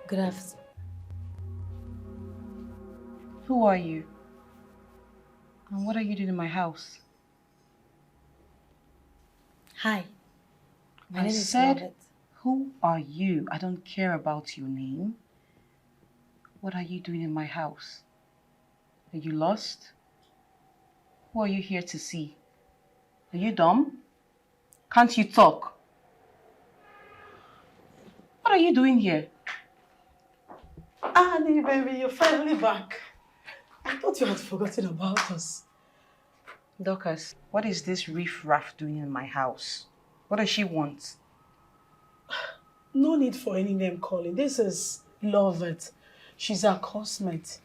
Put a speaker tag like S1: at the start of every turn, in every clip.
S1: Good afternoon.
S2: Who are you? And what are you doing in my house?
S1: Hi. My name is
S2: said,
S1: Robert.
S2: who are you? I don't care about your name. What are you doing in my house? Are you lost? Who are you here to see? Are you dumb? Can't you talk? What are you doing here?
S3: Annie, baby, you're finally back. I thought you had forgotten about us.
S2: Dorcas, what is this riff-raff doing in my house? What does she want?
S3: No need for any name calling. This is Lovett. She's our cosmate.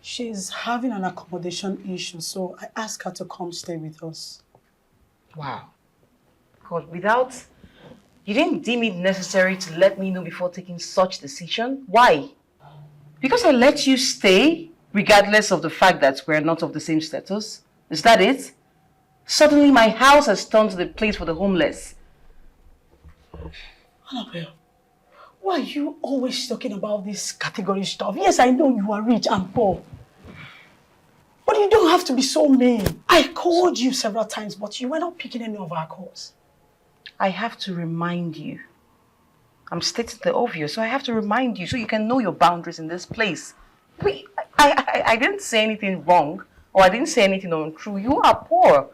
S3: She's having an accommodation issue, so I asked her to come stay with us.
S2: Wow. God, you didn't deem it necessary to let me know before taking such decision? Why? Because I let you stay, regardless of the fact that we're not of the same status? Is that it? Suddenly my house has turned to the place for the homeless.
S3: Annabel, why are you always talking about this category stuff? Yes, I know you are rich and poor. But you don't have to be so mean. I called you several times, but you were not picking any of our calls.
S2: I have to remind you. I'm stating the obvious, so I have to remind you so you can know your boundaries in this place. I didn't say anything wrong, or I didn't say anything untrue. You are poor.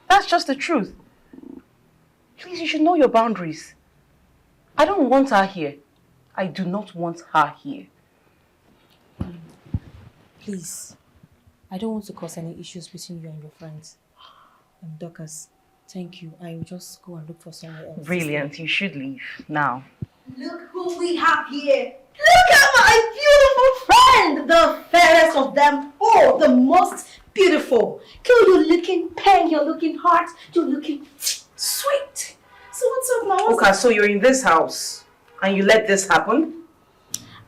S2: That's just the truth. Please, you should know your boundaries. I don't want her here. I do not want her here.
S1: Please. I don't want to cause any issues between you and your friends. Dorcas, thank you. I will just go and look for somewhere else.
S2: Brilliant. You should leave now.
S4: Look who we have here. Look at my beautiful friend. The fairest of them all. The most beautiful. Girl, you're looking pen. You're looking hot. You're looking sweet. So what's up now?
S2: Okay, so you're in this house and you let this happen?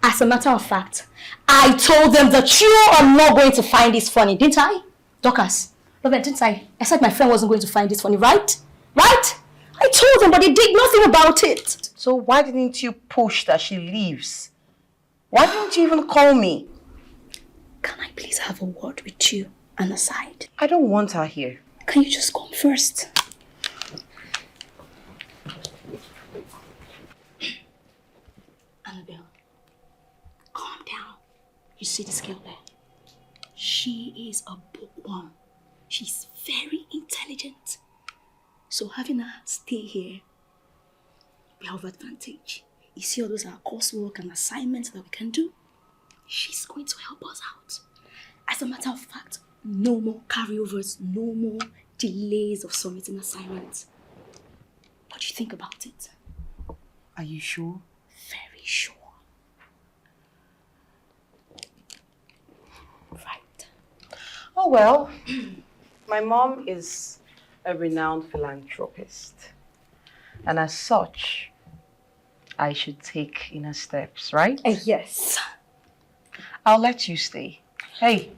S4: As a matter of fact, I told them that you are not going to find this funny, didn't I? Dorcas, Robert, didn't I? I said my friend wasn't going to find this funny, right? Right? I told them, but they did nothing about it.
S2: So why didn't you push that she leaves? Why didn't you even call me?
S4: Can I please have a word with you on the side?
S2: I don't want her here.
S4: Can you just come first? Annabel, calm down. You see this girl there? She is a bookworm. She's very intelligent. So having her stay here, we have advantage. You see all those our coursework and assignments that we can do? She's going to help us out. As a matter of fact, no more carryovers, no more delays of submitting assignments. What do you think about it?
S2: Are you sure?
S4: Very sure. Right.
S2: Oh well, my mom is a renowned philanthropist. And as such, I should take inner steps, right?
S4: Yes.
S2: I'll let you stay. Hey,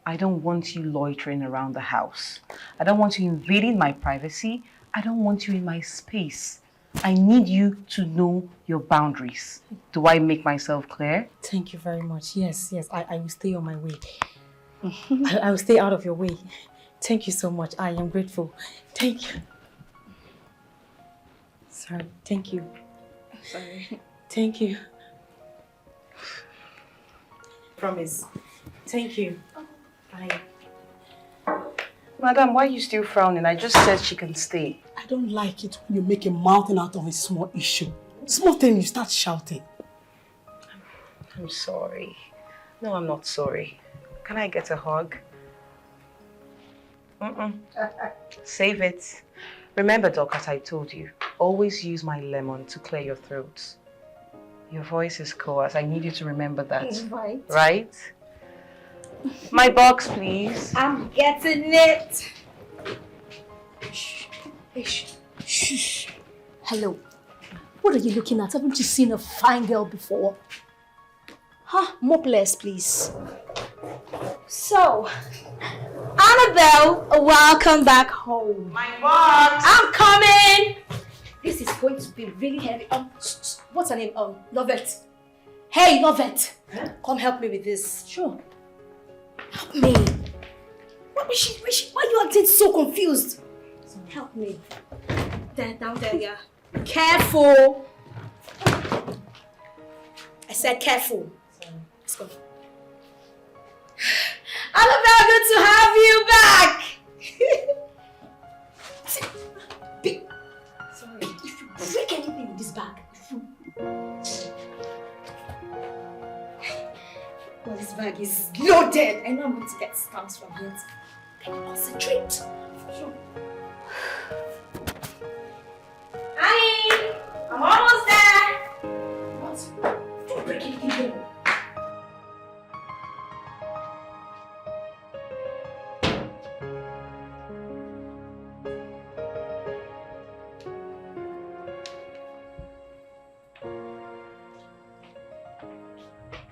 S2: I don't want you loitering around the house. I don't want you invading my privacy. I don't want you in my space. I need you to know your boundaries. Do I make myself clear?
S1: Thank you very much. Yes, I will stay on my way. I will stay out of your way. Thank you so much. I am grateful. Thank you. Sorry. Thank you.
S2: Sorry.
S1: Thank you. Promise. Thank you. Bye.
S2: Madam, why are you still frowning? I just said she can stay.
S3: I don't like it when you make a mountain out of a small issue. Small thing, you start shouting.
S2: I'm sorry. No, I'm not sorry. Can I get a hug? Save it. Remember, Doc, as I told you, always use my lemon to clear your throat. Your voice is coarse. I need you to remember that.
S4: Right.
S2: Right? My box, please.
S4: I'm getting it. Shh. Shh. Shh. Hello. What are you looking at? Haven't you seen a fine girl before? Huh? Mopless, please. So, Annabel, welcome back home.
S2: My box!
S4: I'm coming! This is going to be really heavy. what's her name? Lovett. Hey, Lovett! Huh? Come help me with this.
S1: Sure.
S4: Help me. Why are you acting so confused? Help me. There, down there, yeah. Careful. I said careful. Sorry. Let's go. Annabel, good to have you back. Sorry. If you break anything with this bag, well, this bag is loaded. I know I'm going to get stamps from here. Can you concentrate? Sure. Annie! I'm almost there! What? Don't break anything here.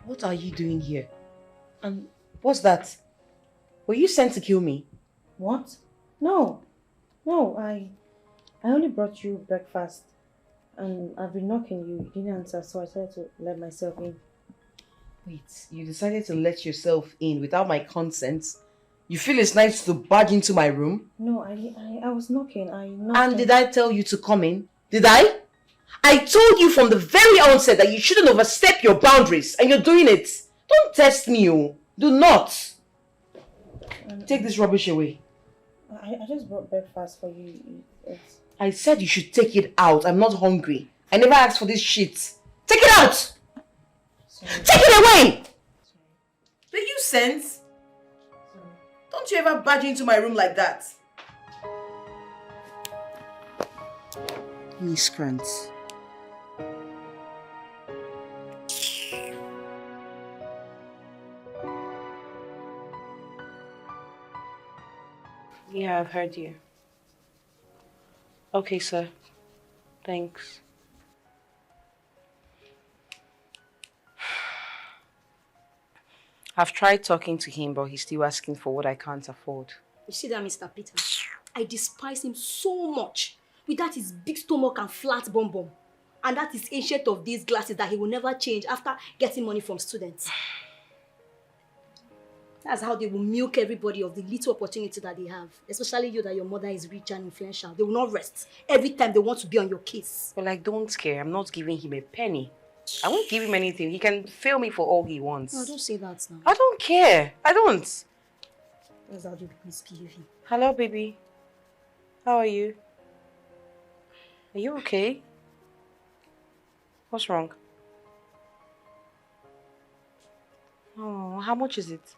S2: What are you doing here? And what's that? Were you sent to kill me?
S1: What? No. No, I only brought you breakfast. And I've been knocking you didn't answer, so I decided to let myself in.
S2: Wait, you decided to let yourself in without my consent? You feel it's nice to barge into my room?
S1: No, I was knocking. I knocked.
S2: And did I tell you to come in? Did I? I told you from the very onset that you shouldn't overstep your boundaries, and you're doing it. Don't test me, oh. Do not. Take this rubbish away.
S1: I just brought breakfast for you.
S2: I said you should take it out. I'm not hungry. I never asked for this shit. Take it out! Sorry. Take it away! Sorry. Do you sense? Sorry. Don't you ever barge into my room like that. Miscreants. Yeah, I've heard you. Okay, sir. Thanks. I've tried talking to him, but he's still asking for what I can't afford.
S4: You see that, Mr. Peter? I despise him so much. With that his big stomach and flat bum bum. And that is ancient of these glasses that he will never change after getting money from students. That's how they will milk everybody of the little opportunity that they have. Especially you, that your mother is rich and influential. They will not rest. Every time they want to be on your case.
S2: Well, I don't care. I'm not giving him a penny. I won't give him anything. He can fail me for all he wants.
S4: No, don't say that now.
S2: I don't care. I don't.
S4: That's how they be misbehaving.
S2: Hello, baby. How are you? Are you okay? What's wrong? Oh, how much is it?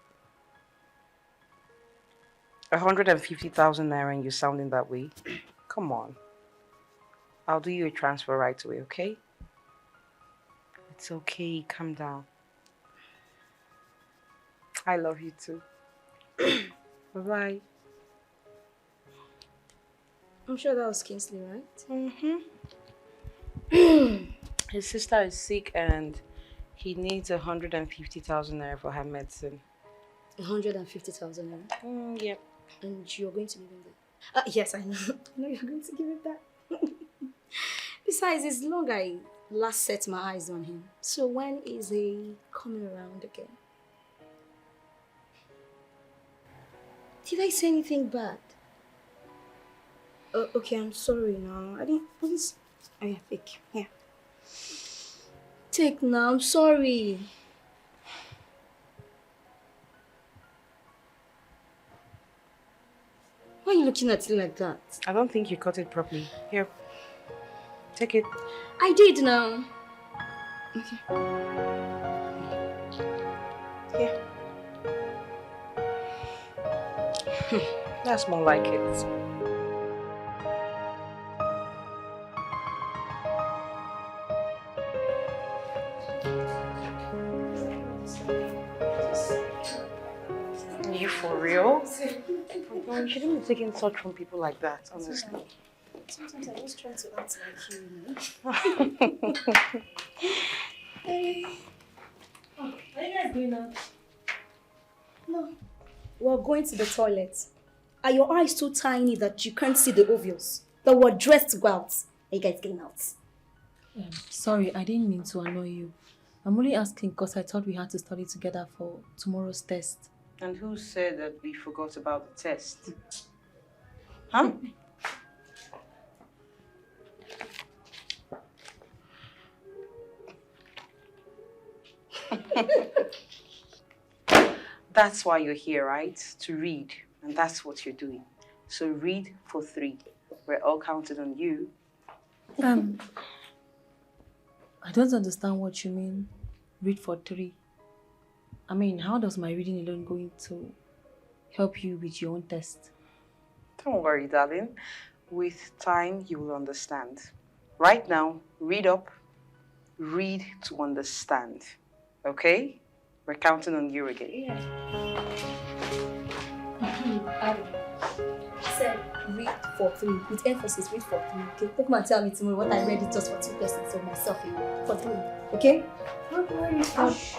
S2: 150,000 naira and you're sounding that way? Come on. I'll do you a transfer right away, okay? It's okay, calm down. I love you too. Bye-bye.
S4: I'm sure that was Kingsley, right?
S2: Mm-hmm. His sister is sick and he needs 150,000 naira for her medicine.
S4: 150,000 naira?
S2: Yep.
S4: And you're going to give him that? Yes, I know. I know you're going to give him that. Besides, it's long I last set my eyes on him. So when is he coming around again? Did I say anything bad? Okay, I'm sorry now. I didn't. Please. Oh yeah, take. Yeah. Take now. I'm sorry. Why are you looking at it like that?
S2: I don't think you cut it properly. Here. Take it.
S4: I did now. Okay.
S2: Here. That's more like it. Are you for real? No, you shouldn't be taking such from people like that, honestly.
S4: Sometimes I just try to act like you, Hey. Oh, are you guys going out? No. We're going to the toilet. Are your eyes so tiny that you can't see the obvious? That we're dressed to go out? Are you guys getting out?
S1: Sorry, I didn't mean to annoy you. I'm only asking because I thought we had to study together for tomorrow's test.
S2: And who said that we forgot about the test? Huh? That's why you're here, right? To read. And that's what you're doing. So read for 3. We're all counted on you.
S1: I don't understand what you mean. Read for 3. I mean, how does my reading alone going to help you with your own test?
S2: Don't worry, darling. With time, you will understand. Right now, read up. Read to understand. Okay? We're counting on you again.
S4: Yeah. I said read for 3. With emphasis, read for 3. Okay? Don't come and tell me tomorrow what I read it just for 2 persons or myself for 3. Okay?
S1: Don't worry. Hush.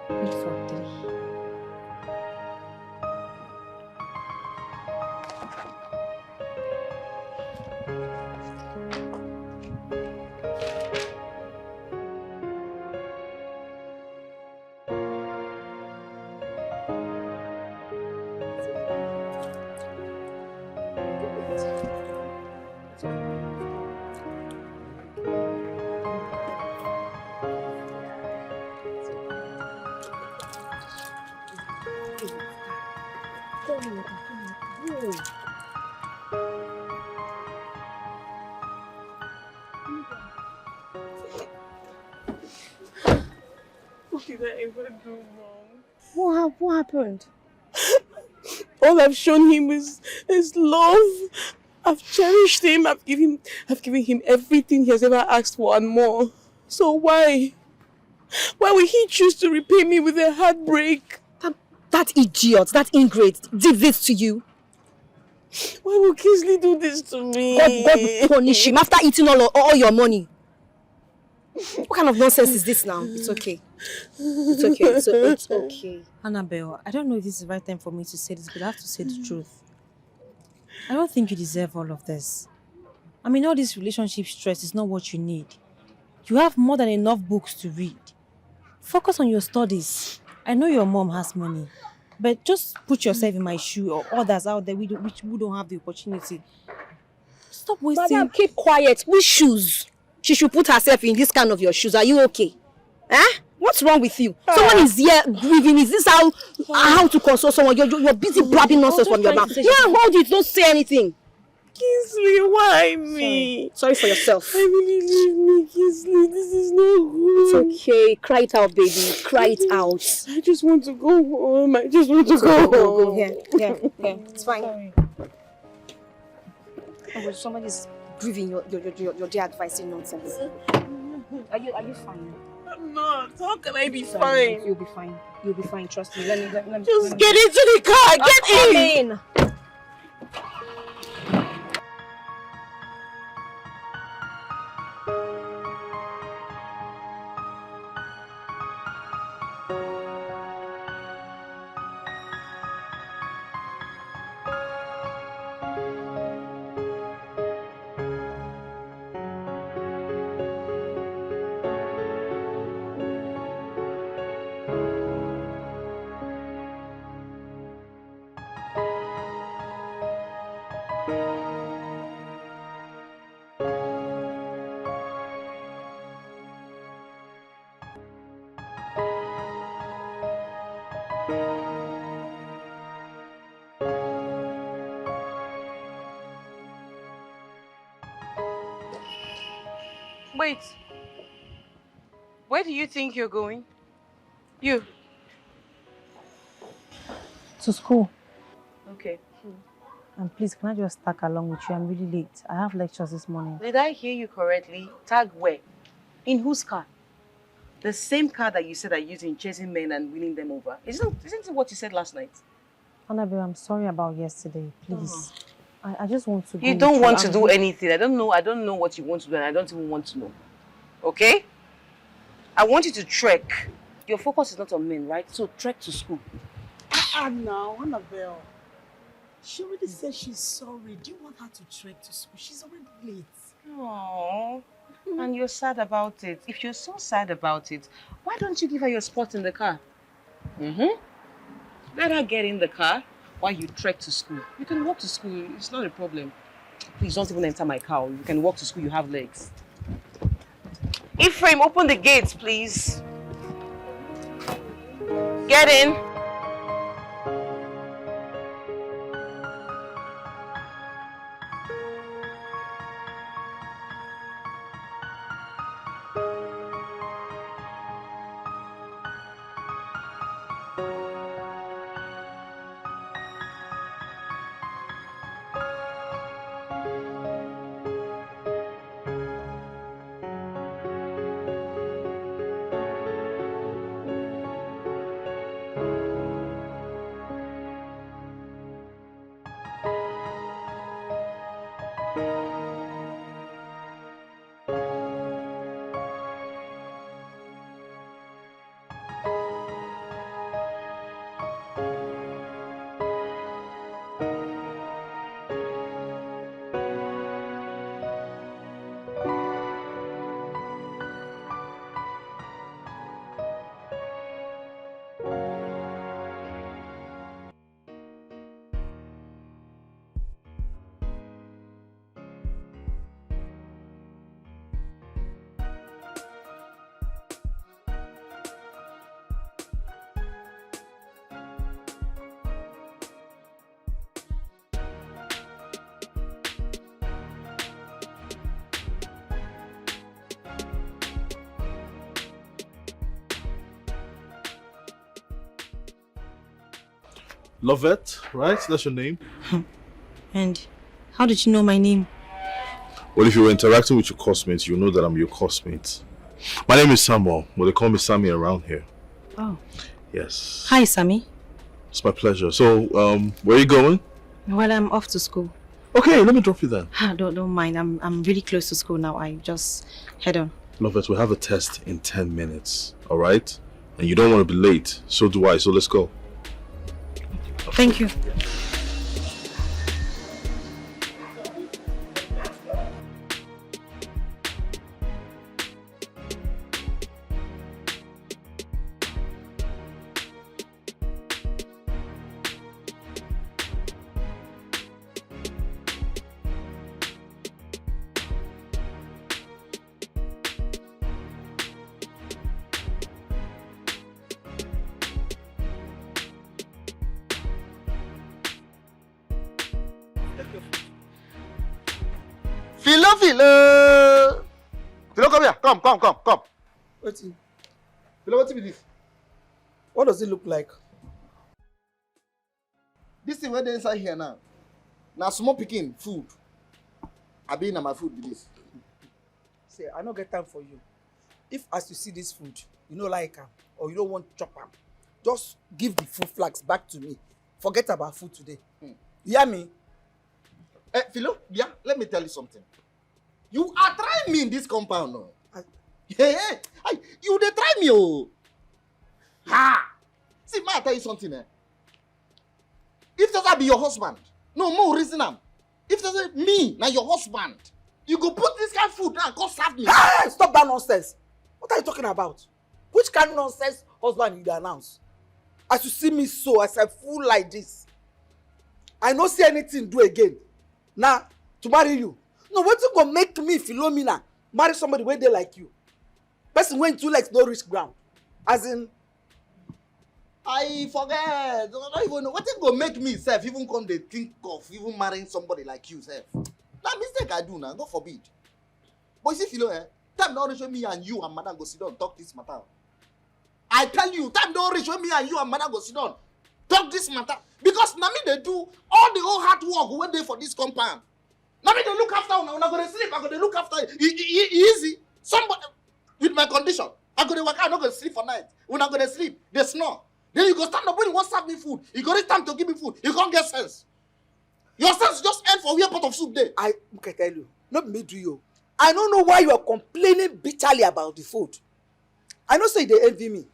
S1: Read for 3.
S3: What did I ever do wrong?
S1: What happened?
S3: All I've shown him is love. I've cherished him. I've given him everything he has ever asked for and more. So why will he choose to repay me with a heartbreak?
S5: That idiot, that ingrate did this to you.
S3: Why will Kingsley do this to me?
S5: God will punish him after eating all your money. What kind of nonsense is this now? It's okay. It's okay. It's okay.
S1: Annabel, I don't know if this is the right time for me to say this, but I have to say the truth. I don't think you deserve all of this. I mean, all this relationship stress is not what you need. You have more than enough books to read. Focus on your studies. I know your mom has money, but just put yourself in my shoe or others out there which don't have the opportunity. Stop wasting...
S5: Madam, keep quiet. Which shoes? She should put herself in this kind of your shoes. Are you okay? Eh? What's wrong with you? Someone is here grieving. Is this how to console someone? You're busy blabbing nonsense from your mouth. Yeah, hold it. Don't say anything.
S3: Kingsley, why me?
S5: Sorry for yourself.
S3: I really leave me, Kingsley. This is not good.
S5: It's okay. Cry it out, baby. Cry it out.
S3: I just want to go home. I just want to go home.
S5: Go. Here. It's fine. Sorry. Oh, somebody's grieving your dear advising nonsense. Are you fine?
S3: I'm not. How can I be fine?
S5: You'll be fine. You'll be fine. Trust me. Let me
S3: just get into the car. Get in.
S2: Wait. Where do you think you're going? You?
S1: To school.
S2: Okay.
S1: And please, can I just tag along with you? I'm really late. I have lectures this morning.
S2: Did I hear you correctly? Tag where? In whose car? The same car that you said I used in chasing men and winning them over. Isn't it what you said last night?
S1: Annabelle, I'm sorry about yesterday. Please. I just want to go.
S2: You don't want to do anything. I don't know what you want to do, and I don't even want to know. Okay? I want you to trek Your focus is not on men, right? So trek to school.
S3: Now, Annabel. She already said she's sorry. Do you want her to trek to school? She's already late.
S2: Oh, and you're sad about it. If you're so sad about it, why don't you give her your spot in the car? Let her get in the car while you trek to school. You can walk to school. It's not a problem. Please don't even enter my car. You can walk to school. You have legs. Ephraim, open the gates, please. Get in.
S6: Lovette, right? That's your name?
S1: And how did you know my name?
S6: Well, if you were interacting with your classmates, you know that I'm your classmate. My name is Samuel. Well, they call me Sammy around here.
S1: Oh.
S6: Yes.
S1: Hi, Sammy.
S6: It's my pleasure. So, where are you going?
S1: Well, I'm off to school.
S6: Okay, let me drop you then.
S1: Don't mind. I'm really close to school now. I just head on.
S6: Lovette, we have a test in 10 minutes, all right? And you don't want to be late. So do I. So let's go.
S1: Thank you.
S7: Philo, come here. Come.
S3: Wait.
S7: Philo, what is this?
S3: What does it look like?
S7: This thing where they inside here now. Now small picking food. I be in my food with this.
S3: Say, I don't get time for you. If as you see this food, you don't like am or you don't want to chop am, just give the food flags back to me. Forget about food today. You hear me?
S7: Philo, yeah, let me tell you something. You are trying me in this compound, no? You they try me, oh. Ha! See, ma, I tell you something, eh? If that be your husband, no more reason am. If that's me, now your husband, you go put this kind of food down and go serve me.
S3: Hey, stop that nonsense. What are you talking about? Which kind of nonsense husband you announce? As you see me so, as I fool like this, I no see anything do again. Now, to marry you. No, what's it gonna make me, Philomena, marry somebody where they like you? Person when 2 legs no reach ground. As in,
S7: I forget. I don't even know. What it gonna make me, self, even come they think of even marrying somebody like you, self? That mistake I do now, God forbid. But you see, Philo, time don't reach when me and you and madam go sit down talk this matter. I tell you, time don't reach when me and you and madam go sit down talk this matter. Because now me they do all the whole hard work when they for this compound. Now me they look after una. Una go to sleep. I go to look after easy. Somebody with my condition. I go to work. I'm not going to sleep for night. When I go to sleep, they snore. Then you go stand up when you want to serve me food. You go reach time to give me food. You can't get sense. Your sense just end for where pot of soup there.
S3: I can tell you, not me do you. I don't know why you are complaining bitterly about the food. I know say they envy me.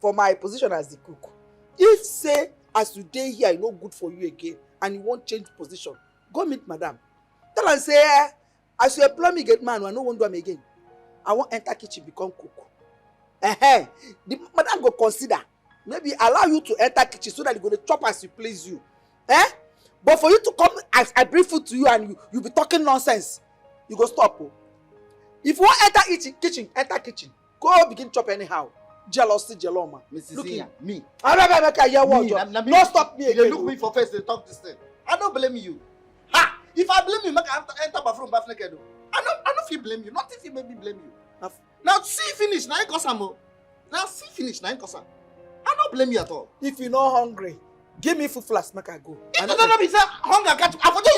S8: for my position as the cook. If say as you dey here, e no good for you again and you wan change position, go meet madam. Tell am say as you employ me get man, I no wan do am again. I wan enter kitchen become cook. The madam go consider maybe allow you to enter kitchen so that you go dey chop as you please you. But for you to come as I bring food to you and you be talking nonsense, you go stop. Oh. If you wan enter kitchen, enter kitchen. Go begin chop anyhow. Jealousy, jeloma.
S7: Mrs. Iya, me.
S8: I don't make a hear what. Don't stop me again.
S7: They look me for face, they talk this thing. I don't blame you. Ha! If I blame you, make I have to enter bathroom bath naked. I don't feel blame you. Nothing feel make me blame you. Now see finish, now you cause am. Now see finish, now you cause am. I don't blame you at all.
S8: If you're not hungry, give me food flask, make I go.
S7: It don't be say hunger catch. I forget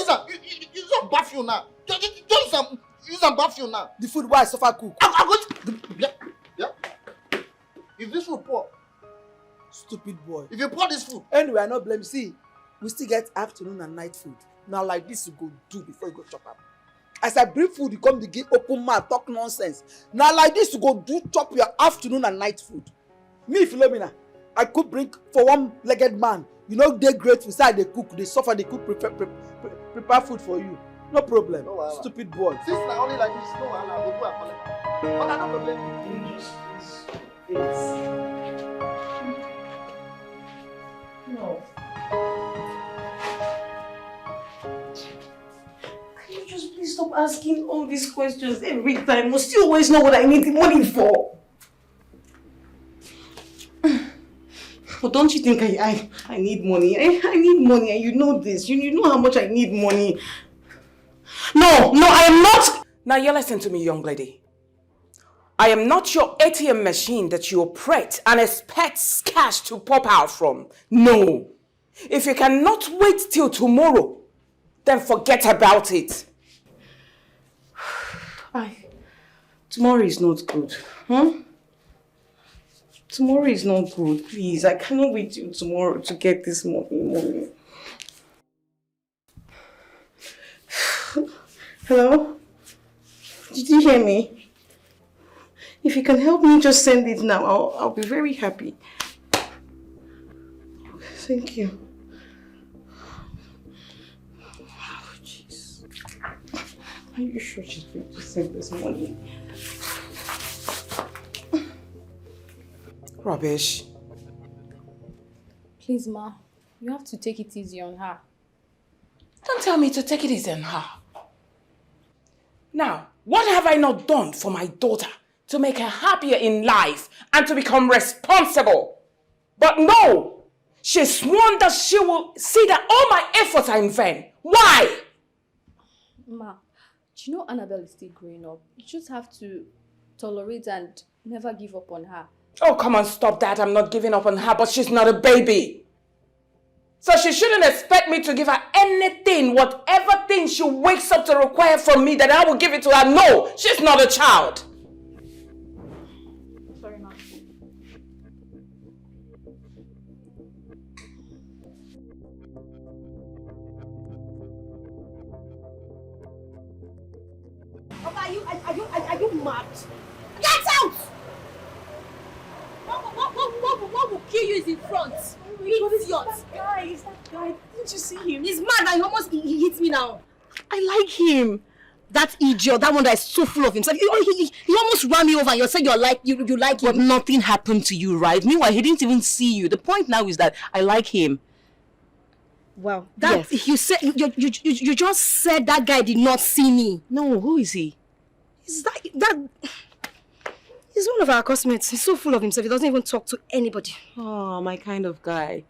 S7: you some bath you now. Just use some bath you now.
S8: The food why I suffer cook.
S7: I go. Yeah. If this food poor,
S8: Stupid boy.
S7: if you pour this food,
S8: Anyway, I no blame you. See, we still get afternoon and night food. Now like this you go do before you go chop am. As I bring food, you come begin open mouth, talk nonsense. Now like this you go do chop your afternoon and night food. Me, Philomena, I could bring for one-legged man. You know they grateful, say they cook, they suffer, they cook, prepare food for you. No problem.
S7: No wahala.
S8: Stupid boy.
S7: since now only like this, no wahala, I go go and collect. But I don't blame you.
S2: No. Can you just please stop asking all these questions every time? Must you always know what I need the money for? But don't you think I need money? I need money, and you know this. You know how much I need money. No, I am not.
S9: Now you listen to me, young lady. I am not your ATM machine that you operate and expect cash to pop out from. No. If you cannot wait till tomorrow, then forget about it.
S2: Tomorrow is not good. Tomorrow is not good. Please, I cannot wait till tomorrow to get this money. Hello? Did you hear me? If you can help me, just send it now. I'll be very happy. Thank you. Oh, jeez. Are you sure she's going to send this money?
S9: Rubbish.
S10: Please, Ma, you have to take it easy on her.
S9: Don't tell me to take it easy on her. Now, what have I not done for my daughter to make her happier in life and to become responsible? But no, she sworn that she will see that all my efforts are in vain. Why?
S10: Ma, do you know Annabel is still growing up? You just have to tolerate and never give up on her.
S9: Oh, come on, stop that. I'm not giving up on her, but she's not a baby. So she shouldn't expect me to give her anything, whatever thing she wakes up to require from me, that I will give it to her. No, she's not a child.
S10: Sorry, Ma.
S5: Are you mad? Get out! What will kill you is in front. Idiot.
S2: Guys, that guy, didn't you see him?
S5: He's mad and he hits me now. I like him. That idiot, that one that is so full of himself. He almost ran me over and you said you like him.
S2: But nothing happened to you, right? Meanwhile, he didn't even see you. The point now is that I like him.
S5: Wow. That yes. You said you just said that guy did not see me.
S2: No, who is he?
S5: Is that he's one of our classmates. He's so full of himself. He doesn't even talk to anybody.
S2: Oh, my kind of guy.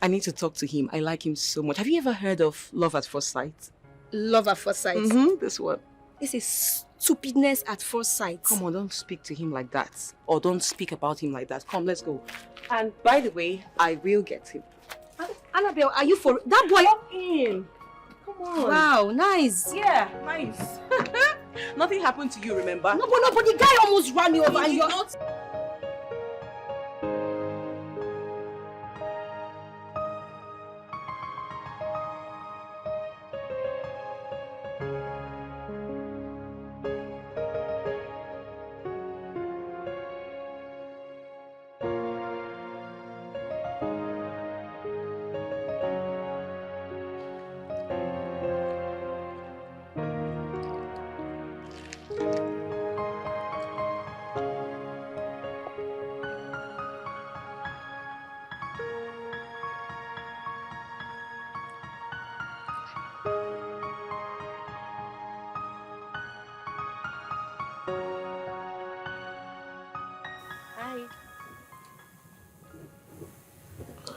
S2: I need to talk to him. I like him so much. Have you ever heard of love at first sight?
S5: Love at first sight?
S2: This one.
S5: This is stupidness at first sight.
S2: Come on, don't speak to him like that. Or don't speak about him like that. Come, let's go. And by the way, I will get him.
S5: Annabel, are you for that boy?
S2: Come in. Come on.
S5: Wow, nice.
S2: Yeah, nice. Nothing happened to you, remember?
S5: No, but the guy almost ran me over and you're not.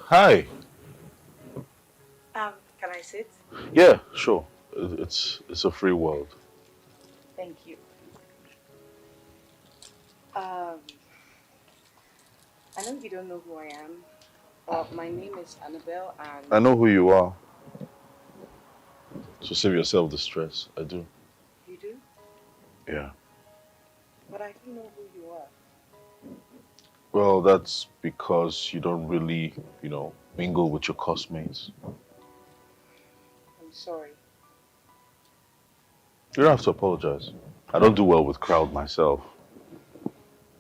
S6: Hi.
S2: Can I sit?
S6: Yeah, sure. It's a free world.
S2: Thank you. Um, I know you don't know who I am, but my name is Annabel and...
S6: I know who you are. So save yourself the stress. I do.
S2: You do?
S6: Yeah.
S2: But I don't know who you are.
S6: Well, that's because you don't really, mingle with your classmates.
S2: I'm sorry.
S6: You don't have to apologize. I don't do well with crowd myself.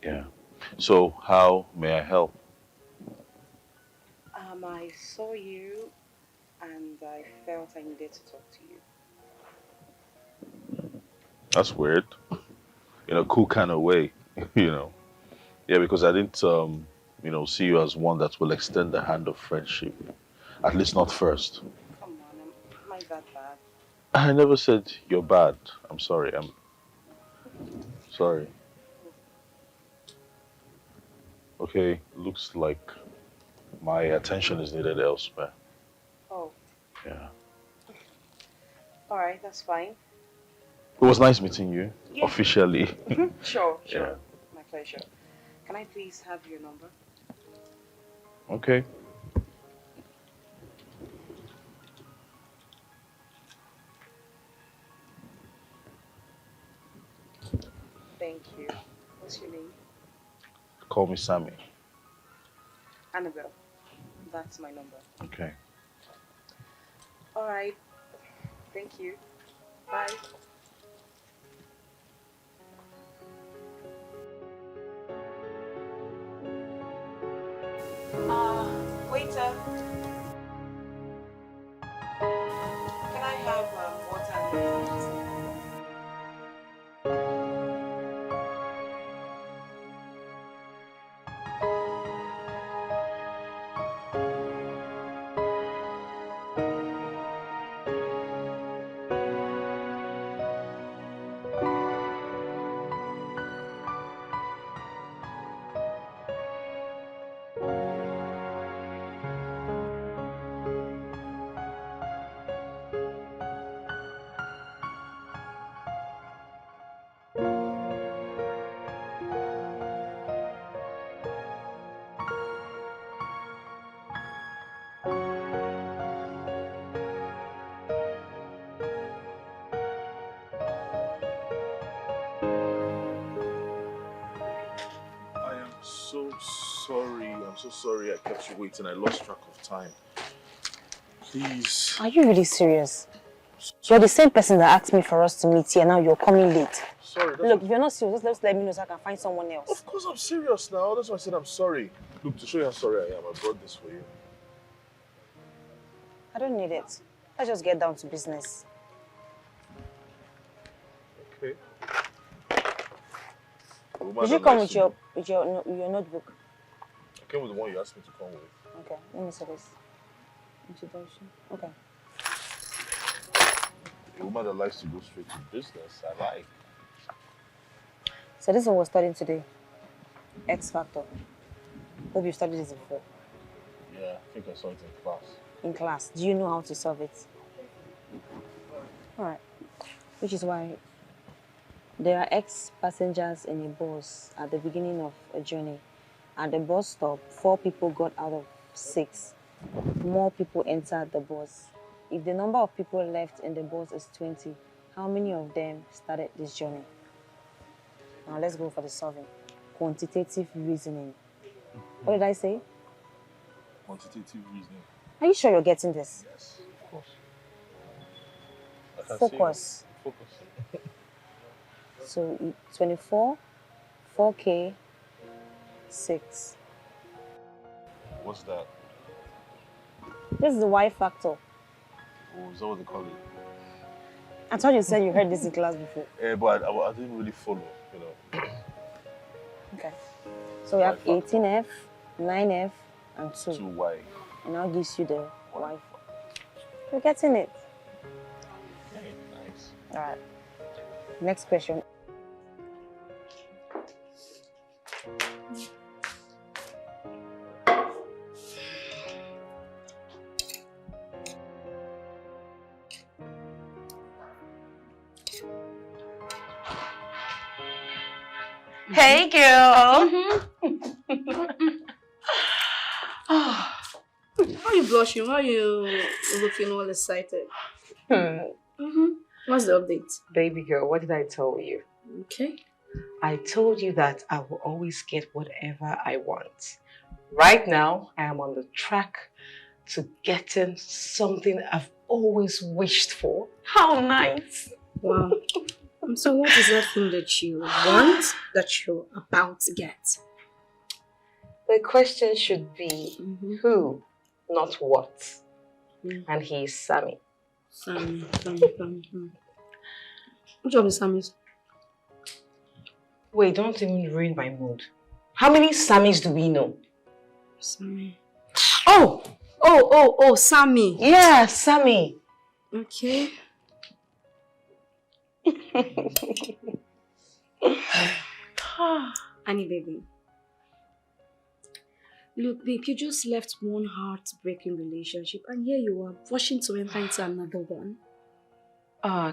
S6: Yeah. So, how may I help?
S2: I saw you and I felt I needed to talk to you.
S6: That's weird. In a cool kind of way, Yeah, because I didn't, see you as one that will extend the hand of friendship. At least not first.
S2: Come on, am I that bad?
S6: I never said you're bad. I'm sorry. I'm sorry. Okay, looks like my attention is needed elsewhere.
S2: Oh,
S6: Yeah.
S2: alright, that's fine.
S6: It was nice meeting you,
S2: Yeah.
S6: officially.
S2: Sure.
S6: Yeah.
S2: My pleasure. Can I please have your number?
S6: Okay.
S2: Thank you. What's your name?
S6: Call me Sammy.
S2: Annabel. That's my number.
S6: Okay.
S2: Alright. Thank you. Bye. Waiter. Can I have water and noodles?
S6: I am so sorry. I'm so sorry I kept you waiting. I lost track of time. Please.
S1: Are you really serious? You're the same person that asked me for us to meet here. Now you're coming late.
S6: Sorry.
S1: Look, if you're not serious, just let me know so I can find someone else.
S6: Of course I'm serious now. That's why I said I'm sorry. Look, to show you how sorry I am, I brought this for you.
S1: I don't need it. Let's just get down to business.
S6: Okay.
S1: Did you come with your notebook?
S6: I came with the one you asked me to come with.
S1: Okay, let me see this. Introduction. Okay.
S6: A woman that likes to go straight to business, I like.
S1: So this is what we're studying today. X Factor. Hope you studied this before.
S6: Yeah, I think I saw it in class.
S1: In class. Do you know how to solve it? Alright. Which is why there are X passengers in a bus at the beginning of a journey. At the bus stop, 4 people got out of 6. More people entered the bus. If the number of people left in the bus is 20, how many of them started this journey? Now let's go for the solving. Quantitative reasoning. What did I say?
S6: Quantitative reasoning.
S1: Are you sure you're getting this?
S6: Yes, of course. I can
S1: Focus.
S6: see Focus.
S1: So 24, 4K, 6.
S6: What's that?
S1: This is the Y factor.
S6: Oh, is that what they call it?
S1: I thought you said you heard this in class before.
S6: But I didn't really follow,
S1: Okay. So we have
S6: Y factor.
S1: 18F, 9F, and 2.
S6: 2Y.
S1: And now gives you the Y. You're getting it.
S6: Okay, nice.
S1: All right. Next question.
S2: Hey, girl.
S10: Why are you blushing? Why are you looking all excited? What's the update?
S2: Baby girl, what did I tell you?
S10: Okay.
S2: I told you that I will always get whatever I want. Right now, I am on the track to getting something I've always wished for. How nice!
S10: Wow. So what is that thing that you want that you're about to get?
S2: The question should be who, not what. And he is Sammy.
S10: Sammy. Which of the Sammys?
S2: Wait, don't even ruin my mood. How many Sammys do we know?
S10: Sammy. Oh, Sammy.
S2: Yeah, Sammy.
S10: Okay. Annie, baby. Look, babe, you just left one heartbreaking relationship and here you are, rushing to enter into another one.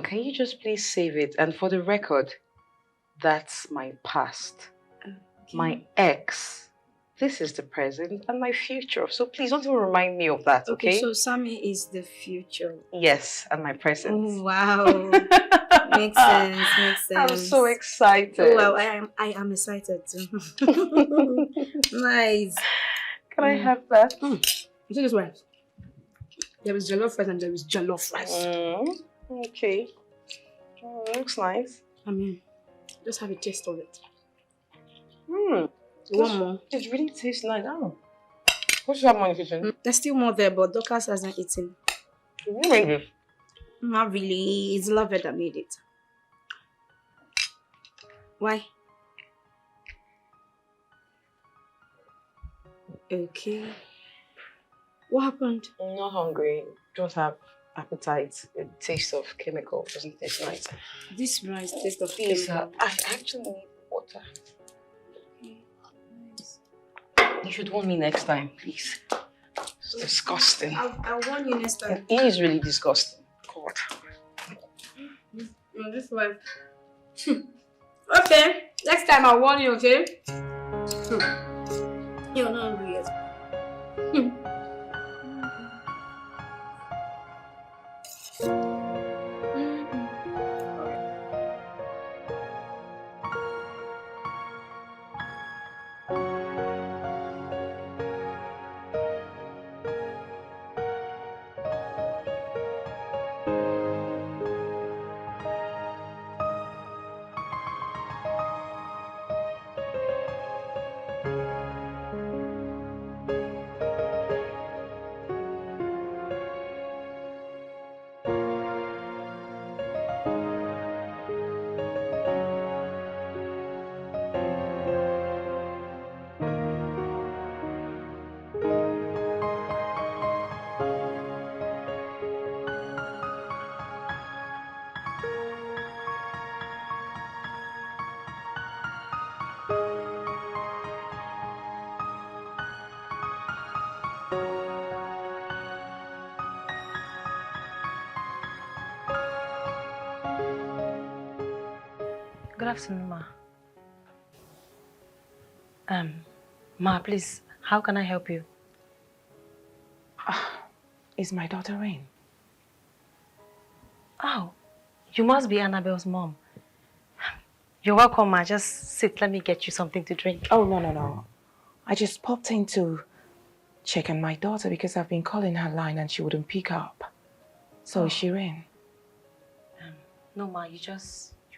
S2: Can you just please save it? And for the record, that's my past.
S10: Okay.
S2: My ex. This is the present and my future. So please don't even remind me of that, okay?
S10: So Sammy is the future.
S2: Yes, and my present.
S10: Oh, wow. Makes sense.
S2: I'm so excited.
S10: Oh, well, I am excited too. Nice.
S2: Can I have that?
S10: You see this way? There is jollof rice and there is jollof rice.
S2: Okay. Looks nice.
S10: I mean, just have a taste of it.
S2: One more. It really tastes nice. Oh. What's that more in the kitchen?
S10: There's still more there, but Dorcas hasn't eaten.
S2: Who made it?
S10: Not really. It's Lover that made it. Why? Okay. What happened?
S2: I'm not hungry. Don't have appetite. The taste of chemical doesn't taste nice.
S10: This rice tastes of
S2: Please,
S10: chemical.
S2: I actually need water. You should warn me next time, please. It's disgusting.
S10: I'll warn you next time.
S2: It is really disgusting. God.
S10: No, this way. Okay. Next time I'll warn you, okay? You're not hungry yet.
S2: Good afternoon, Ma. Ma, please, how can I help you?
S9: Is my daughter in?
S2: Oh, you must be Annabel's mom. You're welcome, Ma. Just sit, let me get you something to drink.
S9: Oh, no. I just popped in to check on my daughter because I've been calling her line and she wouldn't pick up. So is she in?
S2: No, Ma, you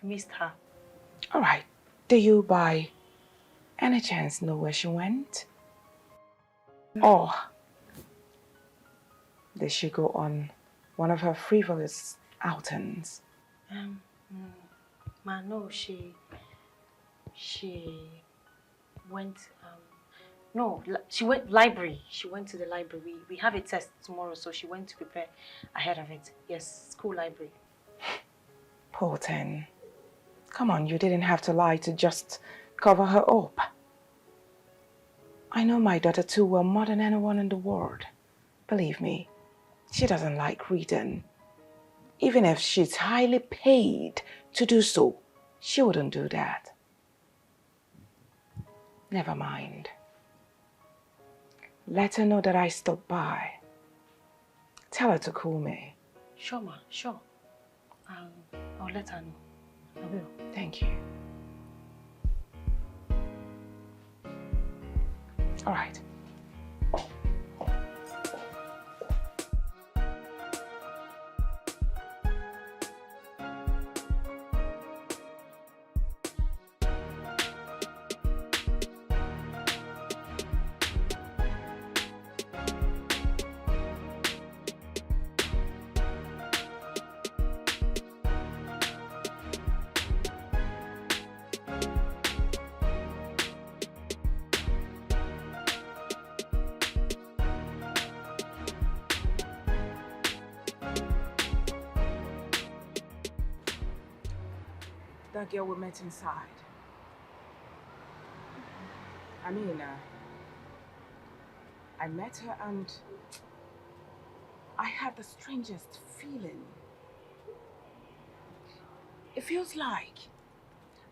S2: missed her.
S9: All right. Do you by any chance know where she went? Or did she go on one of her frivolous outings?
S2: Ma, no, she went, no, she went library. She went to the library. We have a test tomorrow, so she went to prepare ahead of it. Yes, school library.
S9: Poor thing. Come on, you didn't have to lie to just cover her up. I know my daughter too well, more than anyone in the world. Believe me, she doesn't like reading. Even if she's highly paid to do so, she wouldn't do that. Never mind. Let her know that I stopped by. Tell her to call me.
S2: Sure, ma, sure. I'll let her know. I will.
S9: Thank you. All right. That girl we met inside. I mean, I met her and I have the strangest feeling. It feels like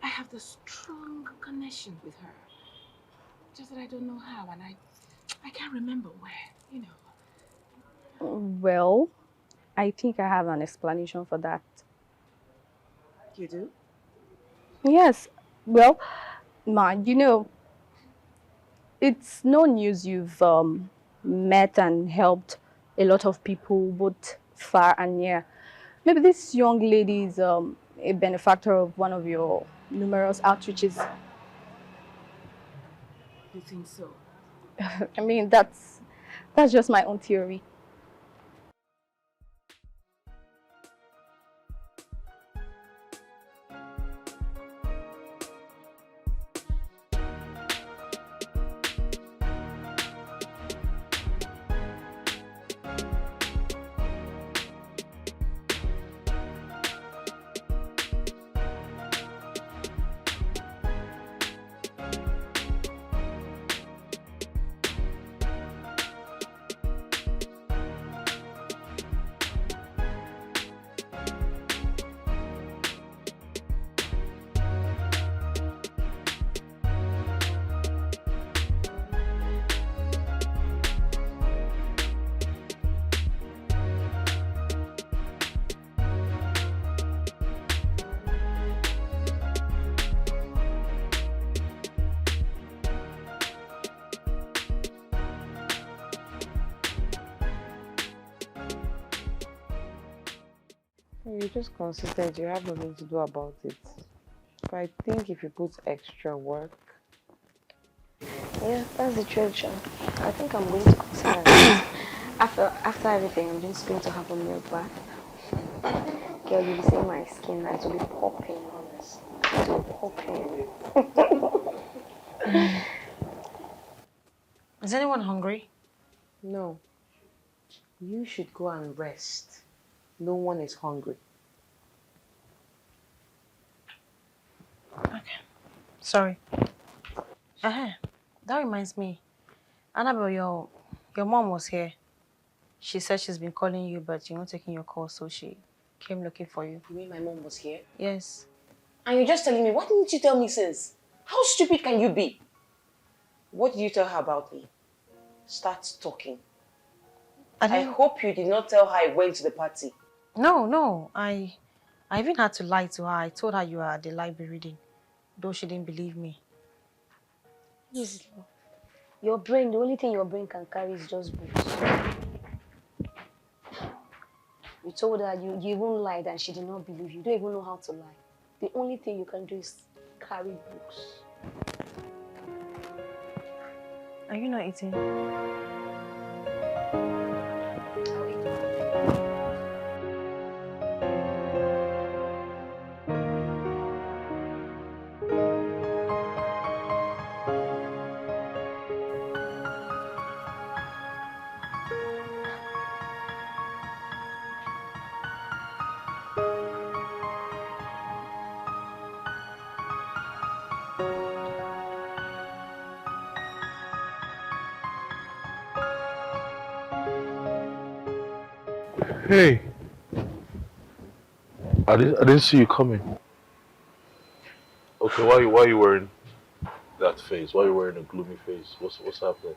S9: I have the strong connection with her. Just that I don't know how and I can't remember where, you know.
S10: Well, I think I have an explanation for that.
S9: You do?
S10: Yes. Well, Ma, you know, it's no news you've met and helped a lot of people, both far and near. Maybe this young lady is a benefactor of one of your numerous outreaches.
S9: You think so?
S10: I mean, that's just my own theory.
S9: You're just consistent. You have nothing to do about it. But I think if you put extra work...
S4: Yeah, that's the truth, I think I'm going to consider it. After everything, I'm just going to have a milk bath. Girl, you'll be seeing my skin now. It will be popping, honest. It will be popping.
S2: Is anyone hungry?
S9: No. You should go and rest. No one is hungry.
S2: Okay. Sorry. That reminds me. Annabel, your mom was here. She said she's been calling you, but you're not taking your call, so she came looking for you.
S9: You mean my mom was here?
S2: Yes.
S9: And you're just telling me, what didn't you tell me since? How stupid can you be? What did you tell her about me? Start talking. I hope you did not tell her I went to the party.
S2: No. I even had to lie to her. I told her you were at the library reading, though she didn't believe me.
S4: Easy. Your brain, the only thing your brain can carry is just books. You told her you even lied and she did not believe you. You don't even know how to lie. The only thing you can do is carry books.
S2: Are you not eating?
S4: I'll eat.
S6: Hey. I didn't see you coming. Okay, why are you wearing that face? Why are you wearing a gloomy face? What's happening?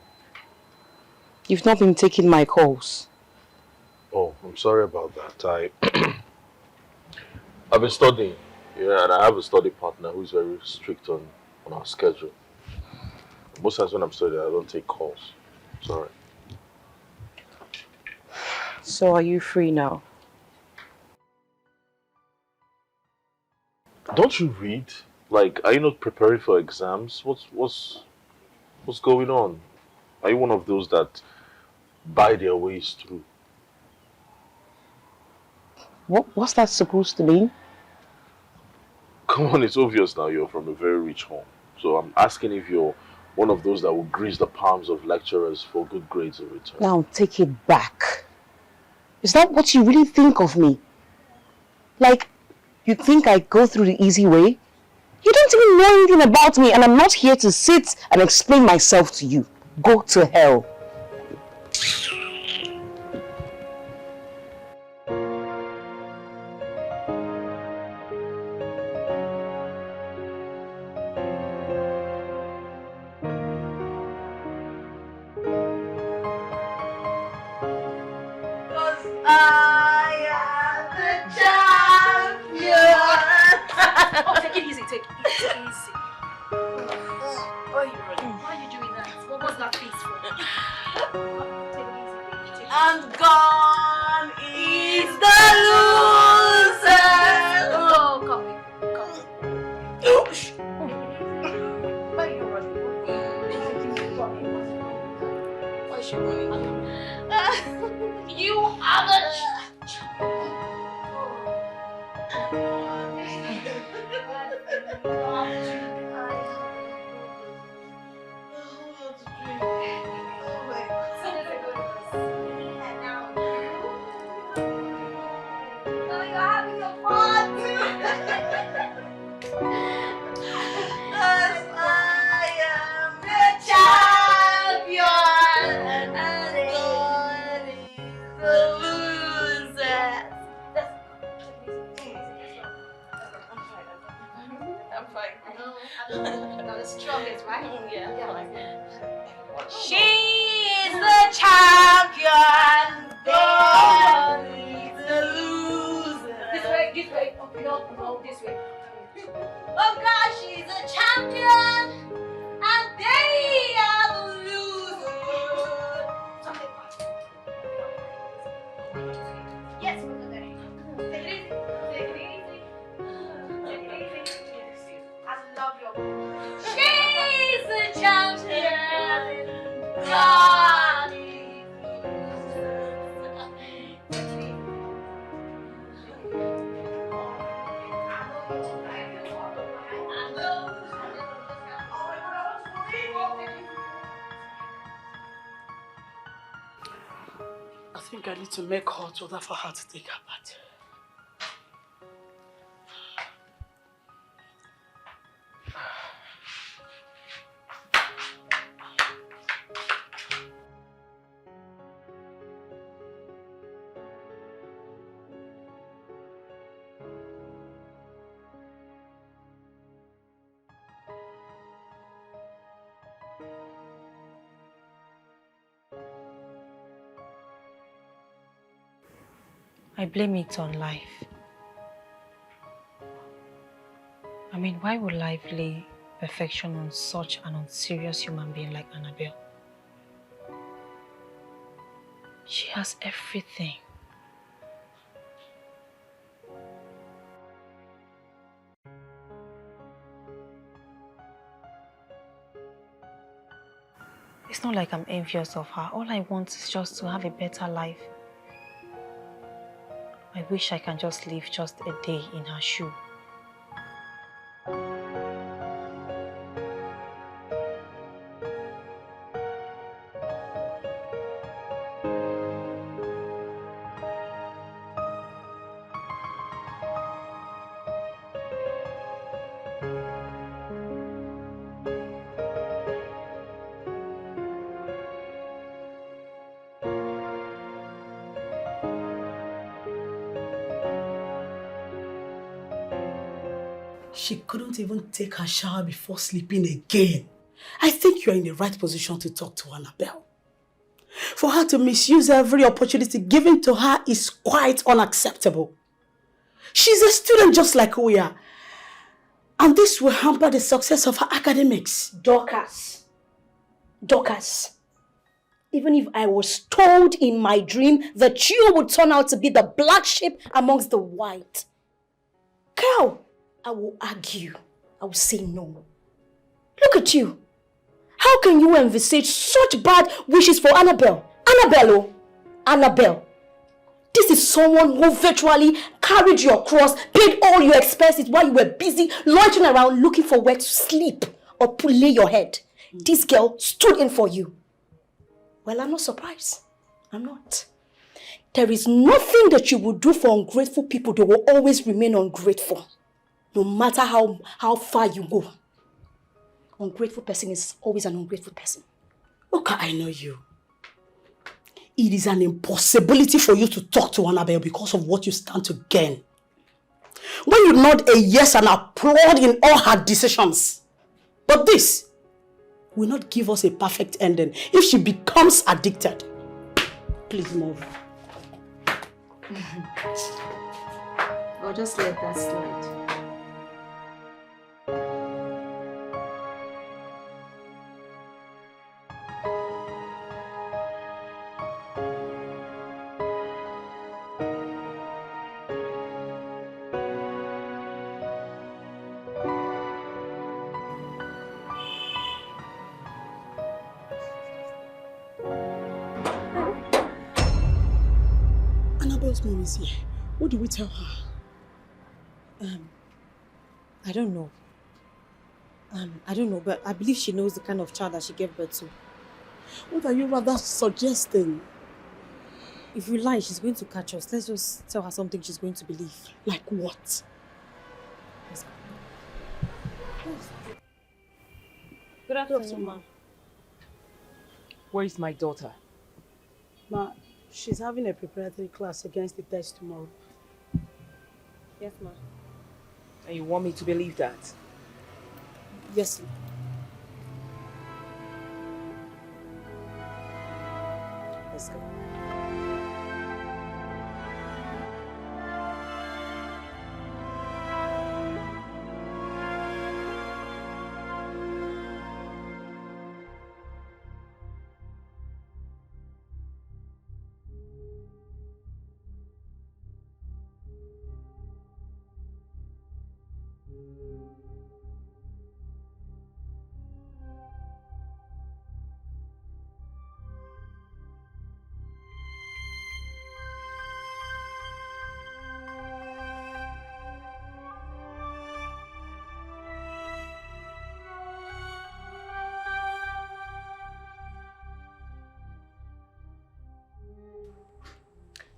S9: You've not been taking my calls.
S6: Oh, I'm sorry about that. I've been studying. Yeah, and I have a study partner who's very strict on our schedule. Most times when I'm studying, I don't take calls. Sorry.
S9: So are you free now?
S6: Don't you read? Like, are you not preparing for exams? What's going on? Are you one of those that buy their ways through?
S9: What's that supposed to mean?
S6: Come on, it's obvious now you're from a very rich home. So I'm asking if you're one of those that will grease the palms of lecturers for good grades in return.
S9: Now take it back. Is that what you really think of me? Like, you think I go through the easy way? You don't even know anything about me, and I'm not here to sit and explain myself to you. Go to hell.
S4: Oh, take it easy, take it easy. Why are you doing that? What was that face for? Take it easy, baby.
S11: And gone is the loser.
S4: Oh, come in. Why are you running? Why is she running?
S11: You are the...
S4: Strongest, right? Yeah.
S11: She is the champion. God is the loser.
S4: This way. Oh, no, this way.
S11: Oh God, she's a champion, and they are the losers.
S4: Yes, we're good. Take it easy. I love your voice.
S11: She's the champion. God is the loser.
S3: I think I need to make hot water for her to take her bath.
S1: I blame it on life. I mean, why would life lay perfection on such an unserious human being like Annabel? She has everything. It's not like I'm envious of her. All I want is just to have a better life. I wish I can just live just a day in her shoe.
S3: She couldn't even take her shower before sleeping again. I think you're in the right position to talk to Annabel. For her to misuse every opportunity given to her is quite unacceptable. She's a student just like we are. And this will hamper the success of her academics.
S4: Dorcas. Even if I was told in my dream that you would turn out to be the black sheep amongst the white, girl, I will argue. I will say no. Look at you. How can you envisage such bad wishes for Annabel? Annabel. This is someone who virtually carried your cross, paid all your expenses while you were busy loitering around looking for where to sleep or to lay your head. This girl stood in for you. Well, I'm not surprised. I'm not. There is nothing that you would do for ungrateful people. They will always remain ungrateful. No matter how far you go. Ungrateful person is always an ungrateful person.
S3: Look, I know you. It is an impossibility for you to talk to Annabel because of what you stand to gain. When you nod a yes and applaud in all her decisions. But this will not give us a perfect ending if she becomes addicted. Please move.
S4: I'll just let that slide.
S3: Annabel's mom is here. What do we tell her?
S1: I don't know. I don't know, but I believe she knows the kind of child that she gave birth to.
S3: What are you rather suggesting?
S1: If we lie, she's going to catch us. Let's just tell her something she's going to believe.
S3: Like what?
S1: Good afternoon, ma.
S9: Where is my daughter?
S3: Ma, she's having a preparatory class against the test tomorrow.
S1: Yes, ma.
S9: And you want me to believe that?
S1: Yes, ma. Let's go.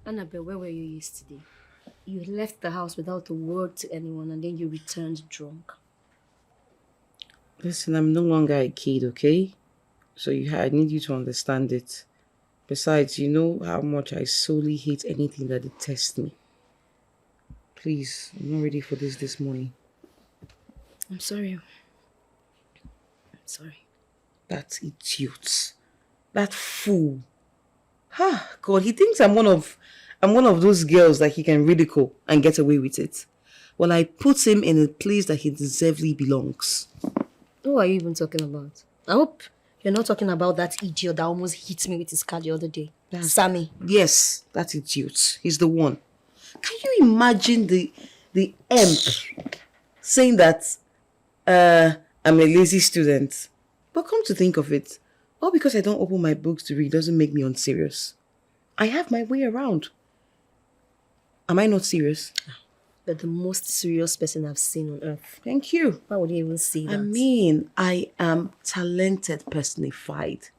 S4: Annabel, where were you yesterday? You left the house without a word to anyone and then you returned drunk.
S9: Listen, I'm no longer a kid, okay? So I need you to understand it. Besides, you know how much I solely hate anything that detests me. Please, I'm not ready for this morning.
S4: I'm sorry. I'm sorry.
S9: That idiot. That fool. God, he thinks I'm one of those girls that he can ridicule and get away with it. Well, I put him in a place that he deservedly belongs.
S4: Who are you even talking about? I hope you're not talking about that idiot that almost hit me with his car the other day. Sammy.
S9: Yes, that idiot. He's the one. Can you imagine the imp saying that I'm a lazy student? But come to think of it, all because I don't open my books to read doesn't make me unserious. I have my way around. Am I not serious?
S4: You're the most serious person I've seen on earth.
S9: Thank you.
S4: Why would you even say that?
S9: I mean, I am talented personified.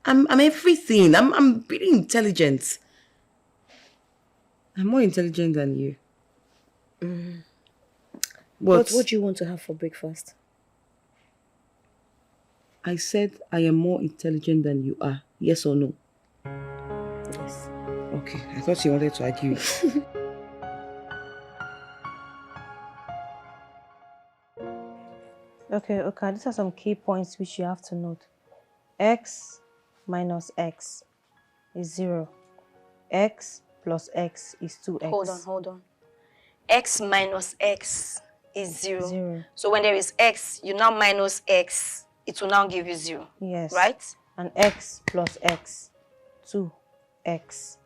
S9: I'm everything. I'm pretty intelligent. I'm more intelligent than you.
S4: But what do you want to have for breakfast?
S9: I said I am more intelligent than you are. Yes or no?
S4: Yes.
S9: Okay, I thought you wanted to argue.
S1: Okay. These are some key points which you have to note. X minus X is 0. X plus X is 2X.
S4: Hold on. X minus X is 0.
S1: 0.
S4: So when there is X, you now minus X, it will now give you 0.
S1: Yes.
S4: Right?
S1: And X plus X, 2X.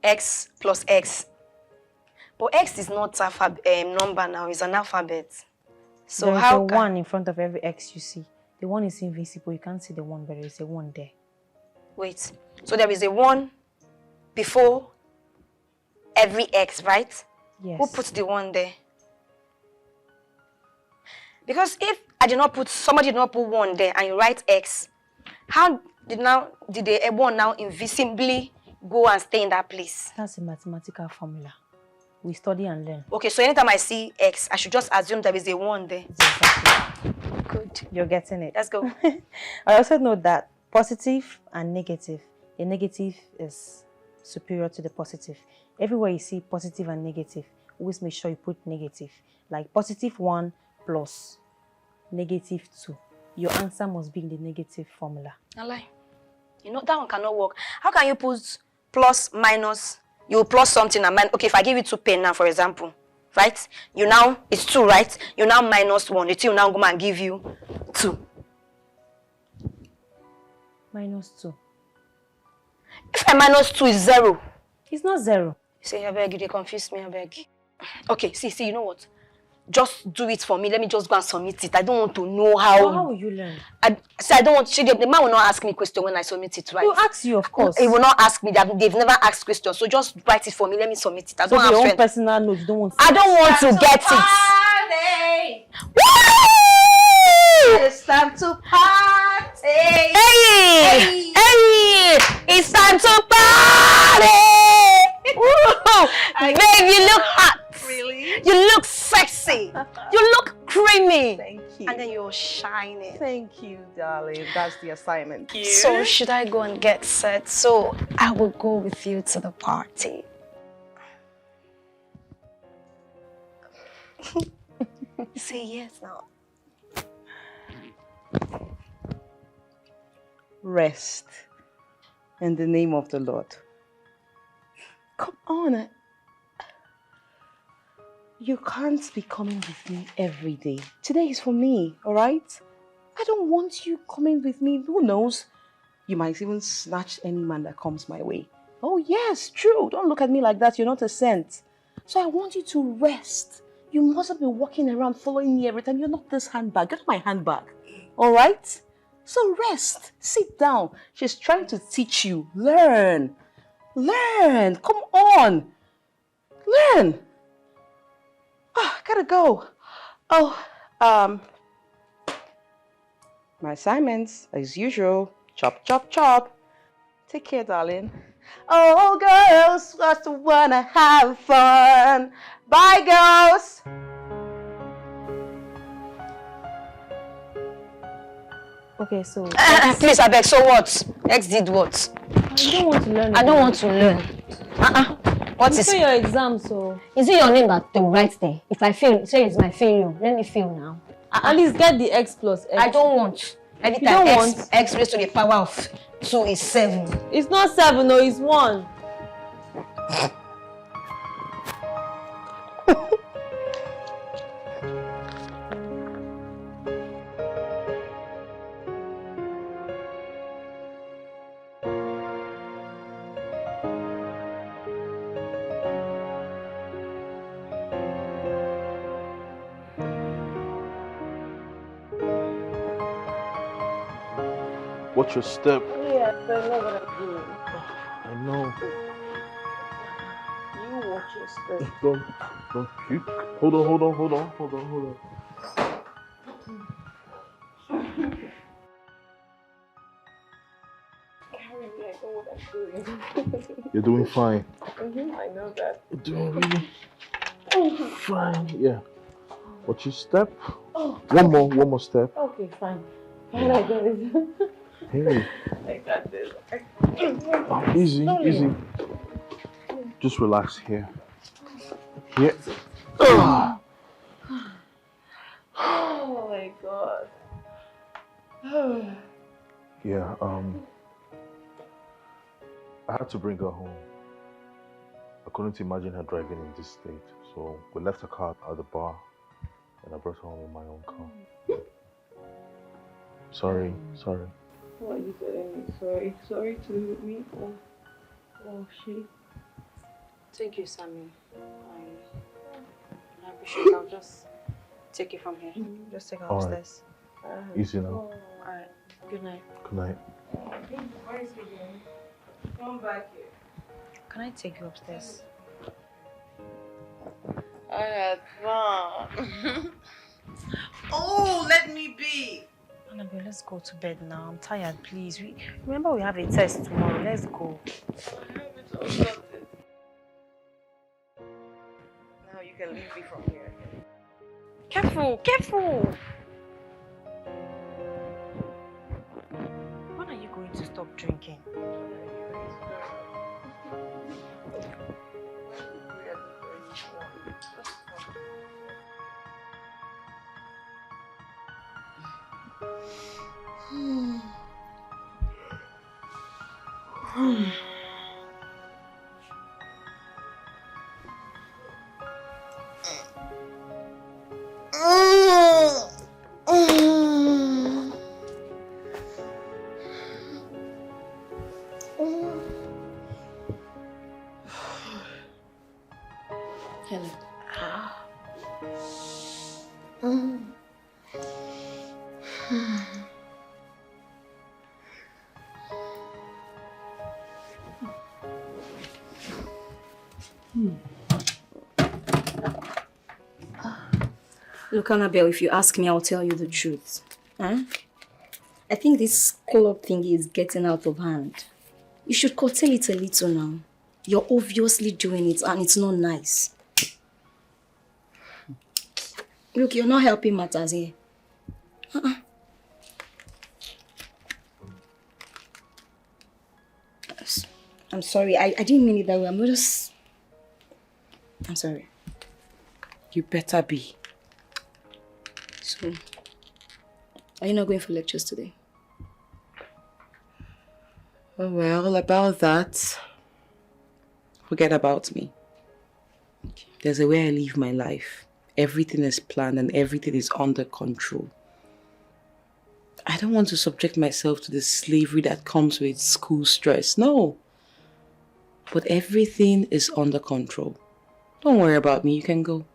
S4: X plus X. But X is not a number now, it's an alphabet. So
S1: there is
S4: how
S1: a
S4: can...
S1: 1 in front of every X you see. The 1 is invisible. You can't see the 1, but there is a 1 there.
S4: Wait. So there is a 1 before every X, right?
S1: Yes.
S4: Who puts the 1 there? Because if somebody did not put 1 there and you write X, how did the 1 now invisibly go and stay in that place?
S1: That's a mathematical formula. We study and learn.
S4: Okay, so anytime I see X, I should just assume there is a 1 there.
S1: Exactly.
S4: Good.
S1: You're getting it.
S4: Let's go.
S1: I also know that positive and negative. The negative is superior to the positive. Everywhere you see positive and negative, always make sure you put negative. Like positive 1 plus negative 2. Your answer must be in the negative formula.
S4: I lie. You know, that one cannot work. How can you put plus, minus, you plus something and minus? Okay, if I give you 2 pen now, for example, right? You now, it's 2, right? You now minus 1. The 2 will now go and give you 2.
S1: Minus 2.
S4: If I minus 2 is 0.
S1: It's not 0.
S4: Say, I beg you, they confuse me, I beg. Okay, see, you know what? Just do it for me. Let me just go and submit it. I don't want to know how.
S1: Well, how will you learn?
S4: I don't want to. The man will not ask me question when I submit it, right?
S1: He'll ask you, of course.
S4: He will not ask me. They've never asked questions. So just write it for me. Let me submit it. I don't have
S1: your own
S4: strength.
S1: personal note. You don't want to.
S4: I don't want to get it. Woo!
S11: It's time to party.
S4: Hey! It's time to party! Woo! Babe, you look hot.
S11: Really?
S4: You look sexy. You look creamy.
S11: Thank you.
S4: And then you're shining.
S11: Thank you, darling. That's the assignment.
S4: So should I go and get set? So I will go with you to the party. Say yes now.
S11: Rest in the name of the Lord. Come on. You can't be coming with me every day. Today is for me, all right? I don't want you coming with me. Who knows? You might even snatch any man that comes my way. Oh, yes, true. Don't look at me like that. You're not a saint. So I want you to rest. You mustn't be walking around following me every time. You're not this handbag. Get my handbag. All right? So rest. Sit down. She's trying to teach you. Learn. Learn. Come on. Learn. Oh, gotta go. Oh, my assignments, as usual. Chop, chop, chop. Take care, darling. Oh, girls, just wanna have fun. Bye, girls.
S1: Okay, so
S4: Please, I beg. So what? X did what?
S1: I don't want to learn.
S12: I don't want to learn.
S4: What
S1: You
S4: is
S1: fail your exam, so
S12: Is it your name that they will write there? If I fail, say it's my failure. Let me fail now.
S1: at least get the X plus X.
S4: I don't want. Every
S1: You
S4: time
S1: don't
S4: X raised to the power of 2 is 7.
S1: It's not 7, no, it's 1.
S6: Watch your step.
S1: Yeah, I know what I'm doing.
S6: I know.
S1: You watch your step.
S6: Don't puke. Hold on. You're doing fine.
S1: I know that.
S6: You're doing really fine. Yeah. Watch your step. One more step.
S1: Okay, fine. I got it.
S6: Hey.
S1: I got this.
S6: Oh, easy. Just relax here. Here.
S1: Oh my god.
S6: I had to bring her home. I couldn't imagine her driving in this state, so we left her car at the bar and I brought her home in my own car. Sorry.
S11: What are you saying? Sorry to me or she?
S1: Thank you, Sammy. I appreciate it. I'll just take it from here. Just take her upstairs.
S6: Easy now.
S1: Alright. Good night.
S6: Good night.
S11: Come back here.
S1: Can I take you upstairs?
S11: I had fun. Oh, let me be.
S1: Annabel, let's go to bed now. I'm tired, please. Remember we have a test tomorrow. Let's go.
S11: Now you can leave me from here.
S1: Careful! When are you going to stop drinking?
S5: Look, Annabel, if you ask me, I'll tell you the truth. Huh? I think this club thing is getting out of hand. You should curtail it a little now. You're obviously doing it and it's not nice. Look, you're not helping matters here. I'm sorry, I didn't mean it that way. I'm sorry.
S11: You better be.
S5: So, are you not going for lectures today?
S11: Oh well, about that, forget about me. Okay. There's a way I live my life. Everything is planned and everything is under control. I don't want to subject myself to the slavery that comes with school stress. No. But everything is under control. Don't worry about me. You can go.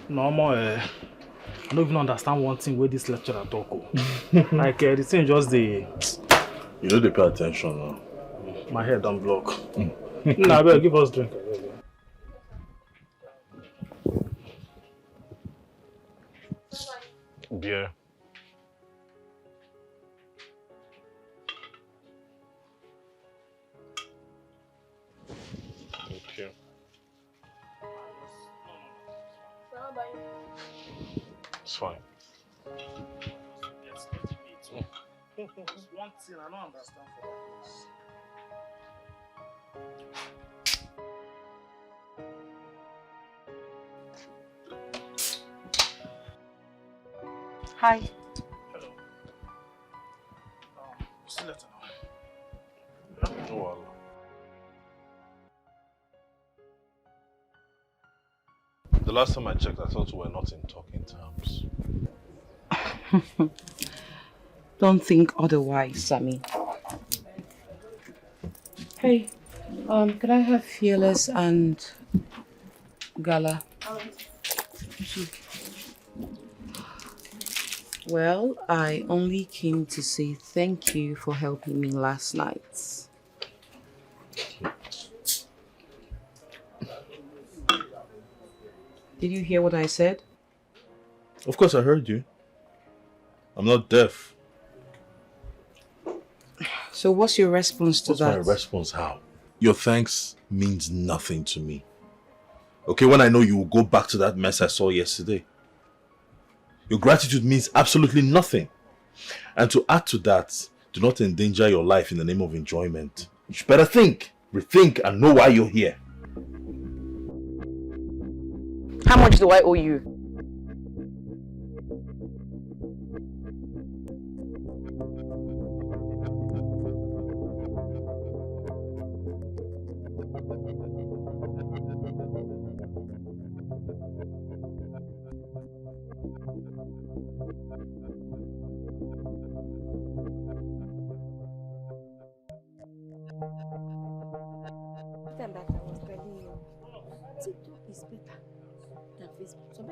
S13: No, I don't even understand one thing with this lecturer talk. Like, the thing just the...
S6: You know they pay attention now.
S13: My head don't block. Nah, better give us drink.
S6: Beer. Okay. It's fine.
S13: One thing I don't understand for that.
S2: Hi.
S13: Hello. See you later now.
S6: No problem. The last time I checked, I thought we were not in talking terms.
S11: Don't think otherwise, Sammy. Hey, could I have Fearless and Gala? Well, I only came to say thank you for helping me last night. Did you hear what I said?
S6: Of course I heard you. I'm not deaf.
S11: So what's your response to that?
S6: What's my response? How? Your thanks means nothing to me. Okay, when I know you will go back to that mess I saw yesterday. Your gratitude means absolutely nothing. And to add to that, do not endanger your life in the name of enjoyment. You should better think, rethink, and know why you're here.
S11: How much do I owe you?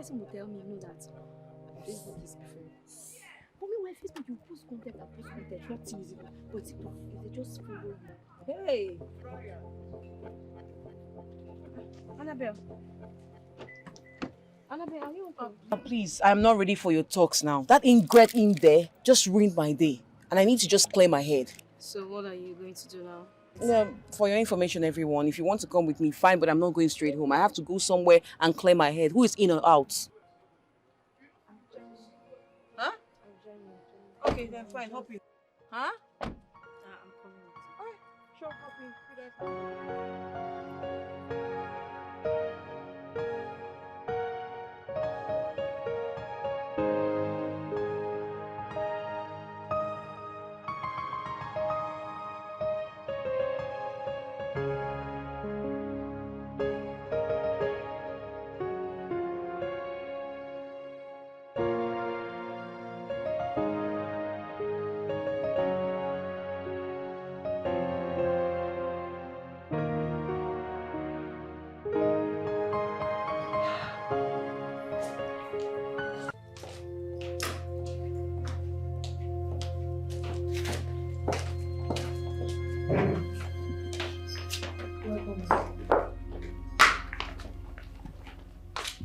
S10: person will tell me, that Facebook is different. But meanwhile, Facebook, you post content and post content, nothing is even. But TikTok, they just follow you. Hey! Annabel. Annabel, are you okay?
S11: Please, I'm not ready for your talks now. That ingrat in there just ruined my day. And I need to just clear my head.
S10: So what are you going to do now?
S11: For your information, everyone, if you want to come with me, fine, but I'm not going straight home. I have to go somewhere and clear my head. Who is in or out? Huh? Okay, then fine, hop in. Huh?
S10: I'm coming with you.
S11: Alright, sure, hop in. Be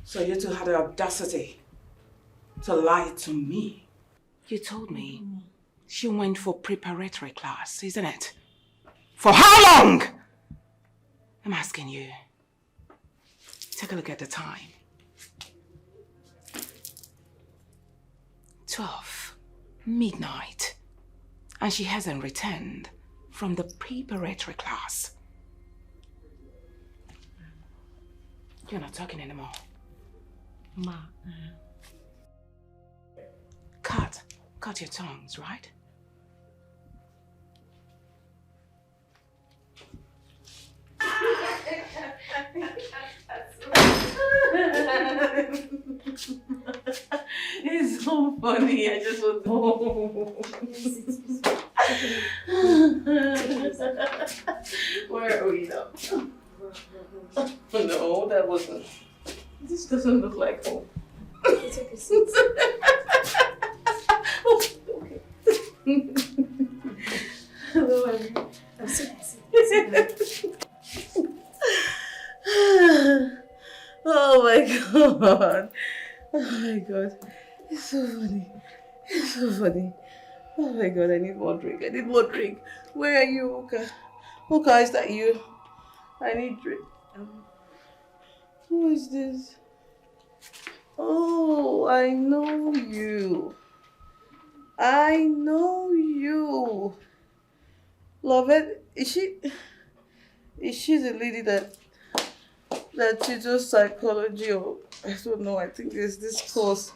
S9: So you two had the audacity to lie to me. You told me she went for preparatory class, isn't it? For how long? I'm asking you. Take a look at the time. 12 midnight. And she hasn't returned from the preparatory class. You're not talking anymore.
S1: Ma.
S9: Cut your tongues, right? It's so funny. I just want to. Where are we now? No, that wasn't. This doesn't look like home.
S10: Take a seat.
S9: Oh, okay. Hello,
S10: I'm sitting.
S9: Oh my god. Oh my god. It's so funny. It's so funny. Oh my god, I need more drink. Where are you, Oka? Oka, is that you? I need drink. Who is this? Oh, I know you. Love it. Is she the lady that teaches psychology, or I don't know, I think there's this course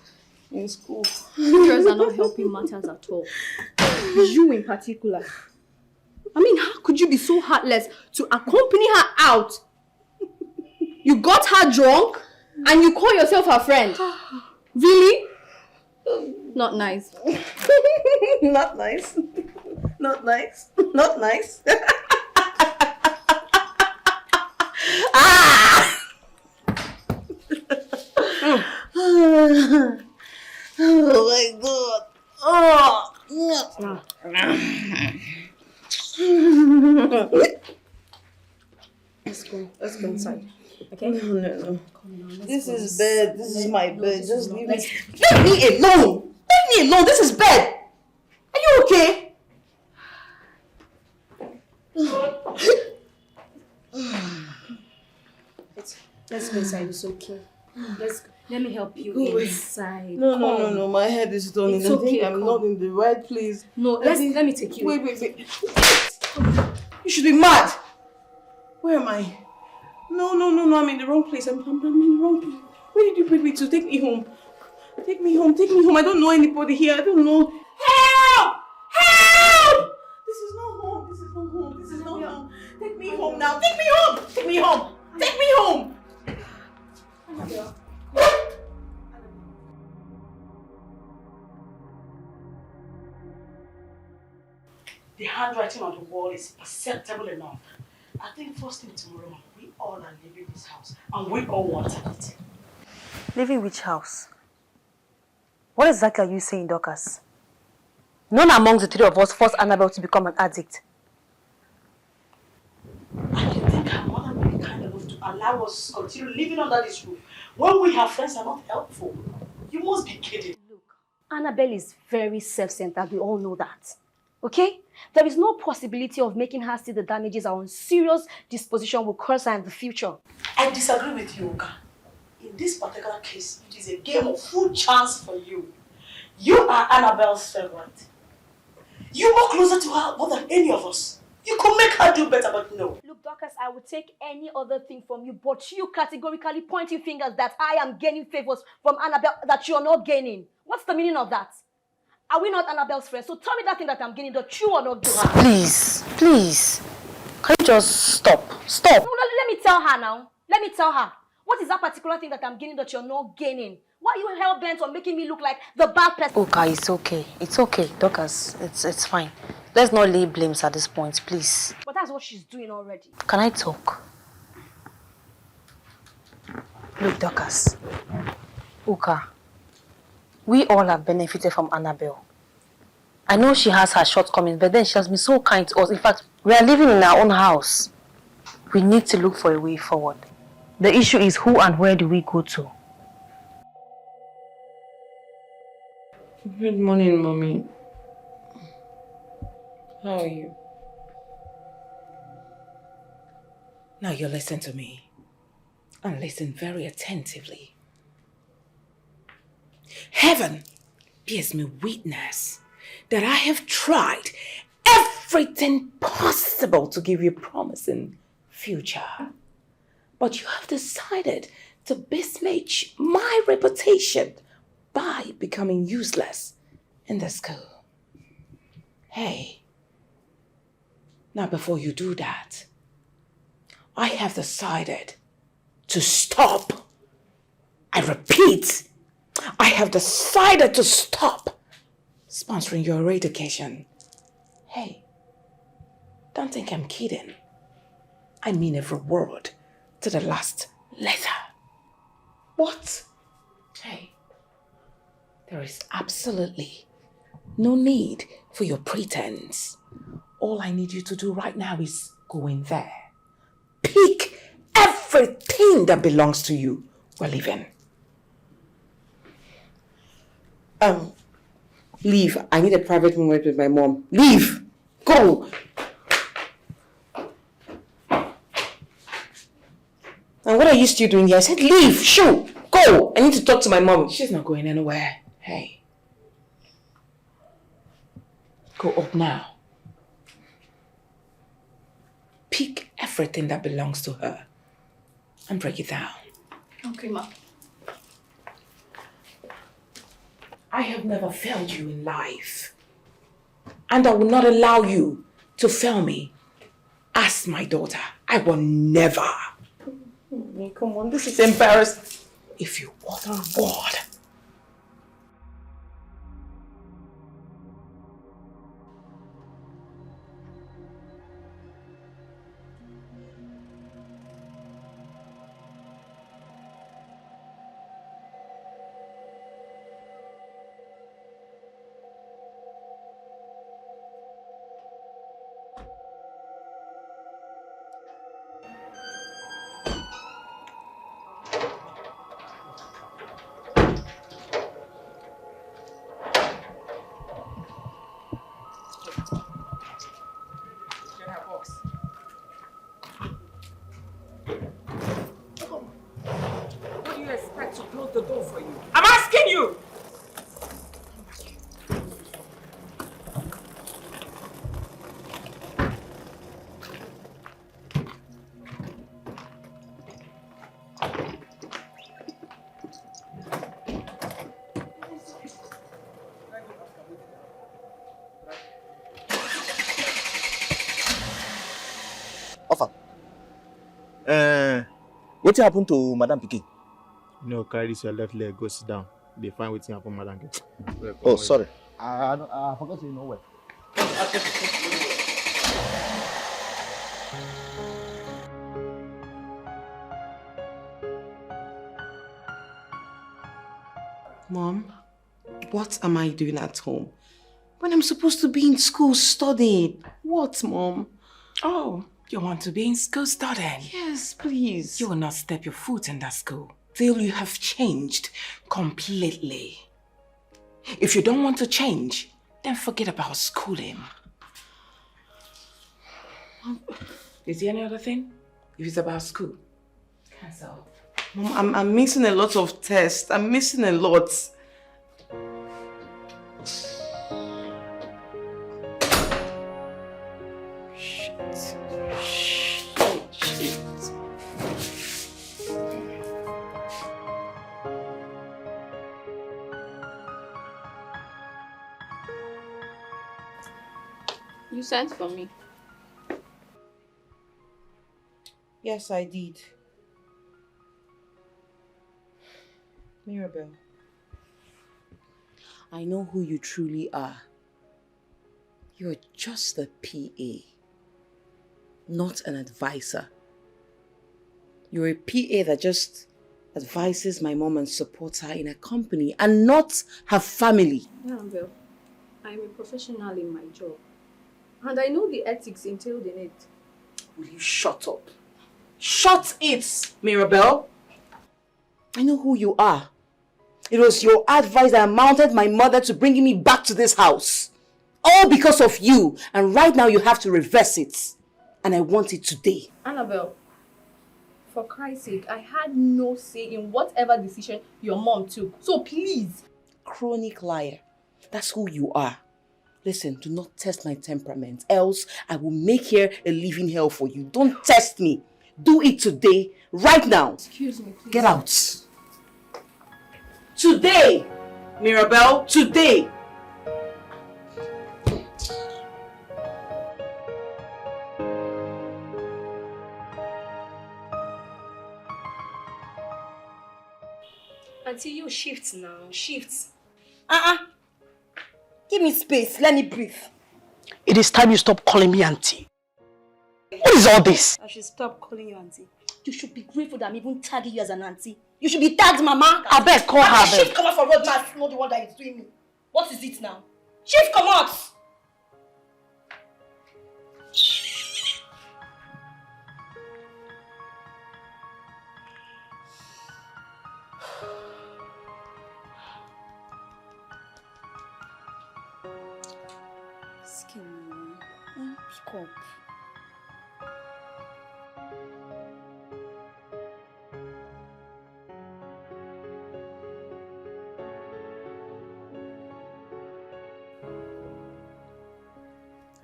S9: in school.
S10: Teachers are not helping matters at all. You in particular. I mean, how could you be so heartless to accompany her out? You got her drunk and you call yourself her friend. Really? Not nice.
S9: Not nice. Not nice. Not nice. Ah! Oh my god. Oh.
S10: Let's go inside. Okay?
S9: No.
S10: Come on,
S9: This is bed. This is my bed. Just leave me. Leave me alone. Leave me alone. This is bed. Are you okay?
S10: Let's go inside. It's okay. Let me help you inside.
S9: No. My head is turning.
S10: It's
S9: I think
S10: okay,
S9: I'm
S10: come.
S9: not in the right place.
S10: No, let me take you.
S9: Wait. You should be mad. Where am I? No. I'm in the wrong place. I'm in the wrong place. Where did you bring me to? Take me home. Take me home. I don't know anybody here. I don't know. Help! This is not home. Take me home now. Take me home.
S3: The handwriting on the wall is acceptable enough. I think first thing tomorrow, we all are leaving this house and we all want it.
S1: Leaving which house? What exactly are you saying, Dorcas? None amongst the three of us forced Annabel to become an addict.
S3: I don't think her mother will be kind enough to allow us to continue living under this roof when we have friends are not helpful. You must be kidding.
S4: Look, Annabel is very self-centered. We all know that. Okay? There is no possibility of making her see the damages our serious disposition will cause her in the future.
S3: I disagree with you, Oka. In this particular case, it is a game of full chance for you. You are Annabelle's favorite. You are closer to her more than any of us. You could make her do better, but no.
S4: Look, Dorcas, I would take any other thing from you, but you categorically pointing fingers that I am gaining favors from Annabelle that you are not gaining. What's the meaning of that? Are we not Annabelle's friends? So tell me that thing that I'm gaining that you are not doing.
S1: Please, please. Can you just stop? Stop.
S4: No, let me tell her now. Let me tell her. What is that particular thing that I'm gaining that you're not gaining? Why are you hell-bent on making me look like the bad person?
S1: Okay, it's okay. It's okay, Dorcas. It's fine. Let's not lay blames at this point, please.
S4: But that's what she's doing already.
S1: Can I talk? Look, Dorcas. Uka, we all have benefited from Annabel. I know she has her shortcomings, but then she has been so kind to us. In fact, we are living in our own house. We need to look for a way forward. The issue is who and where do we go to?
S9: Good morning, Mommy. How are you? Now you listen to me. And listen very attentively. Heaven bears me witness that I have tried everything possible to give you a promising future. But you have decided to besmirch my reputation by becoming useless in the school. Hey, now before you do that, I have decided to stop. I repeat, I have decided to stop sponsoring your education. Hey, don't think I'm kidding. I mean every word to the last letter. What? Hey, there is absolutely no need for your pretense. All I need you to do right now is go in there. Pick everything that belongs to you. We're leaving. Leave. I need a private moment with my mom. Leave. Go. And what are you still doing here? I said leave. Shoo. Go. I need to talk to my mom. She's not going anywhere. Hey. Go up now. Pick everything that belongs to her and break it down.
S4: Okay, Ma.
S9: I have never failed you in life. And I will not allow you to fail me as my daughter. I will never. Come on, this is embarrassing. If you utter a word, the door for you. I'm asking you!
S7: Offer. What happened to Madam Pikin?
S14: No, carry this your left leg, go sit down. They find waiting happen, madam.
S7: Oh, sorry. I forgot to know where.
S11: Mom, what am I doing at home? When I'm supposed to be in school studying. What, Mom?
S9: Oh, you want to be in school studying?
S11: Yes, please.
S9: You will not step your foot in that school till you have changed completely. If you don't want to change, then forget about schooling. Is there any other thing? If it's about school, cancel.
S11: Mom, I'm missing a lot of tests. I'm missing a lot. Shit.
S10: You sent for me.
S11: Yes, I did. Mirabel, I know who you truly are. You're just a PA, not an advisor. You're a PA that just advises my mom and supports her in her company and not her family.
S10: Annabel, I'm a professional in my job. And I know the ethics entailed in it.
S11: Will you shut up? Shut it, Mirabel. I know who you are. It was your advice that mounted my mother to bringing me back to this house. All because of you. And right now you have to reverse it. And I want it today.
S10: Annabel, for Christ's sake, I had no say in whatever decision your mom took. So please.
S11: Chronic liar. That's who you are. Listen, do not test my temperament. Else, I will make here a living hell for you. Don't test me. Do it today, right now.
S10: Excuse me, please.
S11: Get out. Today, Mirabel, today.
S5: Auntie, you shift now. Shift. Give me space. Let me breathe.
S3: It is time you stop calling me auntie. What is all this?
S5: I should stop calling you auntie. You should be grateful that I'm even tagging you as an auntie. You should be tagged, Mama.
S3: I beg, call her.
S5: Shift come out for road, man. Not the one that is doing me. What is it now? Shift come out. Skin, pick up.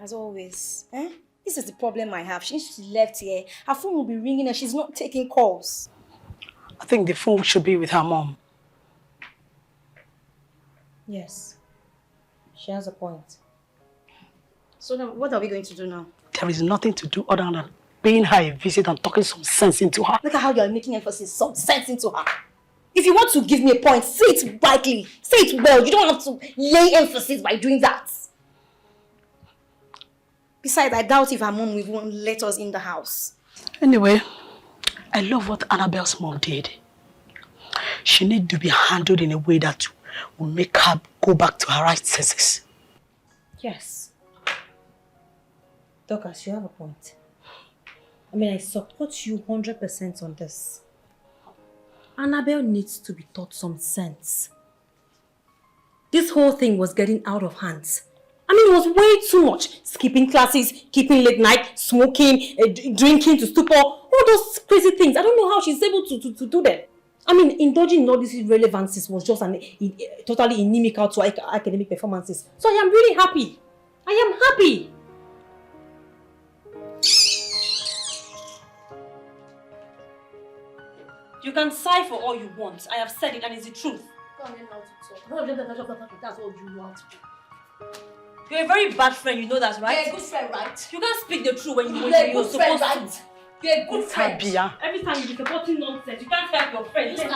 S5: As always, this is the problem I have. Since she left here, her phone will be ringing and she's not taking calls.
S3: I think the phone should be with her mom.
S1: Yes. She has a point.
S5: So now, what are we going to do now?
S3: There is nothing to do other than paying her a visit and talking some sense into her.
S5: Look at how you're making emphasis, some sense into her. If you want to give me a point, say it rightly. Say it well. You don't have to lay emphasis by doing that. Besides, I doubt if her mom will even let us in the house.
S3: Anyway, I love what Annabelle's mom did. She needs to be handled in a way that will make her go back to her right senses.
S1: Yes. Dorcas, you have a point. I mean, I support you 100% on this. Annabelle needs to be taught some sense. This whole thing was getting out of hand. I mean, it was way too much. Skipping classes, keeping late night, smoking, drinking to stupor, all those crazy things. I don't know how she's able to do them. I mean, indulging in all these irrelevancies was just totally inimical to academic performances. So I am really happy. I am happy. You can sigh for all you want. I have said it and it's the truth.
S5: Don't learn how to talk. That's all you know how to do.
S1: You're a very bad friend, you know that, right?
S5: You're a good friend, right?
S1: You can't speak the truth when you're
S5: good
S1: supposed
S5: friend, right?
S1: to.
S5: You're a good friend.
S1: Every time you be supporting nonsense, you can't help your friend.
S5: Look at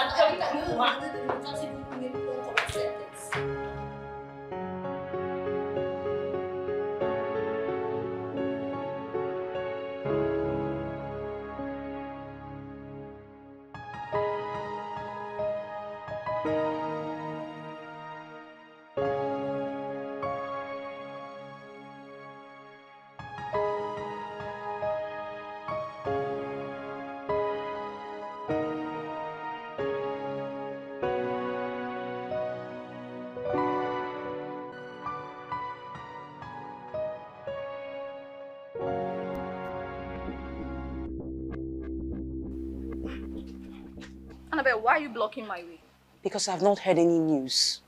S10: Annabelle, why are you blocking my way?
S11: Because I've not heard any news.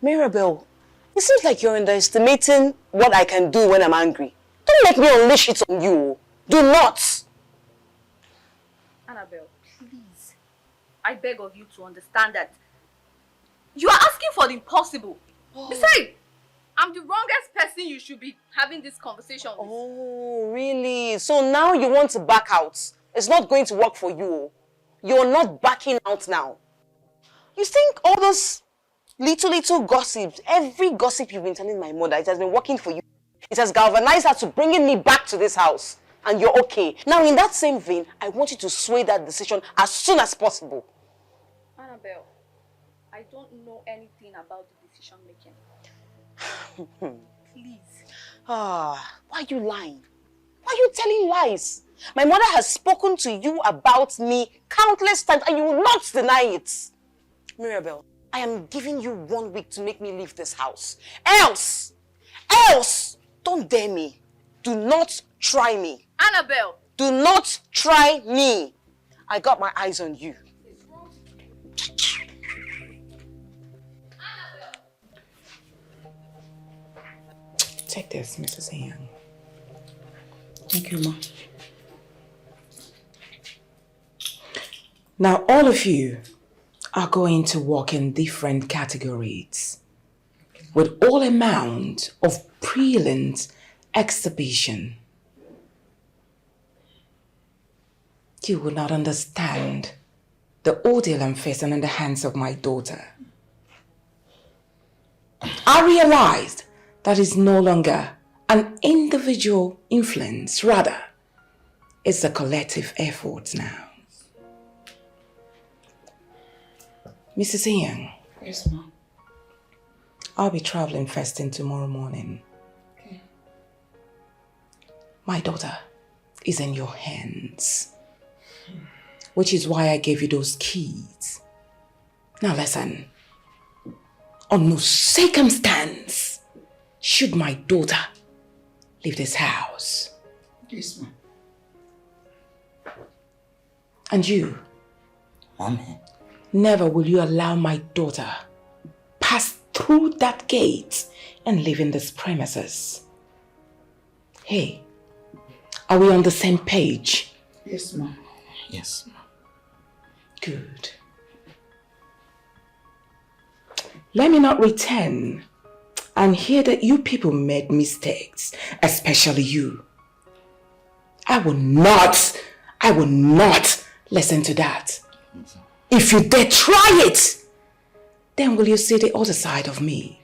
S11: Mirabel, it seems like you're underestimating what I can do when I'm angry. Don't let me unleash it on you. Do not.
S10: Annabelle, please. I beg of you to understand that you are asking for the impossible. Besides, I'm the wrongest person you should be having this conversation with.
S11: Oh, really? So now you want to back out? It's not going to work for you. You're not backing out now. You think all those little gossips, every gossip you've been telling my mother, it has been working for you. It has galvanized her to bringing me back to this house. And you're okay. Now in that same vein, I want you to sway that decision as soon as possible.
S10: Annabelle, I don't know anything about the decision making. Please.
S11: Why are you lying? Why are you telling lies? My mother has spoken to you about me countless times and you will not deny it. Mirabel, I am giving you 1 week to make me leave this house. Else, don't dare me. Do not try me.
S10: Annabelle!
S11: Do not try me. I got my eyes on you.
S9: Take this, Mrs. Young. Thank you, Ma. Now, all of you are going to work in different categories with all amount of brilliant exhibition. You will not understand the ordeal I'm facing in the hands of my daughter. I realized that it's no longer an individual influence, rather, it's a collective effort now. Mrs. Ian.
S11: Yes, ma'am.
S9: I'll be traveling first thing tomorrow morning.
S11: Okay.
S9: My daughter is in your hands, which is why I gave you those keys. Now listen, on no circumstance should my daughter leave this house.
S11: Yes, ma'am.
S9: And you?
S11: Mommy.
S9: Never will you allow my daughter pass through that gate and live in this premises. Hey, are we on the same page?
S11: Yes, ma'am. Yes, ma'am.
S9: Good. Let me not return and hear that you people made mistakes, especially you. I will not listen to that. If you dare try it, then will you see the other side of me?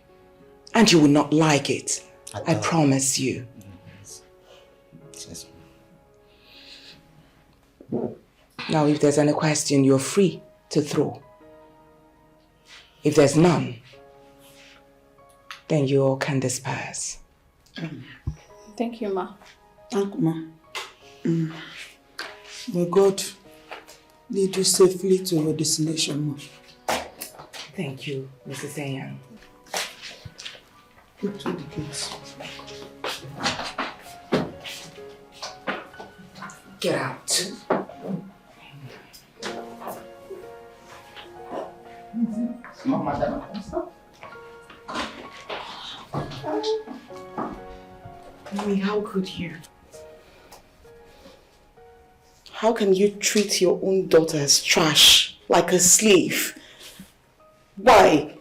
S9: And you will not like it. I promise you.
S11: Yes.
S9: Now, if there's any question, you're free to throw. If there's none, then you all can disperse.
S10: Thank you, Ma.
S8: Thank you, Ma. May God lead you safely to your destination, Ma.
S9: Thank you, Mrs. Ayan.
S8: Go to the gates.
S9: Get out.
S11: Mommy, how could you? How can you treat your own daughter as trash, like a slave? Why?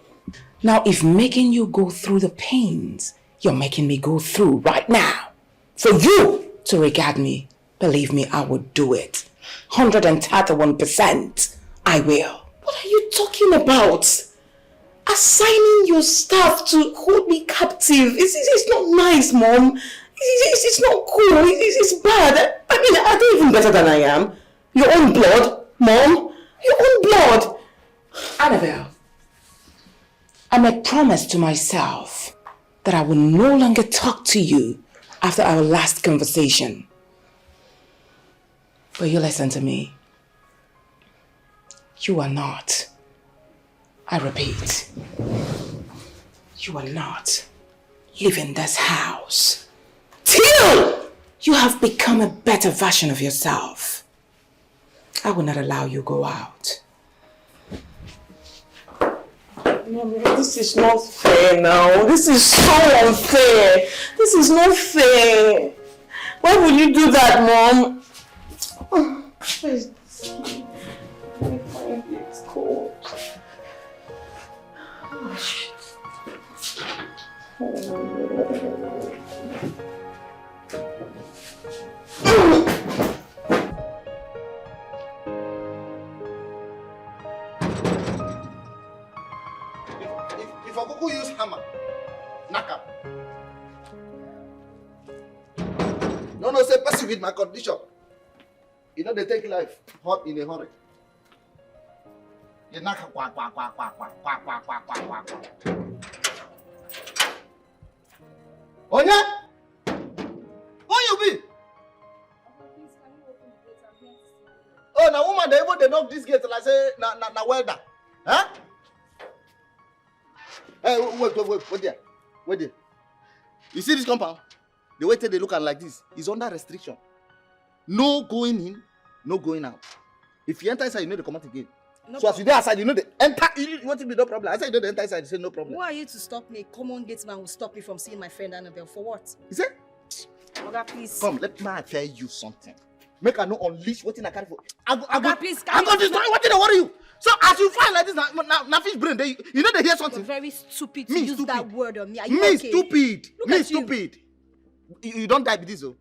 S9: Now, if making you go through the pains you're making me go through right now, for you to regard me, believe me, I would do it. 131%, I will.
S11: What are you talking about? Assigning your staff to hold me captive. It's not nice, Mom. It's not cool. It's bad. I mean, are they even better than I am? Your own blood, Mom. Your own blood.
S9: Annabel, I made promise to myself that I will no longer talk to you after our last conversation. But you listen to me. You are not, I repeat, you are not leaving this house till you have become a better version of yourself. I will not allow you go out. Mommy, this is not fair now. This is so unfair. This is not fair. Why would you do that, Mom? Oh, where is this? Let me find it. It's cold. Oh, shit.
S7: If I go use hammer, knock up. No, say person with my condition. You know they take life hot in a hurry. You knock up, quack, quack, quack, quack, quack, quack, quack, quack, quack, quack, quack. Onya? Where you be? Oh, now woman, they knock this gate like say na welder. Huh? Hey, wait there. Wait there. You see this compound? The way they look at like this is under restriction. No going in, no going out. If you enter inside, you know to come out again. No so problem. As you go outside, you know the enter. You want to be no problem. I said you know the enter inside, you say no problem.
S5: Who are you to stop me? Common gate man will stop me from seeing my friend Annabel. For what?
S7: You say?
S5: Oga, please.
S7: Come, let me tell you something. Make her no unleash what in I carry for.
S5: Oga, please.
S7: I got this story. What did I worry you? So as you find like this, now fish brain, you know they hear something.
S5: You're very stupid to
S7: me
S5: use
S7: stupid.
S5: that word on me. Are you
S7: me
S5: okay?
S7: Stupid.
S5: Look
S7: me
S5: at
S7: stupid. You don't die with this, though.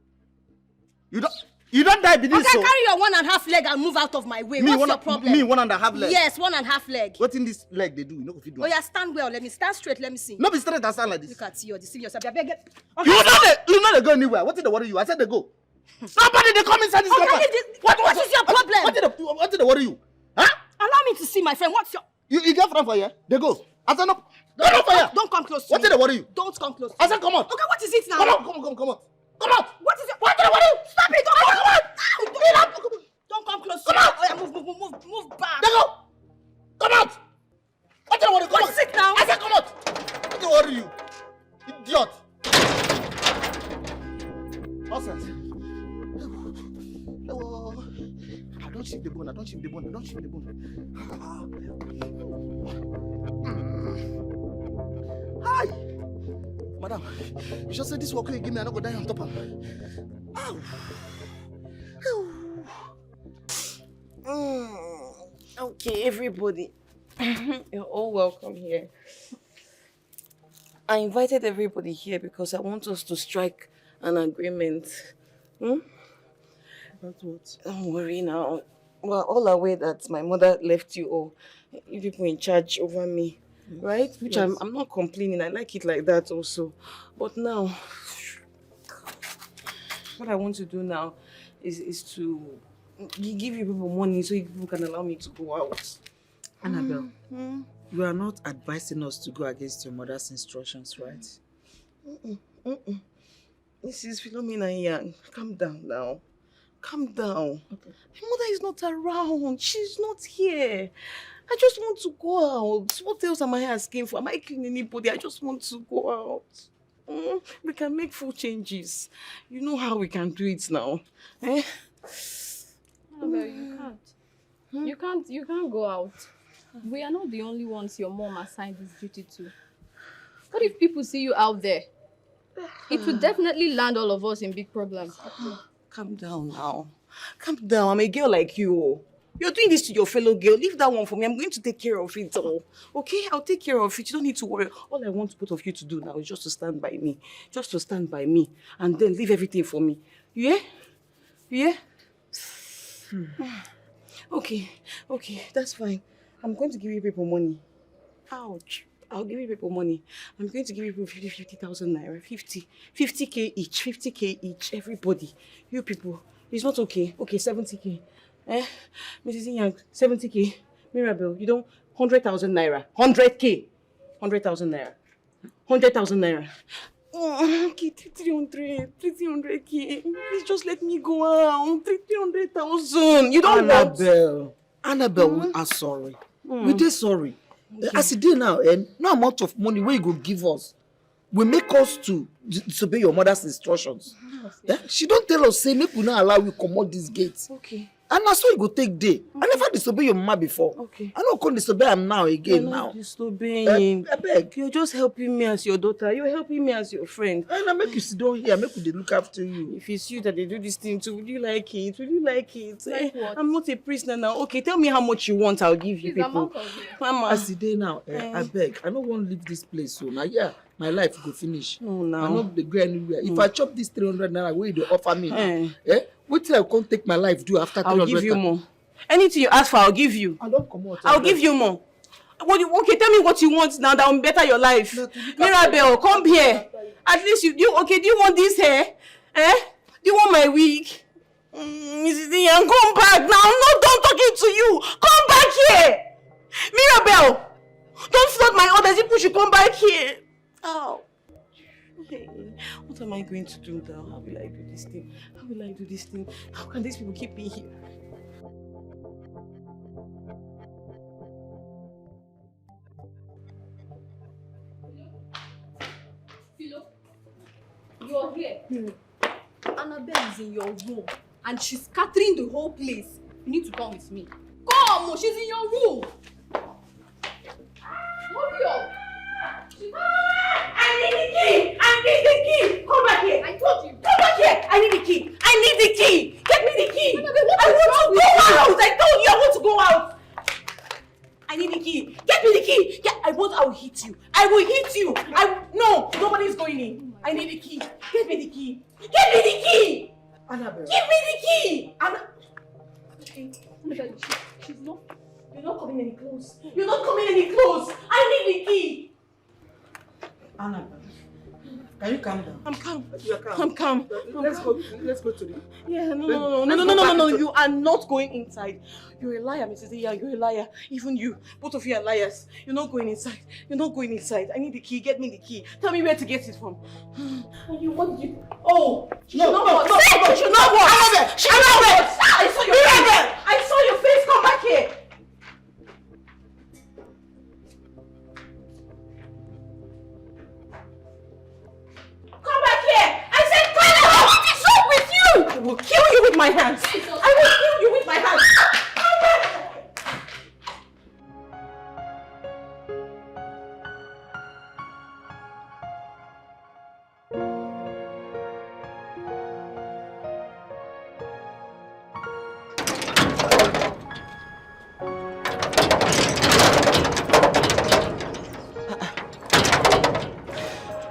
S7: You don't die with this.
S5: Okay, carry your 1.5 leg and move out of my way. What's your problem?
S7: Me 1.5 leg.
S5: Yes, 1.5 leg.
S7: What in this leg they do? You know if you do.
S5: Oh yeah, stand well. Let me stand straight. Let me see.
S7: No be straight and stand like this.
S5: Look at you. You're deceiving yourself. Okay.
S7: You know they go anywhere. What did they worry you? I said they go. Nobody they come inside this compound.
S5: What is your problem?
S7: What did they worry you? Huh?
S5: Allow me to see my friend. What's your...
S7: You get friend for here? They go. I said no. Come for here.
S5: Don't come close to
S7: me.
S5: What
S7: did they worry you?
S5: Don't come close to
S7: I said come on.
S5: Okay, what is it now?
S7: Come on. Come on.
S5: What is it?
S7: What did they worry you?
S5: Stop it.
S7: Come on.
S5: Don't come close
S7: Come
S5: to me.
S7: out.
S5: Oh yeah, move back.
S7: They go. Come out. What did they worry you?
S5: What is it now?
S7: I said come out. What did they worry you? Idiot. Nonsense. Don't shift the bone. Hi! Madam, you just said this walk you give me, I'm not going to die on top of
S9: Okay, everybody. You're all welcome here. I invited everybody here because I want us to strike an agreement.
S8: About what?
S9: Don't worry now. We're all aware that my mother left you all. You people in charge over me. Right? Which
S8: Yes.
S9: I'm not complaining. I like it like that also. But now, what I want to do now is to give you people money so you people can allow me to go out.
S8: Annabel, you are not advising us to go against your mother's instructions, right?
S9: Mrs. Philomena Young, calm down now. Calm down.
S8: Okay.
S9: My mother is not around. She's not here. I just want to go out. What else am I asking for? Am I killing anybody? I just want to go out. We can make full changes. You know how we can do it now. Eh?
S10: Annabel, you can't. You can't go out. We are not the only ones your mom assigned this duty to. What if people see you out there? It would definitely land all of us in big problems.
S9: Calm down now. Calm down. I'm a girl like you. You're doing this to your fellow girl. Leave that one for me. I'm going to take care of it all. Okay? I'll take care of it. You don't need to worry. All I want both of you to do now is just to stand by me. Just to stand by me. And then leave everything for me. Yeah? Yeah? Okay. Okay. That's fine. I'm going to give you people money. Ouch. I'll give you people money. I'm going to give you people 50,000 naira. 50K each. 50K each. Everybody. You people. It's not okay. Okay, 70K. Mrs. Young, 70K. Mirabel, you don't... 100,000 naira. 100K. 100,000 naira. 100,000 naira. Okay, 300K. Please just let me go out. 300,000. You don't want...
S8: Annabel, we are sorry. We dey sorry. As it dey now, no amount of money where you go give us will make us to disobey your mother's instructions. She don't tell us, say, make we not allow you comot this gate.
S9: Okay.
S8: And that's why you go take day. I never disobey your mama before.
S11: Okay.
S8: I don't come disobey him now again
S11: You're
S8: now.
S11: not disobeying.
S8: I beg.
S11: You're just helping me as your daughter. You're helping me as your friend.
S8: And I make you sit down here. Make you look after you.
S11: If it's you that they do this thing to, would you like it? Would you like it?
S10: Like what?
S11: I'm not a prisoner now. Okay, tell me how much you want. I'll give you people. Mama.
S8: As the day now, I beg. I don't want to leave this place so now. Yeah, my life go finish.
S11: No, now.
S8: I not go anywhere. If I chop this 300 naira, where you offer me? What till I can't take my life do after 300?
S11: I'll give you more. Anything you ask for, I'll give you.
S8: I don't come out.
S11: I'll give you more. Okay, tell me what you want now that will better your life. Mirabel, come here. At least do you want this hair? Do you want my wig? Mrs. Ian, come back now. I'm not done talking to you. Come back here. Mirabel, don't flood my orders. You should come back here. Oh. Hey, what am I going to do now? How will I do this thing? How will I do this thing? How can these people keep me here?
S10: You're here. Annabel is in your room and she's scattering the whole place. You need to come with me. Come, she's in your room. Hurry up.
S11: I need the key! I need the key! Come back here!
S10: I told you.
S11: Come back here! I need the key! I need the key! Get me the key!
S10: Annabel, what
S11: I
S10: is
S11: want
S10: wrong
S11: to go
S10: with
S11: out! I told you I want to go out! I need the key! Get me the key! Yeah, I will hit you! I will hit you! No! Nobody's going in! I need the key! Get me the key! Get me the key!
S8: Annabel.
S11: Give me the key!
S10: Annabel, she's not.
S11: You're not coming any close! You're not coming any close! I need the key!
S8: Annabel, can you calm down?
S11: I'm calm.
S8: You are calm.
S11: I'm calm.
S8: Let's go to the...
S11: Yeah, no, you are not going inside. You're a liar, Mrs. Iya, you're a liar. Even you, both of you are liars. You're not going inside. You're not going inside. I need the key. Get me the key. Tell me where to get it from. What did you... Oh! She should not walk. She should not walk. She should not walk. I saw your face. I saw your face. Come back here. Come back here! I said come back! What is wrong with you? I will kill you with my hands. I will kill you with my hands. Come back!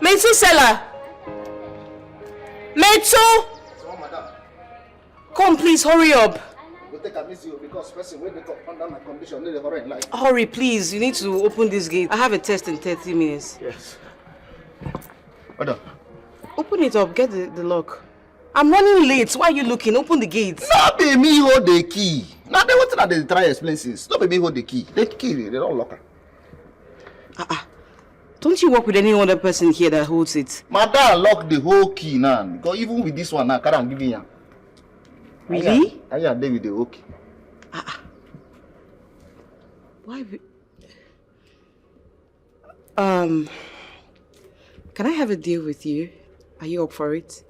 S11: Metsu seller! Metsu! Come please, hurry up.
S7: Go take a miss you because person when they come under my condition, they hurry like.
S11: Hurry, please. You need to open this gate. I have a test in 30 minutes.
S7: Yes. Hold on.
S11: Open it up. Get the lock. I'm running late. Why are you looking? Open the gate.
S7: No be me hold the key. Now they want to try explain things. No be me hold the key. The key, they don't lock her.
S11: Don't you work with any other person here that holds it?
S7: Madam lock the whole key now. Because even with this one now, can't give you.
S11: Really?
S7: I am there with the whole key.
S11: Why? Can I have a deal with you? Are you up for it?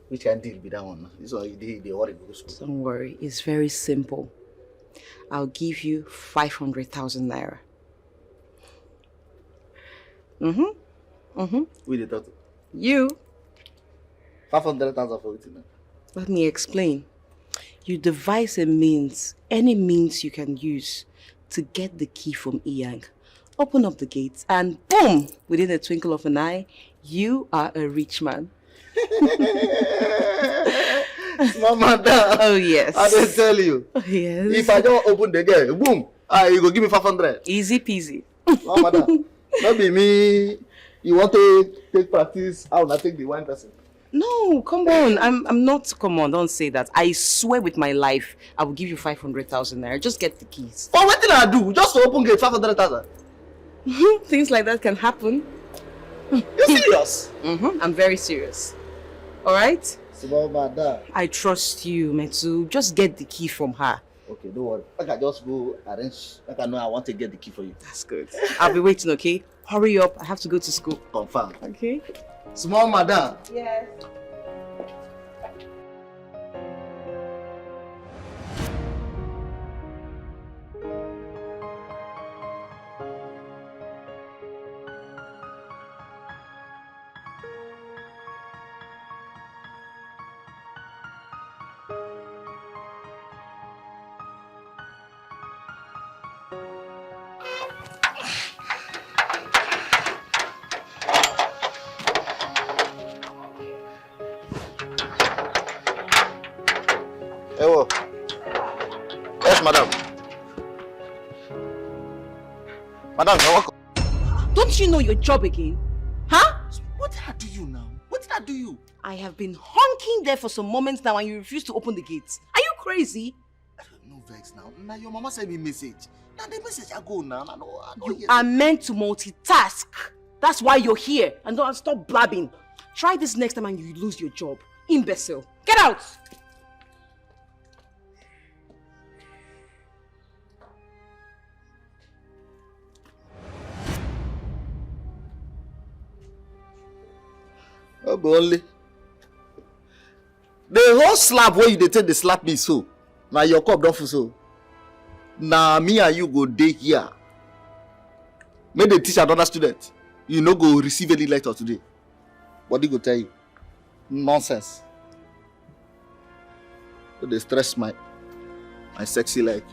S7: Which kind deal be that one? This one they worry go school.
S11: Don't worry, it's very simple. I'll give you 500,000 naira.
S7: We the total.
S11: You.
S7: 500,000 for it.
S11: Let me explain. You devise a means, any means you can use to get the key from Iyang. Open up the gates and boom! Within a twinkle of an eye, you are a rich man.
S7: Small madam.
S11: Oh yes.
S7: I didn't tell you.
S11: Oh, yes.
S7: If I don't open the gate, boom! You go give me 500.
S11: Easy peasy.
S7: Small madam. Not be me. You want to take practice? I will take the one person.
S11: No, come on. I'm not. Come on, don't say that. I swear with my life, I will give you 500,000 naira. Just get the keys.
S7: For what did I do? Just to open gate 500,000.
S11: Things like that can happen.
S7: You serious?
S11: I'm very serious. All right?
S7: Small madam.
S11: I trust you, Metsu. Just get the key from her.
S7: Okay, don't worry. I can just go arrange. Like I know I want to get the key for you.
S11: That's good. I'll be waiting, okay? Hurry up. I have to go to school.
S7: Confirm.
S11: Okay?
S7: Small madam.
S11: Yes.
S7: madam. Madam, you're welcome.
S5: Don't you know your job again? Huh?
S7: What did I do you now? What did I do you?
S5: I have been honking there for some moments now and you refuse to open the gates. Are you crazy?
S7: No vex now. Now your mama sent me message. Now the message I go now. I know
S5: You are meant to multitask. That's why you're here. And don't stop blabbing. Try this next time and you lose your job. Imbecile. Get out!
S7: Oh, but only. The whole slap where you dey take the slap me so. Now your cup don't full so. Now me and you go day here. Make the teach another student. You no go receive any letter today. What they go tell you? Nonsense. So they stress my sexy leg.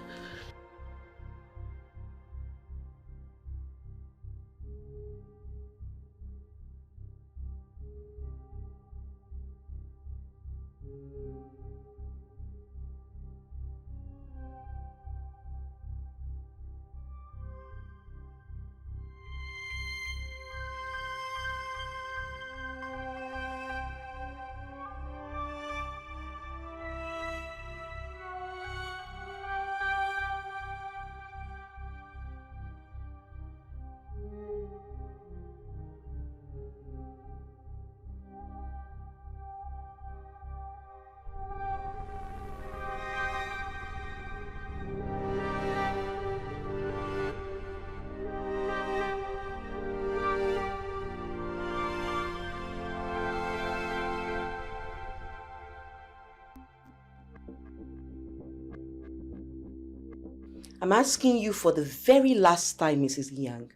S9: I'm asking you for the very last time, Mrs. Yang.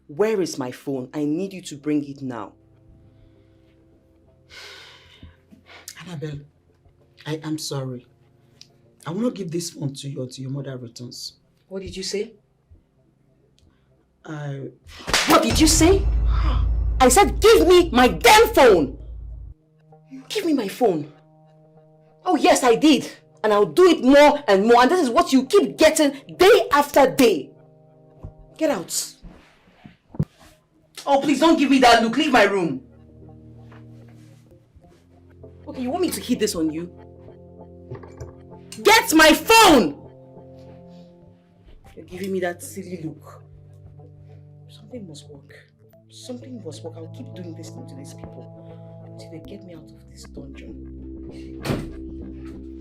S9: Where is my phone? I need you to bring it now.
S8: Annabel, I am sorry. I will not give this phone to you until your mother returns.
S9: What did you say?
S8: What
S9: did you say? I said give me my damn phone! Give me my phone. Oh yes, I did. And I'll do it more and more. And this is what you keep getting day after day. Get out. Oh, please don't give me that look. Leave my room. Okay, you want me to hit this on you? Get my phone! You're giving me that silly look. Something must work. Something must work. I'll keep doing this thing to these people until they get me out of this dungeon.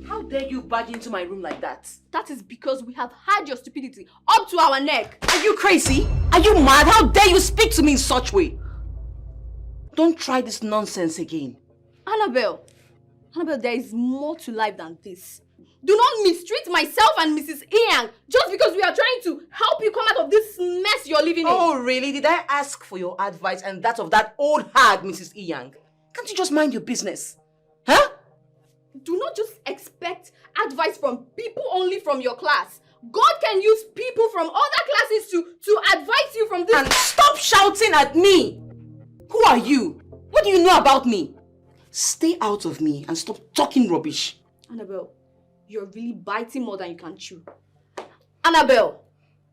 S9: How dare you barge into my room like that?
S10: That is because we have had your stupidity up to our neck.
S9: Are you crazy? Are you mad? How dare you speak to me in such way? Don't try this nonsense again.
S10: Annabel, there is more to life than this. Do not mistreat myself and Mrs. Yang just because we are trying to help you come out of this mess you're living in.
S9: Oh, really? Did I ask for your advice and that of that old hag, Mrs. Yang? Can't you just mind your business? Huh?
S10: Do not just expect advice from people only from your class. God can use people from other classes to advise you from this.
S9: And stop shouting at me! Who are you? What do you know about me? Stay out of me and stop talking rubbish.
S10: Annabel, you're really biting more than you can chew. Annabel!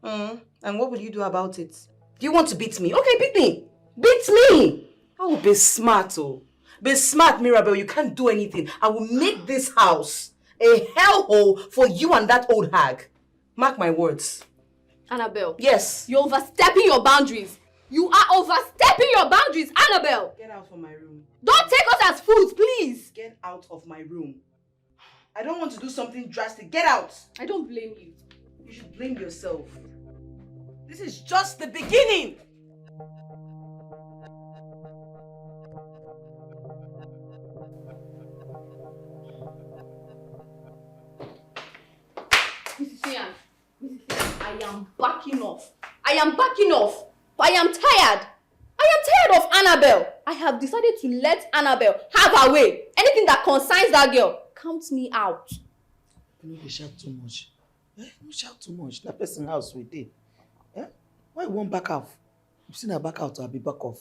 S9: And what will you do about it? Do you want to beat me? Okay, beat me! Beat me! Oh, be smart, oh. Be smart, Mirabel. You can't do anything. I will make this house a hellhole for you and that old hag. Mark my words.
S10: Annabel.
S9: Yes.
S10: You're overstepping your boundaries. You are overstepping your boundaries, Annabel.
S9: Get out from my room.
S10: Don't take us as fools, please.
S9: Get out of my room. I don't want to do something drastic. Get out.
S10: I don't blame you.
S9: You should blame yourself. This is just the beginning.
S10: Mrs. Yang, I am backing off. I am backing off. I am tired. I am tired of Annabel. I have decided to let Annabel have her way. Anything that concerns that girl, count me out.
S8: You don't shout too much. Don't shout too much. That person house we did. Why you won't back off? You've seen her back out, I'll be back off.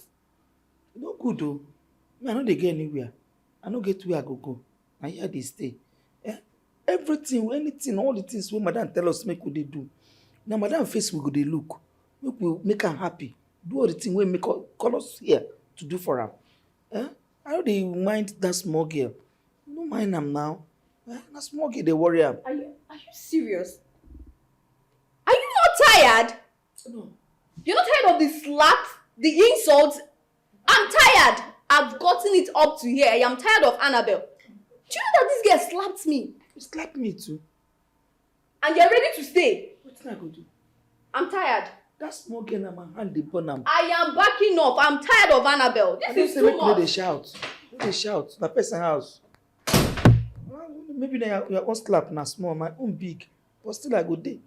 S8: You no good though. I know they get anywhere. I no get where I go. I hear they stay. Everything, anything, all the things wey madam tell us make we dey do. Na madam face we go dey look. Make we make am happy. Do all the thing wey make call us here to do for am. I no dey mind that small girl. No mind am now. Na small girl dey worry am.
S5: Are you serious? Are you not tired?
S8: No.
S5: You're not tired of the slaps, the insults? I'm tired. I've gotten it up to here. I am tired of Annabel. Do you know that this girl slapped me?
S8: You slapped me too.
S5: And you're ready to stay?
S8: What I go do?
S5: I'm tired.
S8: That small girl na my hand dey burn am.
S5: I am backing up. I'm tired of Annabel. This is too much.
S8: No dey shout. No dey shout. Na person house. Maybe na your own slap na small, my own big. But still I go dey.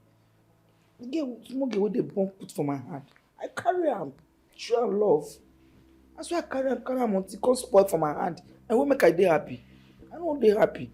S8: Small girl wey dey burn put for my hand. I carry am. Show am love. That's why I carry am until it come spoil for my hand. And wey make I dey happy. I no dey happy.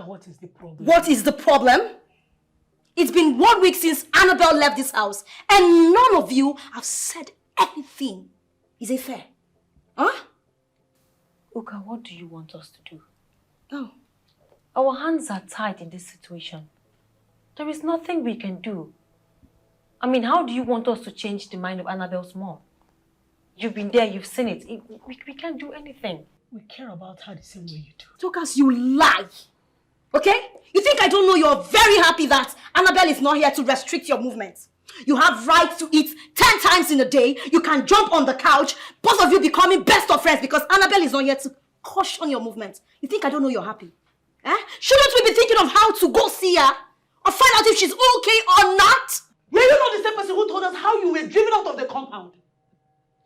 S3: What is the problem?
S5: What is the problem? It's been 1 week since Annabel left this house, and none of you have said anything. Is it fair? Huh?
S1: Uka, what do you want us to do?
S5: Oh.
S1: Our hands are tied in this situation. There is nothing we can do. I mean, how do you want us to change the mind of Annabel's mom? You've been there, you've seen it. We can't do anything.
S3: We care about her the same way you do.
S5: Tokas, you lie. Okay? You think I don't know you're very happy that Annabel is not here to restrict your movements? You have right to eat 10 times in a day. You can jump on the couch. Both of you becoming best of friends because Annabel is not here to caution your movements. You think I don't know you're happy? Shouldn't we be thinking of how to go see her? Or find out if she's okay or not?
S3: Were you not the same person who told us how you were driven out of the compound?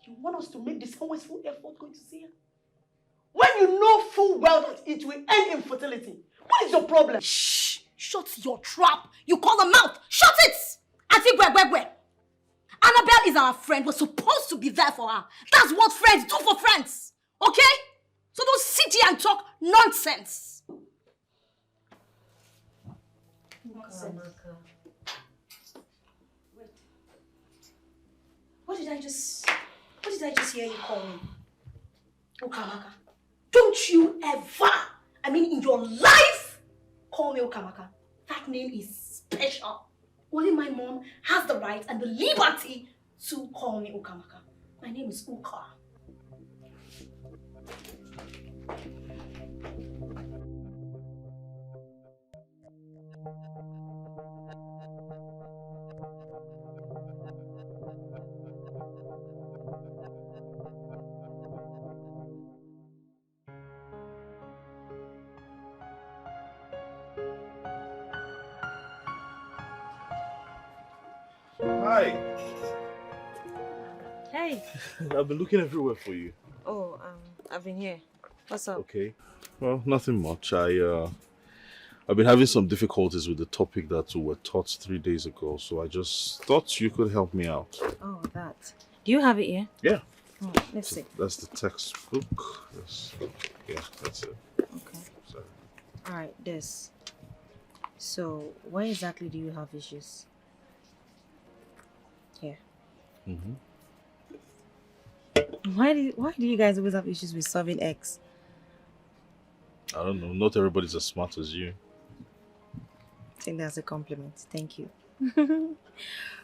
S3: You want us to make this always full effort going to see her? When you know full well that it will end in fertility, what is your problem?
S5: Shh! Shut your trap! You call her mouth! Shut it! Where? Annabel is our friend. We're supposed to be there for her. That's what friends do for friends. Okay? So don't sit here and talk nonsense. Wait. What did I just hear you call me? Okamaka. Don't you ever, in your life, call me Okamaka. That name is special. Only my mom has the right and the liberty to call me Okamaka. My name is Uka.
S6: Hi.
S1: Hey.
S6: I've been looking everywhere for you.
S1: Oh, I've been here. What's up?
S6: Okay. Well, nothing much. I've been having some difficulties with the topic that we were taught 3 days ago, so I just thought you could help me out.
S1: Oh, that. Do you have it here?
S6: Yeah.
S1: Oh, let's see.
S6: That's the textbook. Yeah, that's it.
S1: Okay.
S6: Sorry.
S1: All right, this. So, where exactly do you have issues? Here.
S6: Mm-hmm.
S1: Why do you guys always have issues with solving X?
S6: I don't know. Not everybody's as smart as you.
S1: I think that's a compliment. Thank you.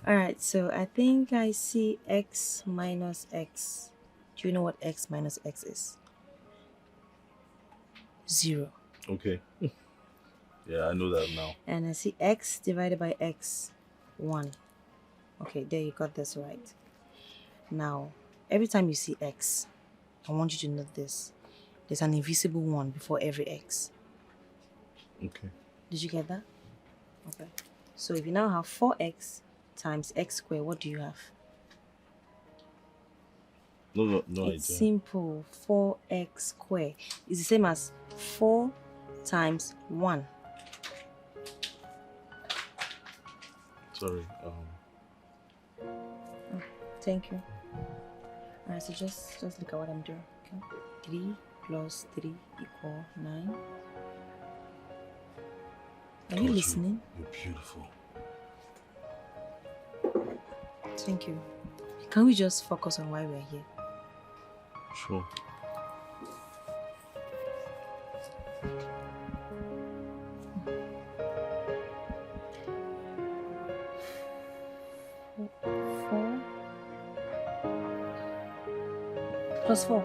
S1: All right, so I think I see X minus X. Do you know what X minus X is? 0.
S6: Okay. Yeah, I know that now.
S1: And I see X divided by X, 1. Okay, there you got this right. Now, every time you see X, I want you to note this. There's an invisible 1 before every X.
S6: Okay.
S1: Did you get that? Okay. So if you now have 4x times x squared, what do you have?
S6: No
S1: It's
S6: idea.
S1: simple. 4x squared is the same as 4 times 1.
S6: Sorry.
S1: Thank you. Alright, so just look at what I'm doing. Okay. 3 plus 3 equal 9. Are you listening?
S6: You're beautiful.
S1: Thank you. Can we just focus on why we're here?
S6: Sure.
S1: Four plus 4.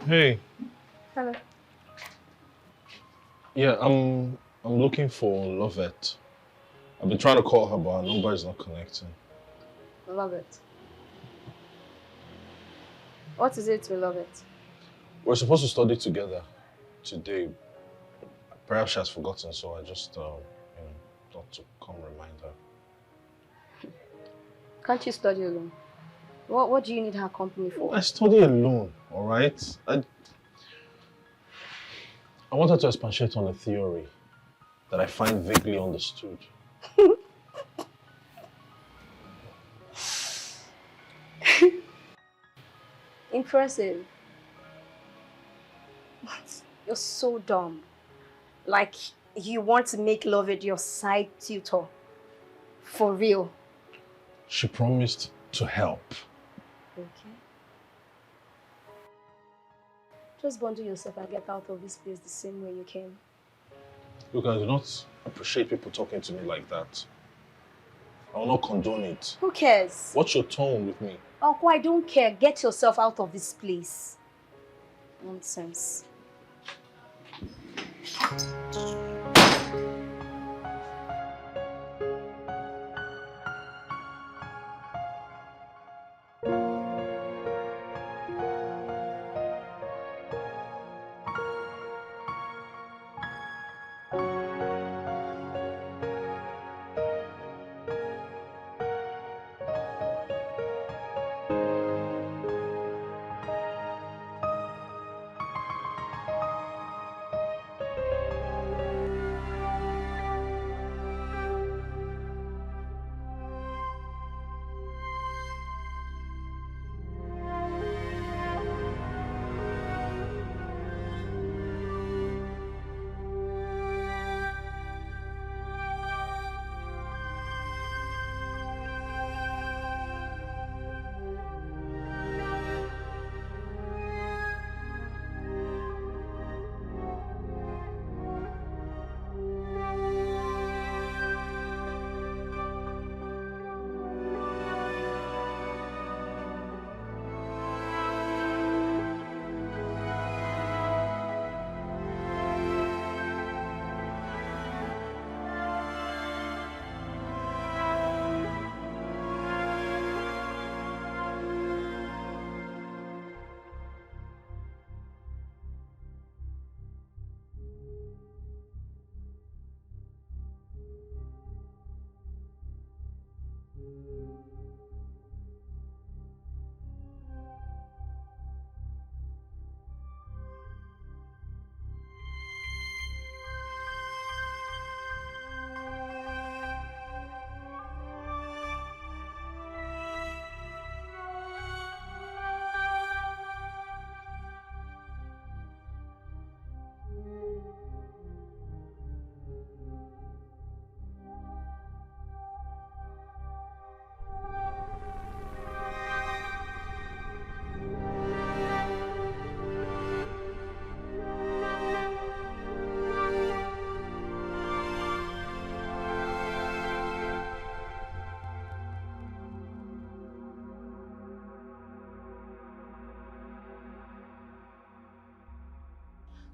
S6: Hey.
S10: Hello.
S6: Yeah, I'm looking for Lovette. I've been trying to call her, but her number is not connecting.
S10: Love it. What is it we love it?
S6: We're supposed to study together today. Perhaps she has forgotten, so I just, thought to come remind her.
S10: Can't you study alone? What do you need her company for?
S6: I study alone, all right? I want her to expatiate on a theory that I find vaguely understood.
S10: Impressive. You're so dumb. Like, you want to make love it your side tutor. For real.
S6: She promised to help.
S10: Okay. Just bundle yourself and get out of this place the same way you came.
S6: Look, I do not appreciate people talking to me like that. I will not condone it.
S10: Who cares?
S6: What's your tone with me?
S10: Uncle, I don't care. Get yourself out of this place. Nonsense.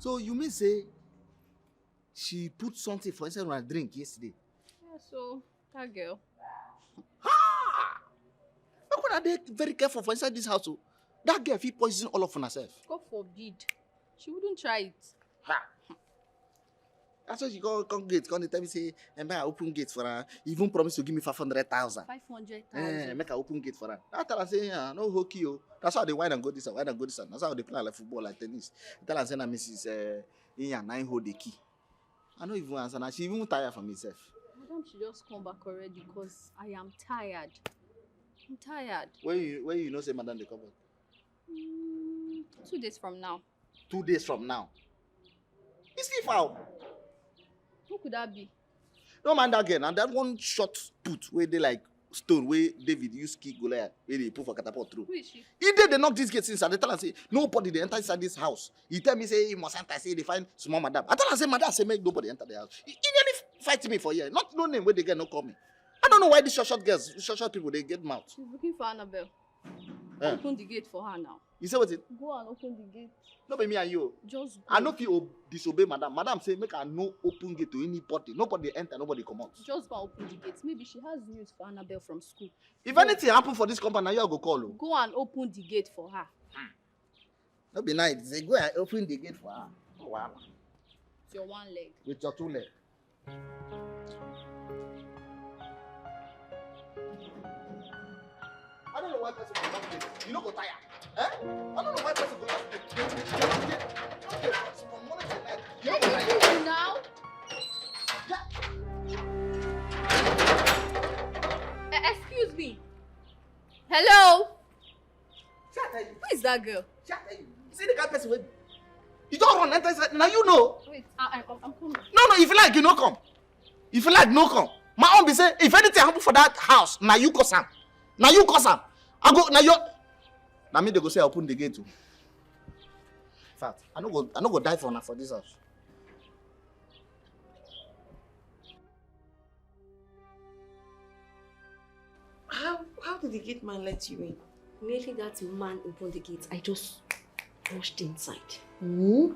S7: So you mean say she put something for inside her drink yesterday?
S10: Yeah, so that girl.
S7: How could I be very careful for inside this house? Oh? That girl fit poison all of herself.
S10: God forbid. She wouldn't try it.
S7: That's why she come gate, come tell me say, and I open gate for her. Even promise to give me 500,000.
S10: 500,000.
S7: Make her open gate for her. I tell her say, no hockey, oh. That's how they wine and go this and wine and go this and that's how they play like football, like tennis. I tell her say, Mrs. Inya 9 hold the key. I don't even answer. Now she even tired from herself.
S10: Madam should just come back already because I am tired. I'm tired.
S7: When you know say madam they come back?
S10: 2 days from now.
S7: 2 days from now. It's still foul.
S10: Who could that be?
S7: No man that girl. And that one short put where they like stone where David used kick Goliath where they put for catapult through.
S10: Who is she?
S7: He did they knock this gate inside. They tell her say nobody they enter inside this house. He tell me say he must enter. Say they find small madam. I tell her say madam say make nobody enter the house. He nearly fight me for here. Not no name where they get no call me. I don't know why these short girls, short people they get mouth.
S10: She's looking for Annabel. Open the gate for her now.
S7: You say what it?
S10: Go and open the gate.
S7: No be me and you.
S10: Just go.
S7: I no fit disobey madam. Madam say make I no open gate to anybody. Nobody enter, nobody come out.
S10: Just go and open the gate. Maybe she has news for Annabel from school.
S7: If anything happen for this company, now you go call.
S10: Go and open the gate for her.
S7: No be night. Say go and open the gate for her. Oh, wow.
S10: It's your one leg.
S7: With your 2 legs. I don't know why person go that place. You no go tire. Eh? I don't know why person go that place. From morning to night. You no go tire.
S10: Now? Excuse me. Hello? Who is that girl?
S7: See the kind of person with you don't run enter inside. Now you know.
S10: Wait, I'm coming.
S7: No, if you like, you no come. If you like, no come. My own be say, if anything happen for that house, now you cause am. Now you cause am. I go now you. Now me they go say I open the gate too. In fact, I no go die for now for this house.
S11: How did the gate man let you in?
S4: Immediately that man opened the gate, I just rushed inside.
S11: Hmm?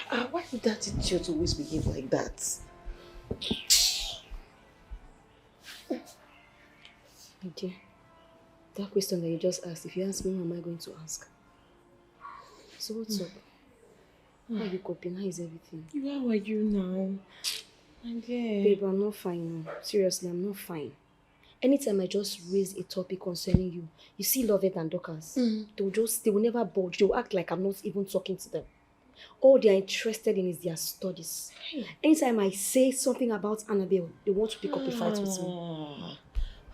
S11: Why would that idiot always behave like that?
S4: My dear, that question that you just asked, if you ask me, what am I going to ask? So what's up? How are you coping? How is everything?
S11: How are you now? My dear.
S4: Babe, I'm not fine now. Seriously, I'm not fine. Anytime I just raise a topic concerning you, you see Lovett and Dorcas, they will never budge. They will act like I'm not even talking to them. All they are interested in is their studies. Anytime I say something about Annabel, they want to pick up a fight with me.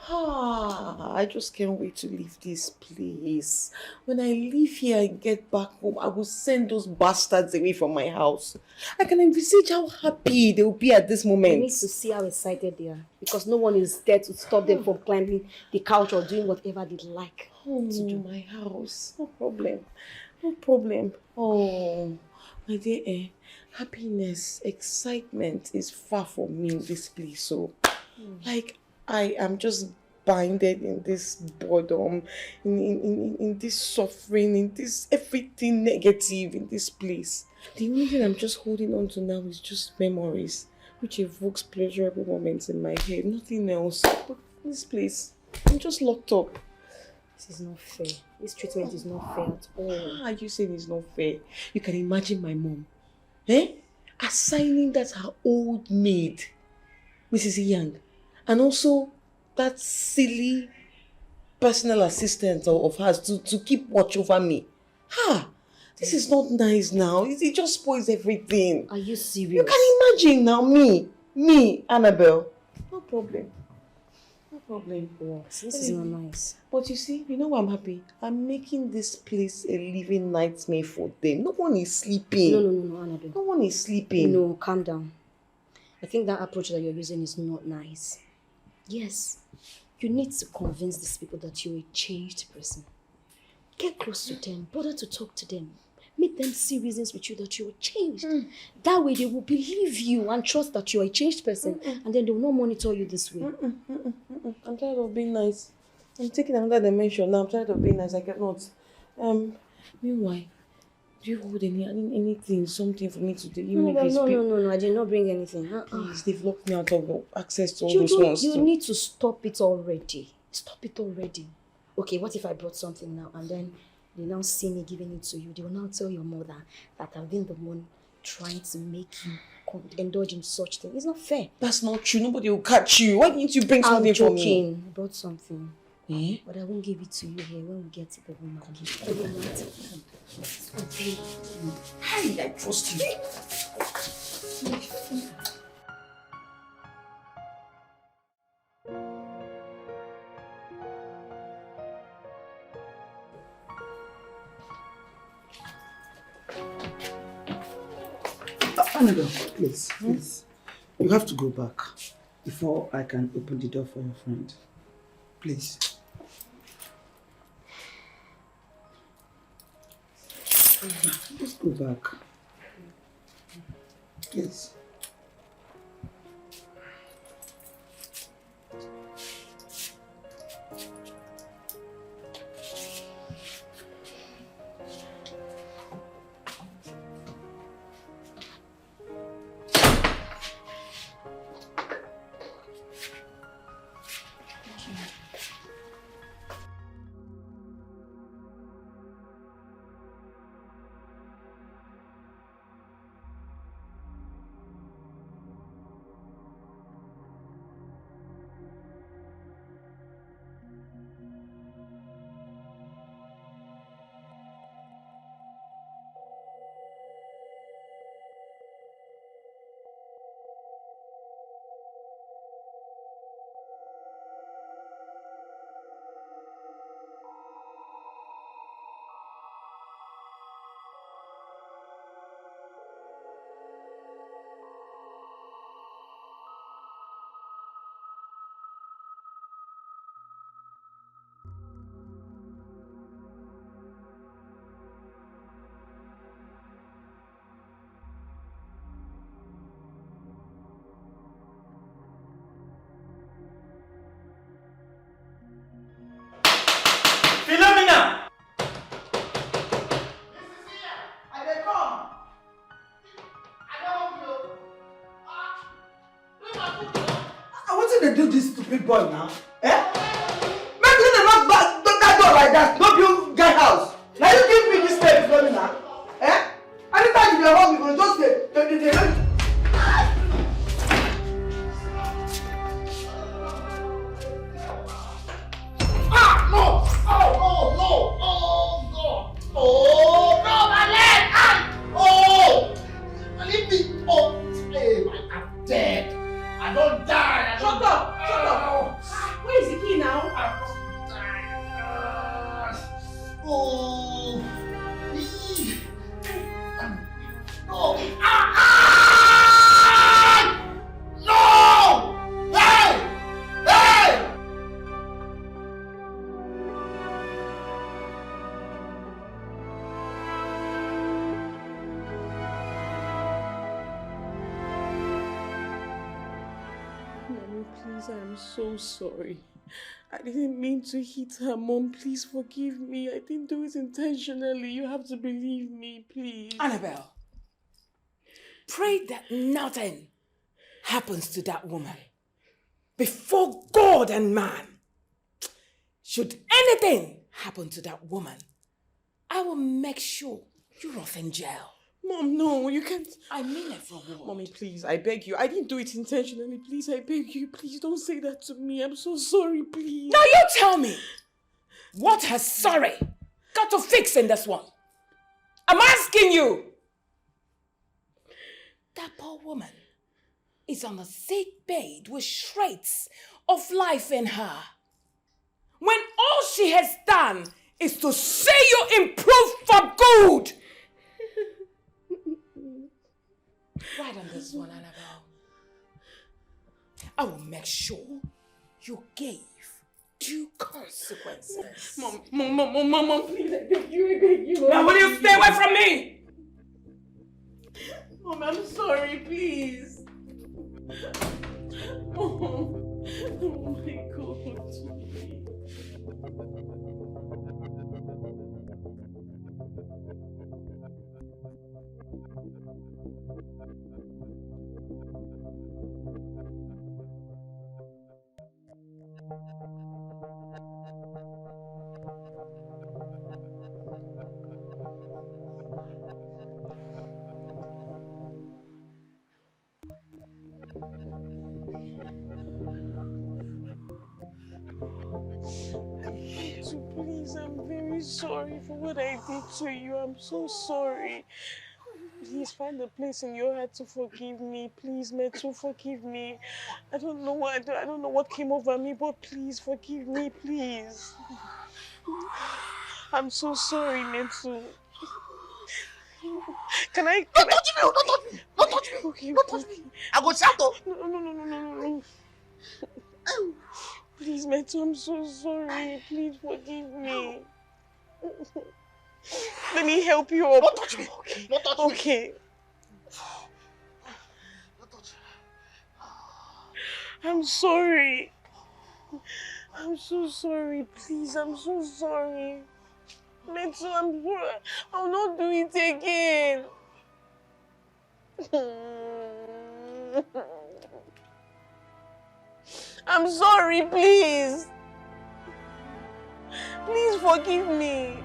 S11: I just can't wait to leave this place. When I leave here and get back home, I will send those bastards away from my house. I can envisage how happy they will be at this moment.
S4: I need to see how excited they are, because no one is there to stop them from climbing the couch or doing whatever they like to do.
S11: My house. No problem. No problem. Oh, my dear, happiness, excitement is far from me in this place. So, like, I am just binded in this boredom, in this suffering, in this everything negative in this place. The only thing I'm just holding on to now is just memories, which evokes pleasurable moments in my head. Nothing else. But this place, I'm just locked up.
S4: This is not fair. This treatment is not fair at all.
S11: How are you saying it's not fair? You can imagine my mom, assigning that her old maid, Mrs. Young, and also that silly personal assistant of hers to keep watch over me. This is not nice now. It just spoils everything.
S4: Are you serious?
S11: You can imagine now me, Annabel. No problem. No problem.
S4: This is not nice.
S11: But you see, you know why I'm happy? I'm making this place a living nightmare for them. No one is sleeping.
S4: No, Annabel.
S11: No one is sleeping.
S4: No, calm down. I think that approach that you're using is not nice. Yes, you need to convince these people that you're a changed person. Get close to them, bother to talk to them. Make them see reasons with you that you are changed. That way they will believe you and trust that you're a changed person, and then they will not monitor you this way.
S11: I'm tired of being nice. I'm taking another dimension now. I'm tired of being nice. I cannot. Meanwhile, do you hold anything, something for me to do?
S4: No, I did not bring anything.
S11: Please, they've locked me out of access to all those ones.
S4: You need to stop it already. Stop it already. Okay, what if I brought something now and then they now see me giving it to you? They will now tell your mother that I've been the one trying to make you indulge in such things. It's not fair.
S11: That's not true. Nobody will catch you. Why didn't you bring something for me?
S4: I brought something. But I won't give it to you here when we get to the room. I'll give it to you.
S11: I trust you.
S8: Annabel, please. You have to go back before I can open the door for your friend. Please. Just go back. Please. They do this stupid boy now? Eh? Maybe they knock that door like that. No build guy house. Now you give me this name, Philomena. Eh? Anytime you be home, you gonna just say, ah no! Oh no! Oh God! Oh no, my leg! Ah! Oh! Leave me! Oh! Hey, I'm dead. I don't die. Shut up! Shut up! Where is the key now? I don't die. Oh! No! No! Hey! Hey!
S9: Mommy, please, I am so sorry. I didn't mean to hit her. Mom, please forgive me. I didn't do it intentionally. You have to believe me, please.
S15: Annabel, pray that nothing happens to that woman. Before God and man, should anything happen to that woman, I will make sure you rot in jail.
S9: Mom, no, you can't.
S15: I mean it for what?
S9: Mommy, please, I beg you. I didn't do it intentionally. Please, I beg you. Please don't say that to me. I'm so sorry, please.
S15: Now you tell me, what has sorry got to fix in this one? I'm asking you. That poor woman is on a sick bed with shreds of life in her. When all she has done is to see you improve for good. Right on this one, Annabel. I will make sure you gave due consequences.
S9: Mom, please, I beg you.
S15: Now will you stay away from me?
S9: Mom, I'm sorry, please. Mom, oh my God. Please, I'm very sorry for what I did to you. I'm so sorry. Please find a place in your heart to forgive me. Please, Metu, forgive me. I don't know what came over me, but please forgive me, please. I'm so sorry, Metu. Can I?
S8: Don't touch me! Don't touch me! Don't touch me!
S9: Okay,
S8: don't touch me! I go shout though.
S9: No. Please, Metu, I'm so sorry. Please forgive me. Let me help you up.
S8: Don't touch me.
S9: Okay.
S8: Don't touch me.
S9: Okay.
S8: Don't touch
S9: I'm sorry. I'm so sorry. Please, I'm so sorry. Metu, I'm sorry. I'll not do it again. I'm sorry, please. Please forgive me.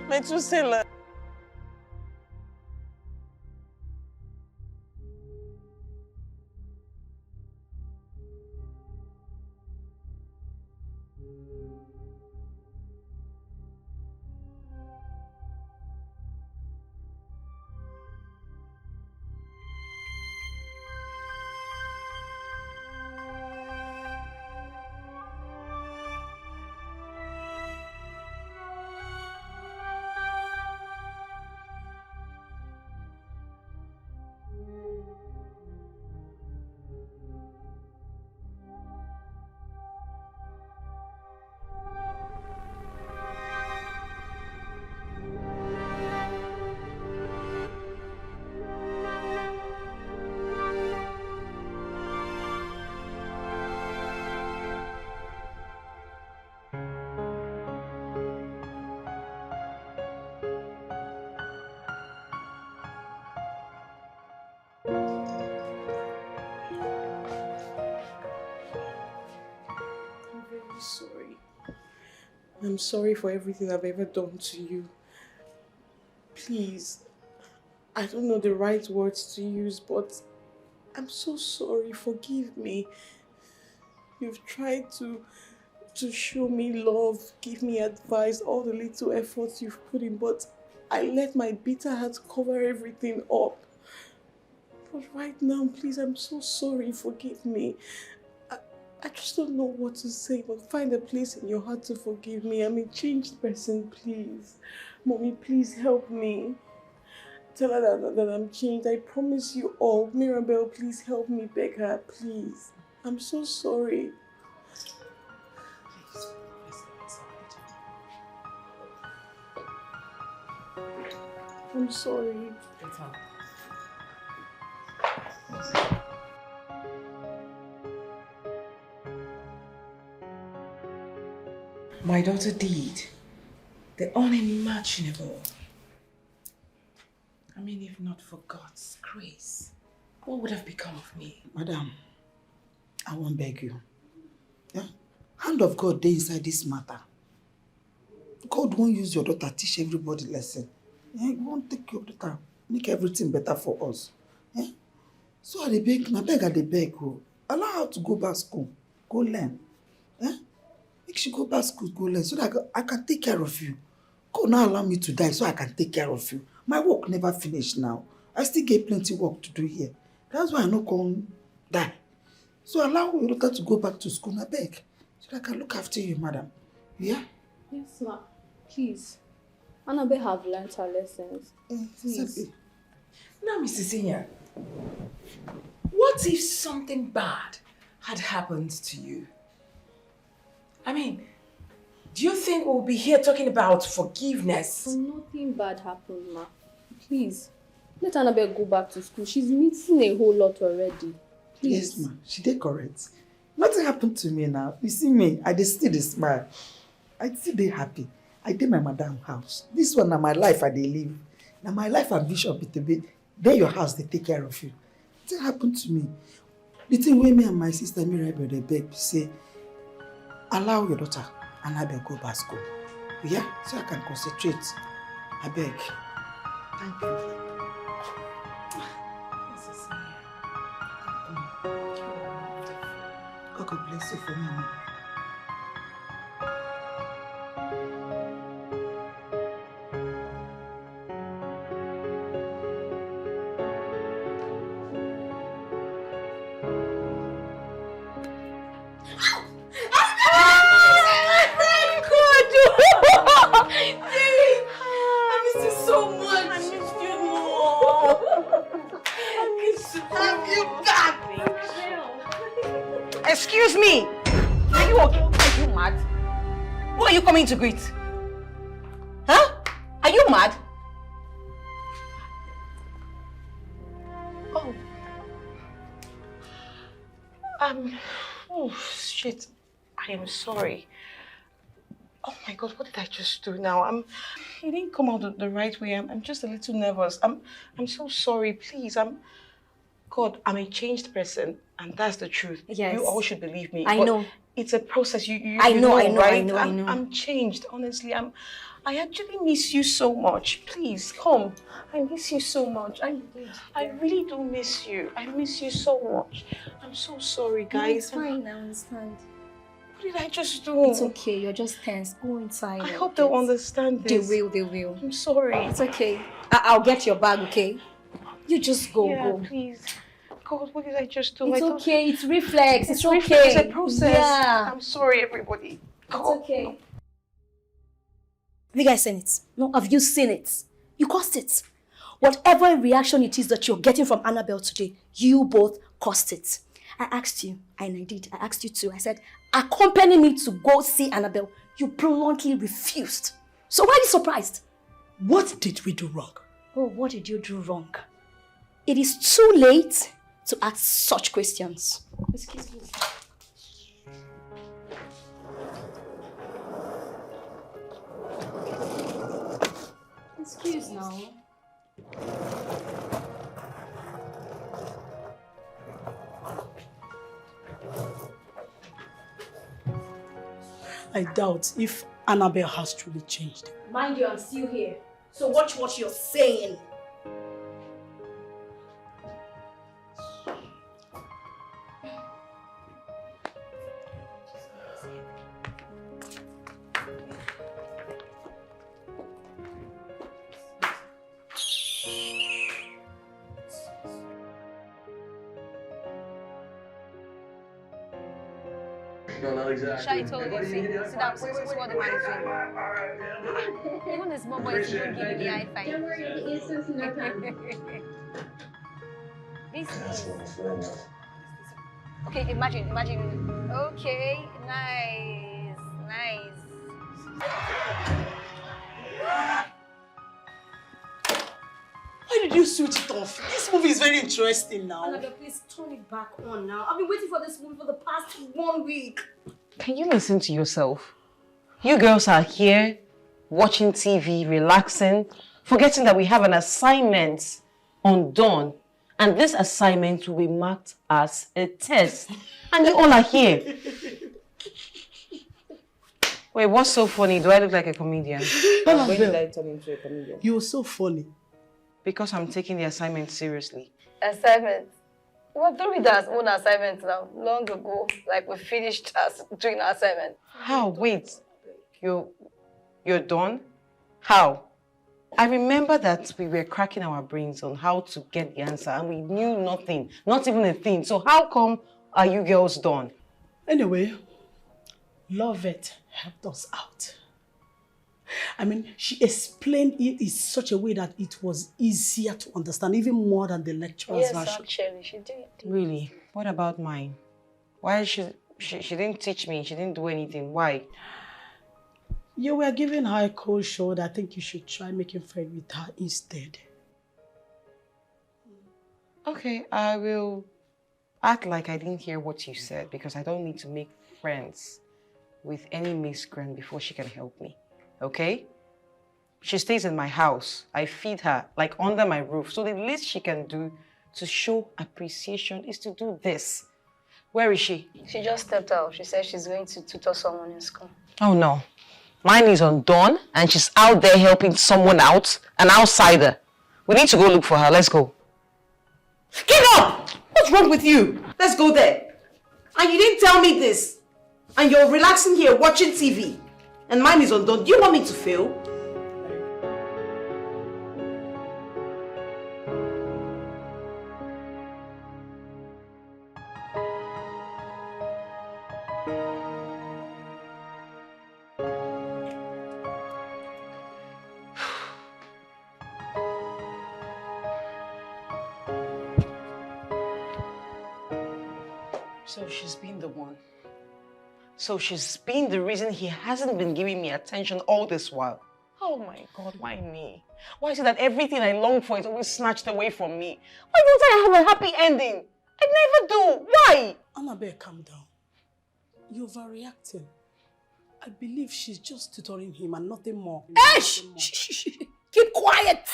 S9: Methuselah. Sorry. I'm sorry for everything I've ever done to you. Please, I don't know the right words to use, but I'm so sorry. Forgive me. You've tried to show me love, give me advice, all the little efforts you've put in, but I let my bitter heart cover everything up. But right now, please, I'm so sorry. Forgive me. I just don't know what to say, but find a place in your heart to forgive me. I'm a changed person, please. Mommy, please help me. Tell her that I'm changed. I promise you all. Mirabel, please help me, beg her, please. I'm so sorry. I'm sorry. My daughter did the unimaginable. I mean, if not for God's grace, what would have become of me?
S8: Madam, I won't beg you. Yeah? Hand of God dey inside this matter. God won't use your daughter to teach everybody lesson. Yeah? He won't take your daughter, make everything better for us. Yeah? So I dey beg, I beg. Allow her to go back school, go learn. Yeah? Make she go back school, go learn, so that I can take care of you. God now allow me to die so I can take care of you. My work never finished now. I still get plenty work to do here. That's why I no come die. So allow your daughter to go back to school, I beg, so that I can look after you, madam. Yeah?
S10: Yes, ma. Please. Annabel have learned her lessons. Please.
S15: Now, Mrs. Inya, what if something bad had happened to you? I mean, do you think we'll be here talking about forgiveness?
S10: Nothing bad happened, ma. Please, let Annabel go back to school. She's missing a whole lot already. Please.
S8: Yes, ma. She did correct. Nothing happened to me now. You see me, I dey still dey smile. I still dey happy. I dey my madam house. This one na my life I dey live. Now my life ambition be to be there your house, they take care of you. Nothing happened to me. The thing where me and my sister Mirabel dey beg say, allow your daughter Annabel go back school. Yeah? So I can concentrate. I beg. Thank you. God bless you for me.
S2: Excuse me! Are you okay? Are you mad? Who are you coming to greet? Huh? Are you mad? Oh. Oh, shit. I am sorry. Oh my God, what did I just do now? It didn't come out the right way. I'm just a little nervous. I'm so sorry, please. God, I'm a changed person, and that's the truth.
S4: Yes.
S2: You all should believe me.
S4: I
S2: but
S4: know.
S2: It's a process. You
S4: I know,
S2: right?
S4: I know.
S2: I'm changed, honestly. I actually miss you so much. Please, come. I miss you so much. I really do miss you. I miss you so much. I'm so sorry, guys.
S4: No, it's fine, I understand.
S2: What did I just do?
S4: It's okay, you're just tense. Go inside.
S2: I hope they'll understand this.
S4: They will.
S2: I'm sorry.
S4: It's okay. I'll get your bag, okay? You just go.
S2: Please. God, what did I just do?
S4: It's okay, it's reflex. It's okay.
S2: Reflex. It's a process.
S4: Yeah.
S2: I'm sorry, everybody. God.
S4: It's okay. Have you guys seen it? No, have you seen it? You caused it. Whatever reaction it is that you're getting from Annabel today, you both caused it. I asked you, and I did. I asked you too. I said, accompany me to go see Annabel. You bluntly refused. So why are you surprised?
S3: What did we do wrong?
S4: Oh, what did you do wrong? It is too late to ask such questions. Excuse me. Excuse now.
S3: I doubt if Annabel has truly changed.
S4: Mind you, I'm still here. So watch what you're saying.
S16: Shai told you, see that this is what the man is doing. Even the small boy is even giving me high five. This is... Okay, imagine. Okay, nice.
S3: Why did you switch it off? This movie is very interesting now.
S4: Annabel, please turn it back on now. I've been waiting for this movie for the past 1 week.
S2: Can you listen to yourself? You girls are here, watching TV, relaxing, forgetting that we have an assignment on Dawn. And this assignment will be marked as a test. And you all are here. Wait, what's so funny? Do I look like a comedian? When did I turn into a comedian?
S3: You were so funny.
S2: Because I'm taking the assignment seriously.
S16: Assignment? We're through with our own assignment now, long ago. Like we finished doing our assignment.
S2: How? Wait. You're done? How? I remember that we were cracking our brains on how to get the answer and we knew nothing, not even a thing. So how come are you girls done?
S3: Anyway, Lovett helped us out. I mean, she explained it in such a way that it was easier to understand, even more than the lecturer's version.
S16: Yes, actually, she did.
S2: Really? What about mine? Why she didn't teach me, she didn't do anything. Why?
S3: You were giving her a cold shoulder. I think you should try making friends with her instead.
S2: Okay, I will act like I didn't hear what you said because I don't need to make friends with any miscreant before she can help me. Okay? She stays in my house. I feed her, like under my roof. So the least she can do to show appreciation is to do this. Where is she?
S16: She just stepped out. She said she's going to tutor someone in school.
S2: Oh no. Mine is on Dawn and she's out there helping someone out, an outsider. We need to go look for her. Let's go. Get up! What's wrong with you? Let's go there. And you didn't tell me this. And you're relaxing here watching TV. And mine is on Dawn. Do you want me to fail? So she's been the one. So she's been the reason he hasn't been giving me attention all this while. Oh my God, why me? Why is it that everything I long for is always snatched away from me? Why don't I have a happy ending? I never do. Why?
S3: Annabel, calm down. You're overreacting. I believe she's just tutoring him and nothing more.
S4: Shh! Keep quiet!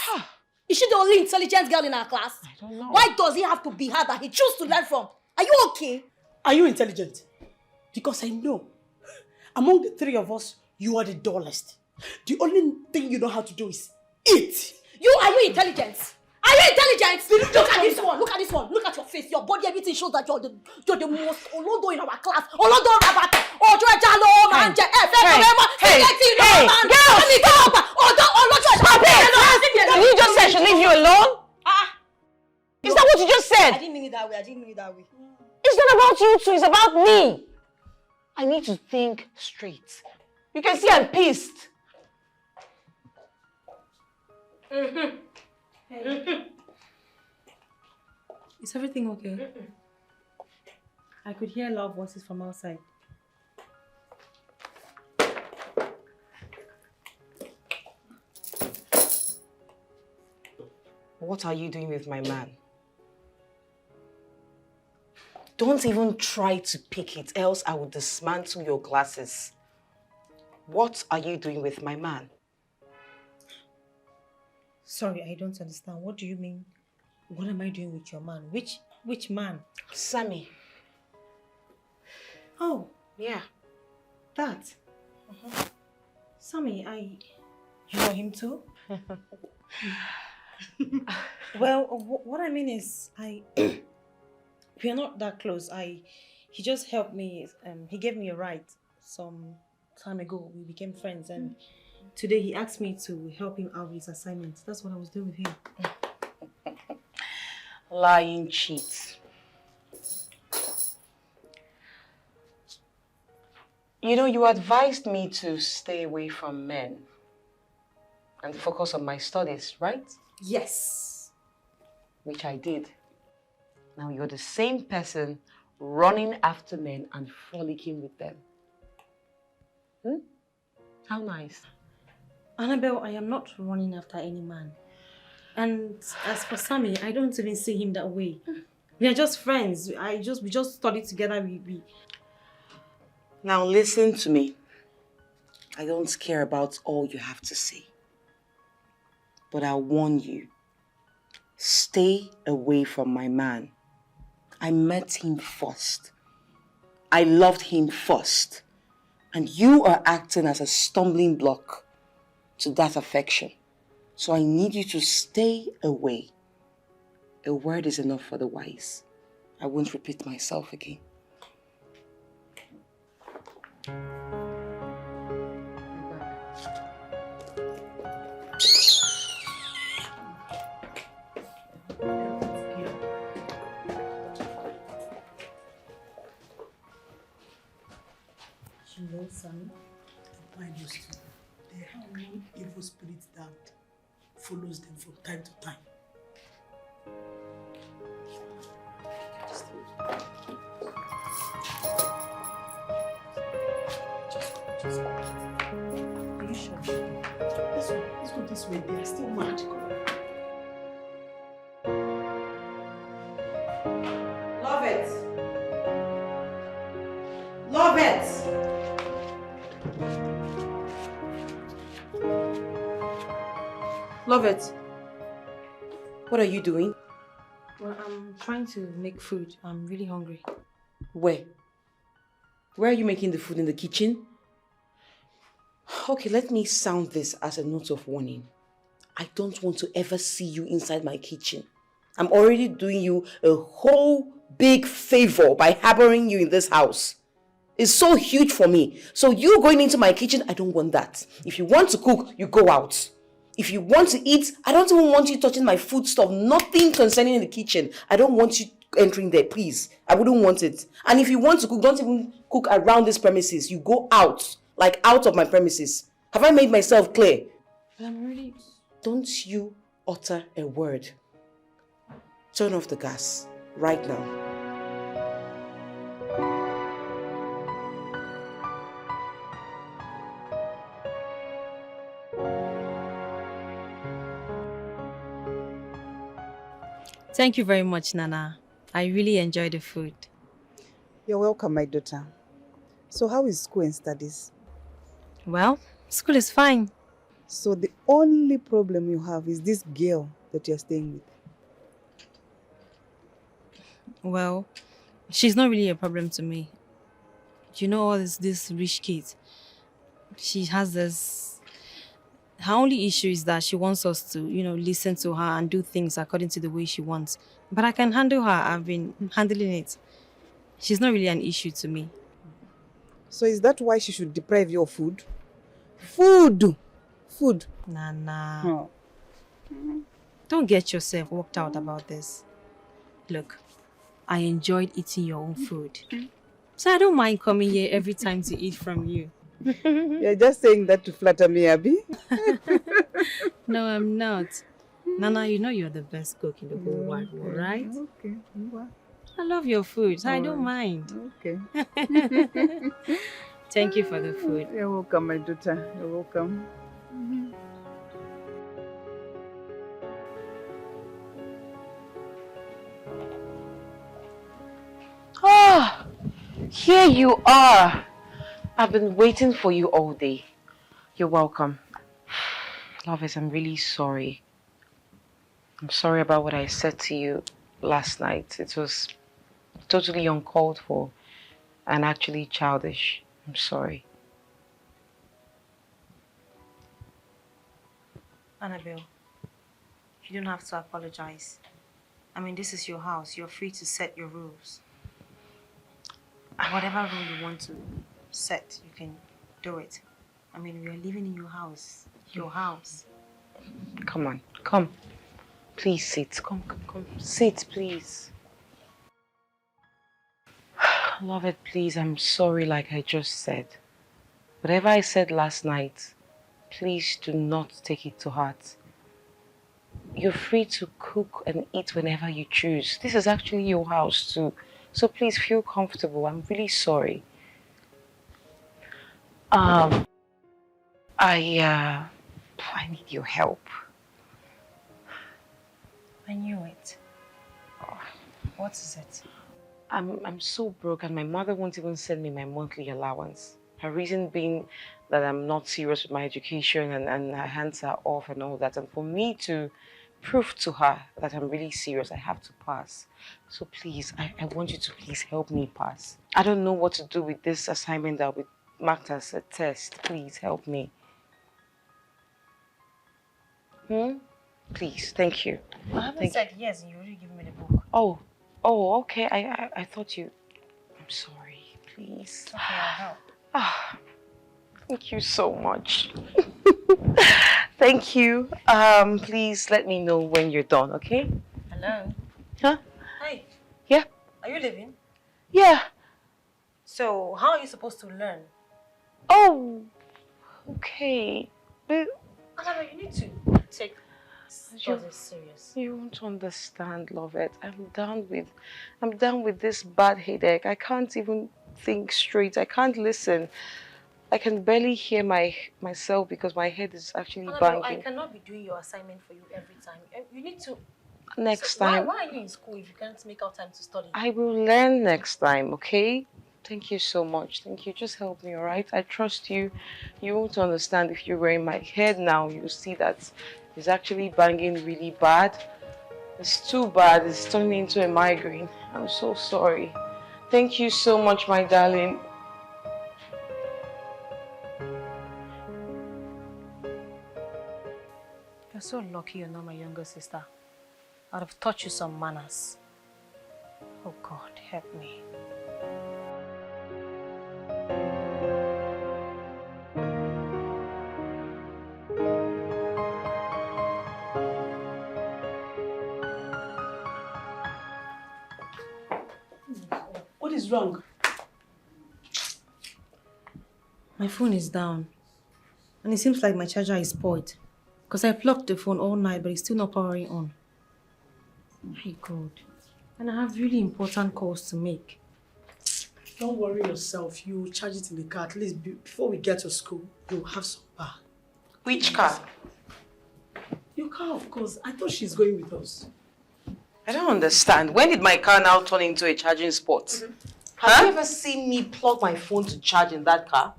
S5: Is she the only intelligent girl in our class?
S3: I don't know.
S5: Why does it have to be her that he chooses to learn from? Are you okay?
S3: Are you intelligent? Because I know, among the three of us, you are the dullest. The only thing you know how to do is eat.
S5: Are you intelligent? Are you intelligent? Look at this one. Look at this one. Look at your face. Your body, everything shows that you're the most olodo in our class. Olodo rabat. Ojo jalo manje.
S11: Hey, girls, stop! Stop it! Did you just say I should leave you alone? Is that what you just said?
S5: I didn't mean it that way.
S11: It's not about you two, it's about me. I need to think straight. You can see I'm pissed.
S1: Is everything okay? I could hear loud voices from outside.
S11: What are you doing with my man? Don't even try to pick it, else I will dismantle your glasses. What are you doing with my man?
S1: Sorry, I don't understand. What do you mean? What am I doing with your man? Which man?
S11: Sammy.
S1: Oh.
S11: Yeah.
S1: That? Sammy, you know him too? Well, what I mean is, we are not that close. He just helped me. He gave me a ride some time ago. We became friends, and today he asked me to help him out with his assignments. That's what I was doing with him.
S11: Lying cheat. You know, you advised me to stay away from men and focus on my studies, right?
S1: Yes.
S11: Which I did. Now you're the same person running after men and frolicking with them. How nice.
S1: Annabel, I am not running after any man. And as for Sammy, I don't even see him that way. We are just friends. We just studied together. We
S11: Now listen to me. I don't care about all you have to say. But I warn you, stay away from my man. I met him first. I loved him first. And you are acting as a stumbling block to that affection. So I need you to stay away. A word is enough for the wise. I won't repeat myself again.
S3: You know, Sammy, mind you, there are one evil spirit that follows them from time to time. Just go. Are you sure? Let's go this way. They are still mad.
S11: Love it. Love it. Love it. What are you doing?
S1: Well, I'm trying to make food. I'm really hungry.
S11: Where? Where are you making the food? In the kitchen? Okay, let me sound this as a note of warning. I don't want to ever see you inside my kitchen. I'm already doing you a whole big favor by harboring you in this house. It's so huge for me. So you going into my kitchen, I don't want that. If you want to cook, you go out. If you want to eat, I don't even want you touching my food stuff. Nothing concerning the kitchen. I don't want you entering there, please. I wouldn't want it. And if you want to cook, don't even cook around these premises. You go out, like out of my premises. Have I made myself clear?
S1: I'm really...
S11: Don't you utter a word. Turn off the gas right now.
S1: Thank you very much, Nana. I really enjoyed the food.
S8: You're welcome, my daughter. So how is school and studies?
S1: Well, school is fine.
S8: So the only problem you have is this girl that you're staying with?
S1: Well, she's not really a problem to me. You know all this rich kids. She has this. Her only issue is that she wants us to, listen to her and do things according to the way she wants. But I can handle her. I've been handling it. She's not really an issue to me.
S8: So is that why she should deprive you of food? Food!
S1: Nah.
S8: Oh.
S1: Don't get yourself worked out about this. Look, I enjoyed eating your own food. So I don't mind coming here every time to eat from you.
S8: You're just saying that to flatter me, Abby?
S1: No, I'm not. Nana, you know you're the best cook in the whole wide world, right?
S8: Okay.
S1: I love your food, so I don't mind.
S8: Okay.
S1: Thank you for the food.
S8: You're welcome, my daughter. You're welcome.
S2: Ah, here you are. I've been waiting for you all day. You're welcome. Lovers, I'm really sorry. I'm sorry about what I said to you last night. It was totally uncalled for and actually childish. I'm sorry.
S1: Annabel, you don't have to apologize. I mean, this is your house. You're free to set your rules. Whatever rule you want to set, you can do it. I mean, we are living in your house. Your house.
S2: Come on, come. Please sit. Come. Sit, please. Love it, please. I'm sorry, like I just said. Whatever I said last night, please do not take it to heart. You're free to cook and eat whenever you choose. This is actually your house too. So please feel comfortable. I'm really sorry. I need your help.
S1: I knew it. What is it?
S2: I'm so broke and my mother won't even send me my monthly allowance. Her reason being that I'm not serious with my education and her hands are off and all that. And for me to prove to her that I'm really serious, I have to pass. So please, I want you to please help me pass. I don't know what to do with this assignment that will be marked as a test. Please help me. Please, thank you.
S1: I haven't said yes and you already given me the book.
S2: Oh, okay. I thought you... I'm sorry, please.
S1: Okay, I'll help.
S2: Thank you so much. Thank you. Please let me know when you're done, okay?
S1: Hello?
S2: Huh?
S1: Hi.
S2: Yeah?
S1: Are you leaving?
S2: Yeah.
S1: So, how are you supposed to learn?
S2: Oh, okay. But
S1: Annabelle, you need to take studies serious.
S2: You won't understand, Lovette. I'm done with this bad headache. I can't even think straight. I can't listen. I can barely hear myself because my head is actually
S1: Annabelle,
S2: banging.
S1: I cannot be doing your assignment for you every time. You need to...
S2: Next time.
S1: Why are you in school if you can't make out time to study?
S2: I will learn next time, okay? Thank you so much. Thank you. Just help me, alright? I trust you. You won't understand if you were in my head now. You'll see that it's actually banging really bad. It's too bad. It's turning into a migraine. I'm so sorry. Thank you so much, my darling.
S1: You're so lucky you're not my younger sister. I'd have taught you some manners. Oh God, help me.
S3: What is wrong?
S1: My phone is down. And it seems like my charger is spoiled. Because I plugged the phone all night, but it's still not powering on. My God. And I have really important calls to make.
S3: Don't worry yourself. You charge it in the car. At least before we get to school, you'll have some power.
S2: Which car?
S3: Your car, of course. I thought she's going with us.
S2: I don't understand. When did my car now turn into a charging spot? Have you ever seen me plug my phone to charge in that car?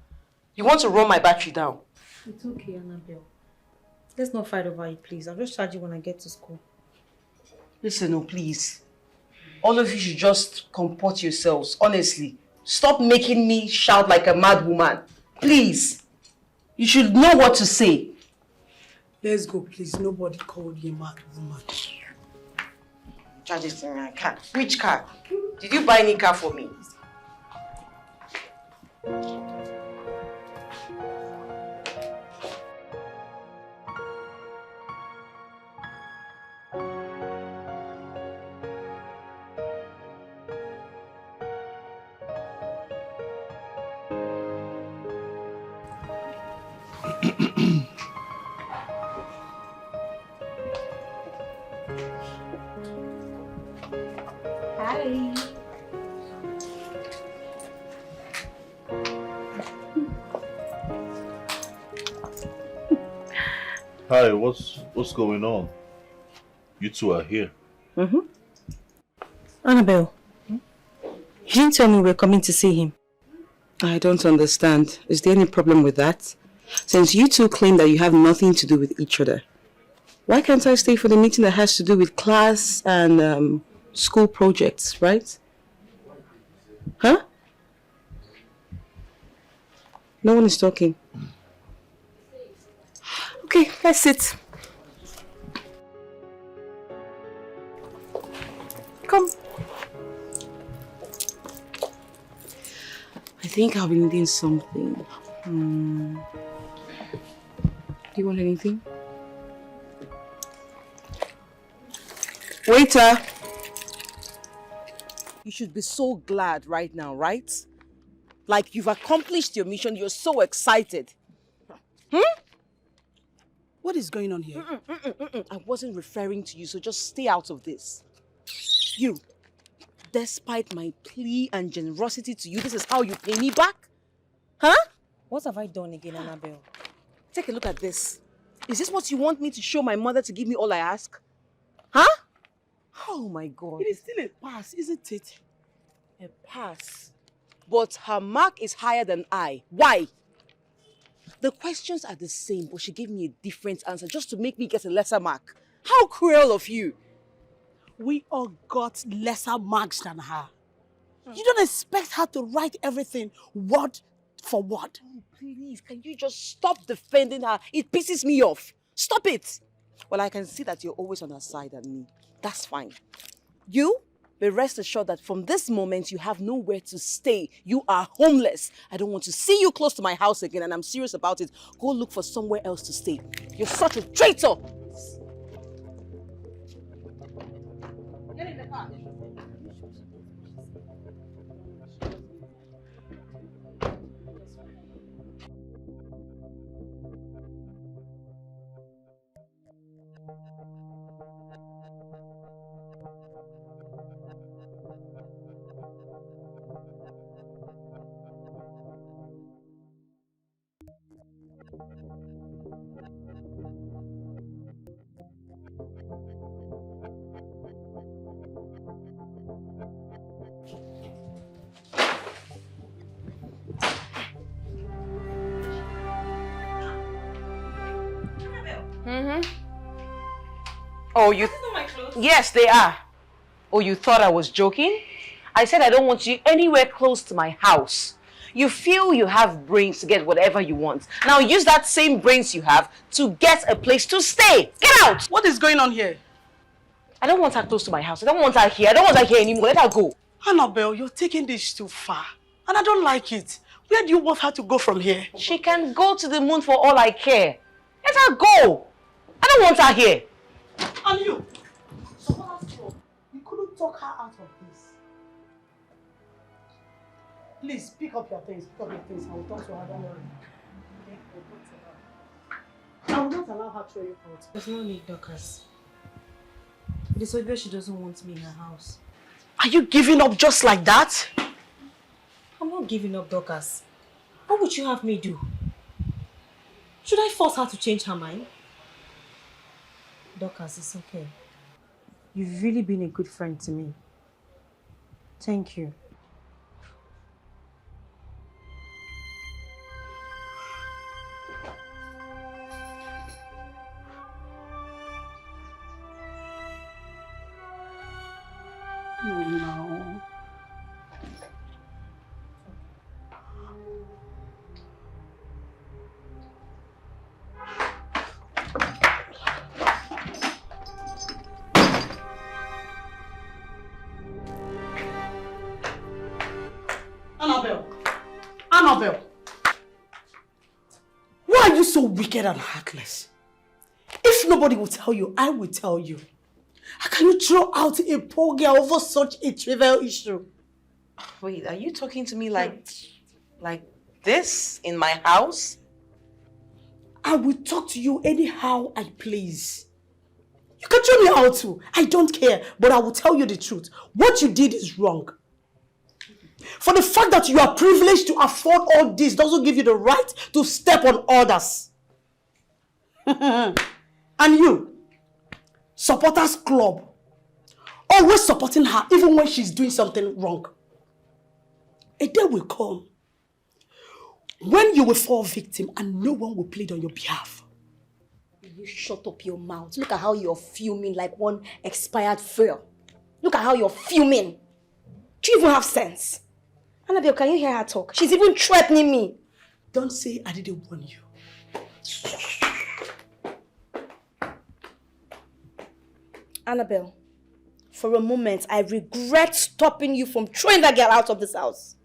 S2: You want to run my battery down?
S1: It's okay, Annabelle. Let's not fight over it, please. I'll just charge you when I get to school.
S2: Listen, no, please. All of you should just comport yourselves, honestly. Stop making me shout like a mad woman. Please. You should know what to say.
S3: Let's go, please. Nobody called you a mad woman.
S2: Charge it in my car. Which car? Did you buy any car for me?
S16: Hi.
S6: Hi, what's going on? You two are here.
S11: Annabel,
S1: you didn't tell me we're coming to see him.
S11: I don't understand. Is there any problem with that? Since you two claim that you have nothing to do with each other, why can't I stay for the meeting that has to do with class and school projects, right? Huh? No one is talking. Okay, let's sit. Come. I think I'll be needing something. Do you want anything? Waiter! You should be so glad right now, right? Like you've accomplished your mission, you're so excited.
S3: What is going on here?
S11: I wasn't referring to you, so just stay out of this. You, despite my plea and generosity to you, this is how you pay me back? Huh?
S1: What have I done again, Annabel?
S11: Take a look at this. Is this what you want me to show my mother to give me all I ask? Huh? Oh my God.
S3: It is still a pass, isn't it?
S11: A pass. But her mark is higher than I. Why? The questions are the same, but she gave me a different answer just to make me get a lesser mark. How cruel of you.
S3: We all got lesser marks than her. You don't expect her to write everything word for word.
S11: Oh, please, can you just stop defending her? It pisses me off. Stop it. Well, I can see that you're always on her side and me. That's fine. You, but rest assured that from this moment, you have nowhere to stay. You are homeless. I don't want to see you close to my house again, and I'm serious about it. Go look for somewhere else to stay. You're such a traitor. Get in the car.
S2: Oh, you... Yes, they are. Oh, you thought I was joking? I said I don't want you anywhere close to my house. You feel you have brains to get whatever you want. Now use that same brains you have to get a place to stay. Get out!
S3: What is going on here?
S2: I don't want her close to my house. I don't want her here. I don't want her here anymore. Let her go.
S3: Annabel, you're taking this too far. And I don't like it. Where do you want her to go from here?
S2: She can go to the moon for all I care. Let her go. I don't want her here.
S3: And you? So what else? You couldn't talk her out of this. Please, pick up your things. Pick up your things. I will talk to her. Don't worry. Okay? I will not allow her to throw you out.
S1: There's no need, Dorcas. It is obvious she doesn't want me in her house.
S3: Are you giving up just like that?
S1: I'm not giving up, Dorcas. What would you have me do? Should I force her to change her mind? Dorcas, it's okay. You've really been a good friend to me. Thank you.
S3: Annabel! Annabel! Why are you so wicked and heartless? If nobody will tell you, I will tell you. How can you throw out a poor girl over such a trivial issue?
S2: Wait, are you talking to me like this in my house?
S3: I will talk to you anyhow I please. You can tell me how to. I don't care, but I will tell you the truth. What you did is wrong. For the fact that you are privileged to afford all this doesn't give you the right to step on others. And you, supporters club, always supporting her even when she's doing something wrong. A day will come when you will fall victim and no one will plead on your behalf.
S5: You shut up your mouth. Look at how you're fuming like one expired fuel. Look at how you're fuming. Do you even have sense? Annabel, can you hear her talk? She's even threatening me.
S3: Don't say I didn't warn you.
S5: Annabel, for a moment, I regret stopping you from throwing that girl out of this house.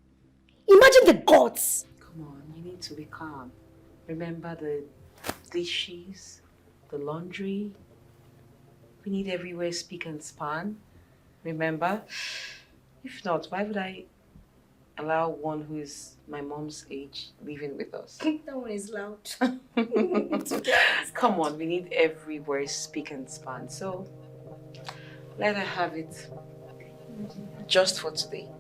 S5: Imagine the gods.
S2: Come on, you need to be calm. Remember the dishes, the laundry. We need everywhere speak and span. Remember? If not, why would I allow one who is my mom's age living with us?
S5: That one is loud.
S2: Come on, we need everywhere speak and span. So let her have it just for today.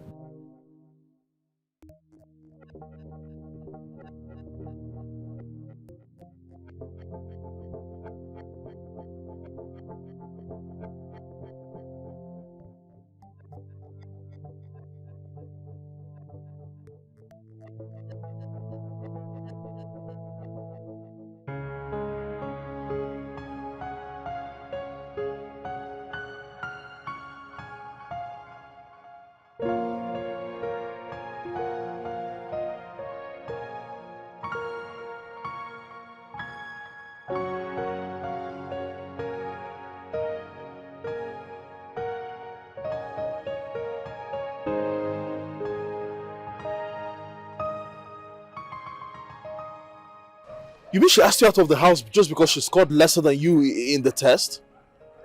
S6: You mean she asked you out of the house just because she scored lesser than you in the test?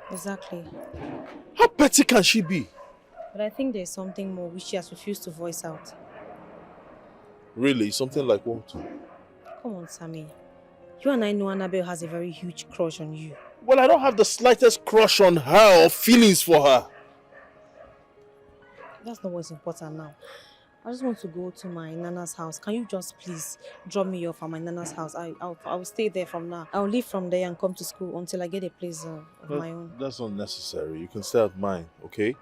S1: Exactly.
S6: How petty can she be?
S1: But I think there's something more which she has refused to voice out.
S6: Really? Something like what?
S1: Come on, Sammy. You and I know Annabel has a very huge crush on you.
S6: Well, I don't have the slightest crush on her or feelings for her.
S1: That's not what's important now. I just want to go to my Nana's house. Can you just please drop me off at my Nana's house? I'll stay there from now. I'll leave from there and come to school until I get a place of my own.
S6: That's not necessary. You can stay at mine, okay?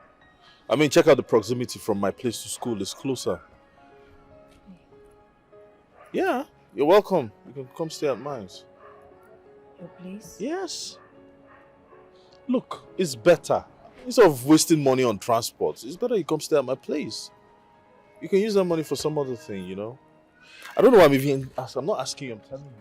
S6: I mean, check out the proximity from my place to school. It's closer. Yeah, you're welcome. You can come stay at mine.
S1: Your place?
S6: Yes. Look, it's better. Instead of wasting money on transport, it's better you come stay at my place. You can use that money for some other thing, you know? I don't know why I'm even asking. I'm not asking you, I'm telling you.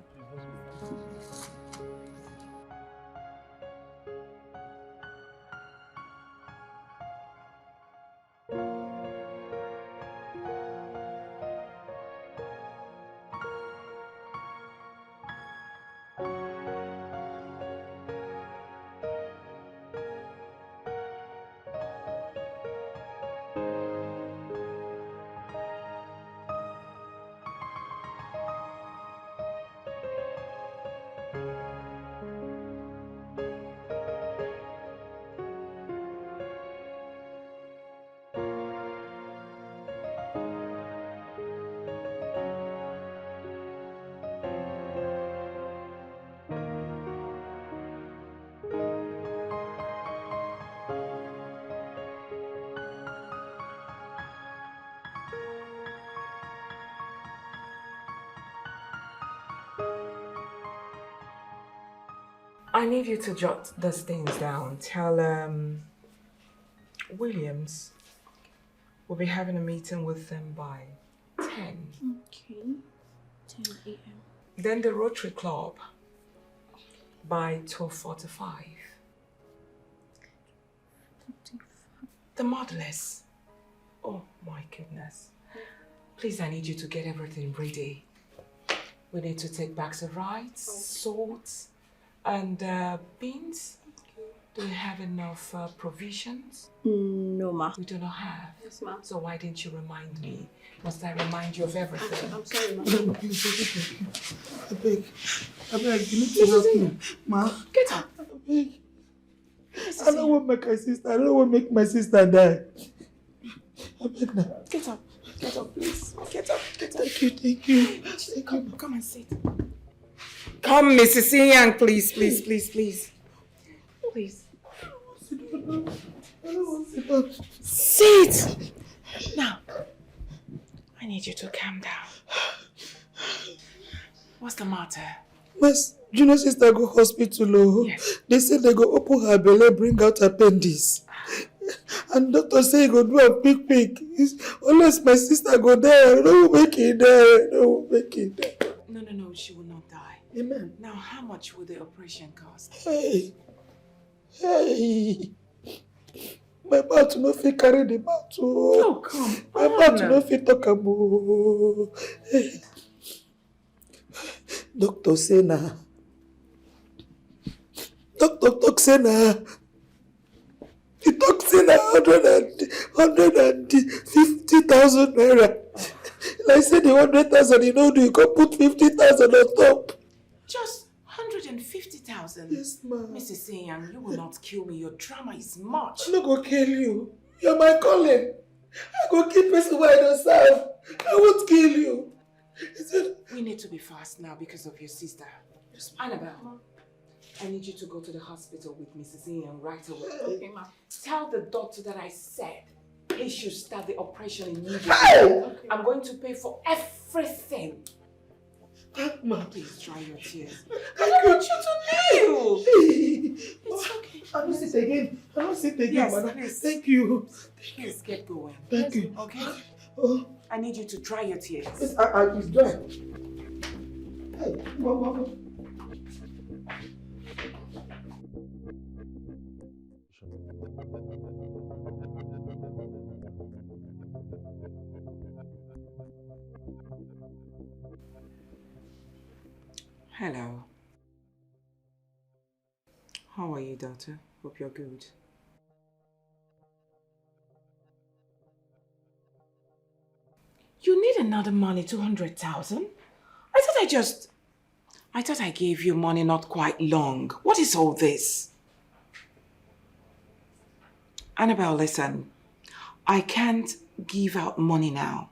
S9: I need you to jot these things down. Tell Williams we'll be having a meeting with them by 10.
S10: Okay. 10 a.m.
S9: Then the Rotary Club by 12:45. The Motherless. Oh my goodness. Please, I need you to get everything ready. We need to take bags of rice, salt, and beans. Do you have enough provisions?
S10: No, ma.
S9: We do not have.
S10: Yes, ma.
S9: So why didn't you remind me? Must I remind you of everything?
S10: I'm sorry, ma.
S8: I beg, you need to help me. Ma.
S9: Get up.
S8: I beg. I don't want to make my sister. I don't want to make my sister die. I beg now.
S9: Get up. Get up, please. Get up. Get up.
S8: Thank you.
S9: Come and sit. Come, Mrs. Young, please. Please.
S8: I don't want to sit down.
S9: Sit! Now, I need you to calm down. What's the matter?
S8: My junior sister go hospital. Oh. Yes. They say they go open her belly, bring out appendix. And doctor say he go do a quick. Unless my sister go there, I don't make it there.
S9: No, she will not die.
S8: Amen.
S9: Now, how much will the operation cost?
S8: Hey. My mouth no fit carry the mouth.
S9: Oh, come
S8: My mouth no fit talk about. Hey. Doctor say na. Doctor talk say na. He talk say na 150,000 naira. Like say the 100,000 you know do you go put 50,000 on top.
S9: Just 150,000?
S8: Yes, ma'am.
S9: Mrs. Young, you will not kill me. Your drama is much.
S8: I'm not gonna kill you. You're my calling. I go kill person who I don't serve. I won't kill you.
S9: We need to be fast now because of your sister. Annabel, I need you to go to the hospital with Mrs. Young right away.
S10: Okay, ma.
S9: Tell the doctor that I said he should start the operation immediately. Okay. I'm going to pay for everything.
S8: Ma.
S9: Please dry your tears. I don't want you to kneel. It's okay.
S8: I don't sit again.
S9: Yes,
S8: madam.
S9: please.
S8: Thank you.
S9: Please get going.
S8: Thank you.
S9: Okay?
S8: Oh.
S9: I need you to dry your tears.
S8: Yes, it's dry. Hey, mama.
S9: Hello. How are you, daughter? Hope you're good. You need another money, 200,000? I thought I gave you money not quite long. What is all this? Annabel, listen. I can't give out money now.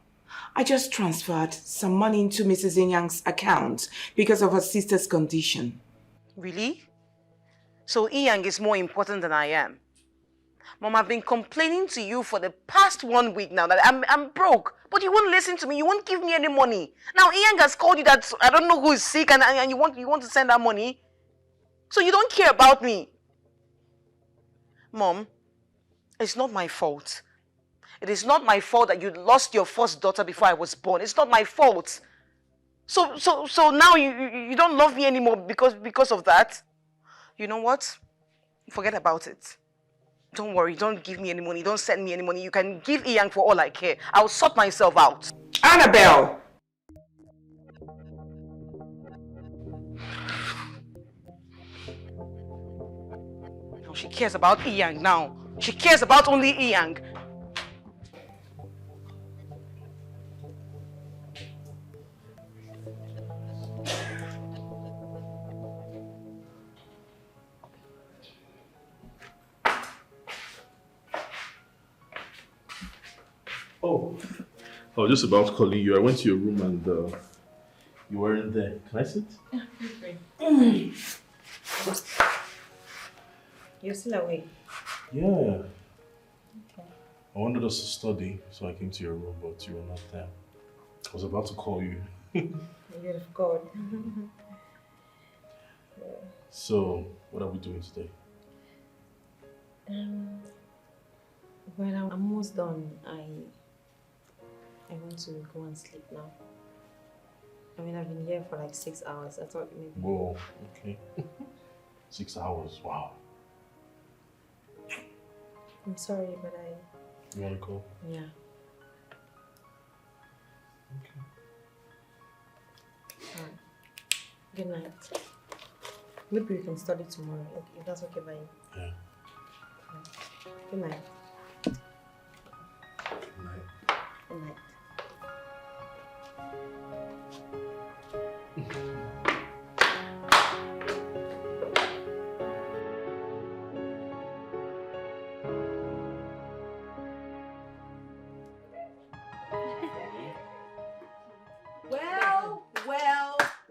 S9: I just transferred some money into Mrs. Inyang's account because of her sister's condition.
S2: Really? So Inyang is more important than I am? Mom, I've been complaining to you for the past 1 week now that I'm broke. But you won't listen to me. You won't give me any money. Now Inyang has called you that I don't know who is sick and you want to send her money. So you don't care about me. Mom, it's not my fault. It is not my fault that you lost your first daughter before I was born. It's not my fault. So now you don't love me anymore because of that? You know what? Forget about it. Don't worry, don't give me any money. Don't send me any money. You can give Inyang for all I care. I'll sort myself out.
S9: Annabel!
S2: Now she cares about Inyang now. She cares about only Inyang.
S6: Oh, I was just about calling you. I went to your room and you weren't there. Can I sit?
S1: You're still awake?
S6: Yeah. Okay. I wanted us to study, so I came to your room, but you were not there. I was about to call you.
S1: You're God.
S6: So, what are we doing today?
S1: Well, I'm almost done. I want to go and sleep now. I mean, I've been here for like 6 hours. I thought maybe...
S6: Whoa, okay. 6 hours, wow.
S1: I'm sorry, but
S6: You want to go?
S1: Yeah. Good night. Maybe we can study tomorrow, if that's okay by you.
S6: Yeah.
S1: Good night.
S6: Good night.
S1: Good night.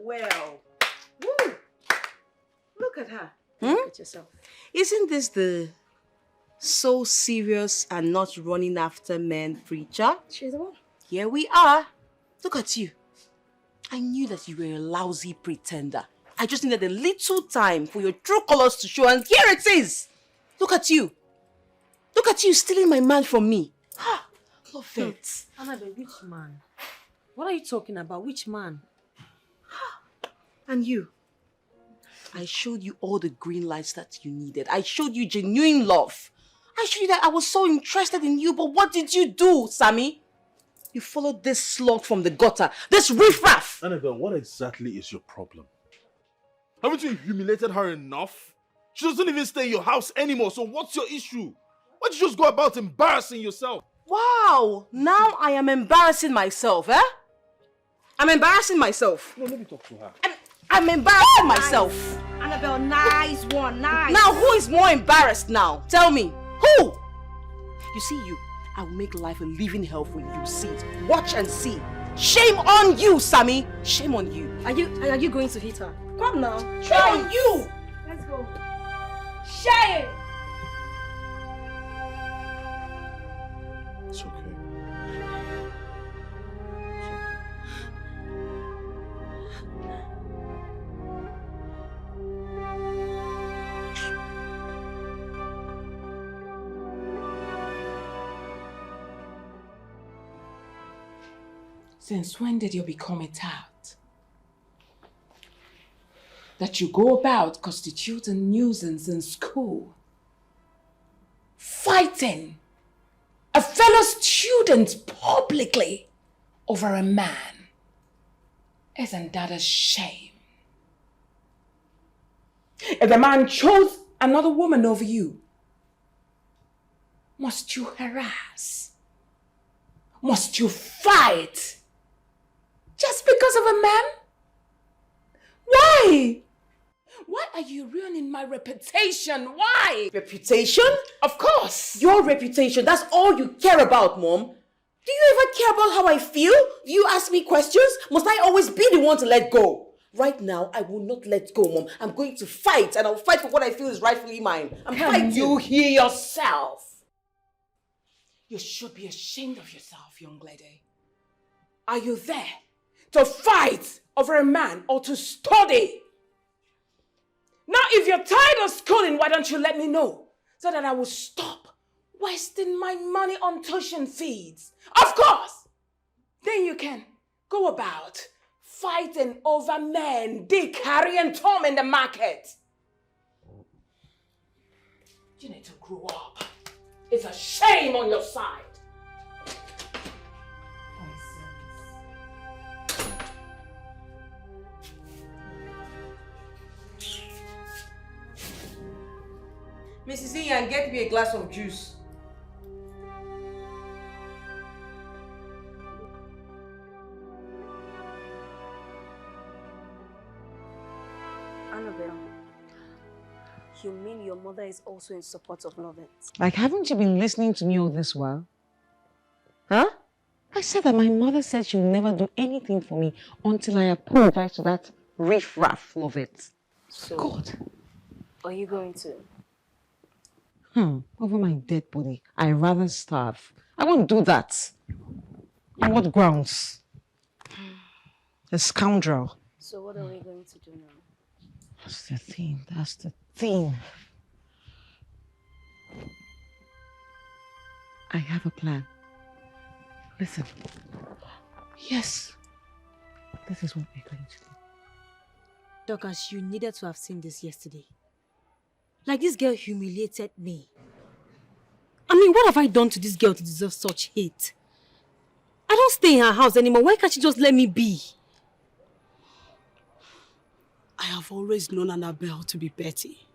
S2: Well. Woo. Look at her.
S1: Look at yourself.
S2: Isn't this the so serious and not running after men preacher?
S1: She's the one.
S2: Here we are. Look at you. I knew that you were a lousy pretender. I just needed a little time for your true colors to show, and here it is. Look at you. Look at you stealing my man from me. Love it.
S1: Annabel, which man? What are you talking about? Which man?
S2: And you. I showed you all the green lights that you needed. I showed you genuine love. I showed you that I was so interested in you, but what did you do, Sammy? You followed this slug from the gutter, this riffraff.
S6: Annabel, what exactly is your problem? Haven't you humiliated her enough? She doesn't even stay in your house anymore, so what's your issue? Why don't you just go about embarrassing yourself?
S2: Wow, now I am embarrassing myself, eh? I'm embarrassing myself.
S6: No, let me talk to her.
S2: I'm embarrassing myself.
S5: Annabel, nice one, nice.
S2: Now who is more embarrassed now? Tell me, who? You see you, I will make life a living hell for you. See it. Watch and see. Shame on you, Sammy. Shame on you.
S5: Are you going to hit her? Come now.
S2: Shame on you.
S5: Let's go. Shame.
S6: It's okay.
S15: Since when did you become a tout? That you go about constituting a nuisance in school, fighting a fellow student publicly over a man. Isn't that a shame? If the man chose another woman over you, must you harass? Must you fight? Just because of a man? Why? Why are you ruining my reputation? Why?
S2: Reputation?
S15: Of course.
S2: Your reputation, that's all you care about, Mom. Do you ever care about how I feel? Do you ask me questions? Must I always be the one to let go? Right now, I will not let go, Mom. I'm going to fight, and I'll fight for what I feel is rightfully mine. I'm fighting.
S15: You hear yourself? You should be ashamed of yourself, young lady. Are you there to fight over a man or to study? Now, if you're tired of schooling, why don't you let me know so that I will stop wasting my money on tuition fees? Of course! Then you can go about fighting over men, Dick, Harry, and Tom in the market. You need to grow up. It's a shame on your side.
S2: Mrs. Ian, get me a glass of juice.
S5: Annabel, you mean your mother is also in support of Lovett?
S11: Like, haven't you been listening to me all this while? Huh? I said that my mother said she'll never do anything for me until I apologize to that riffraff Lovett.
S5: So,
S11: God.
S5: Are you going to?
S11: Over my dead body. I'd rather starve. I won't do that. On what grounds? A scoundrel.
S5: So what are we going to do now?
S11: That's the thing. That's the thing. I have a plan. Listen. Yes. This is what we're going to do.
S1: Dorcas, you needed to have seen this yesterday. Like, this girl humiliated me. I mean, what have I done to this girl to deserve such hate?
S5: I don't stay in her house anymore. Why can't she just let me be?
S3: I have always known Annabel to be petty,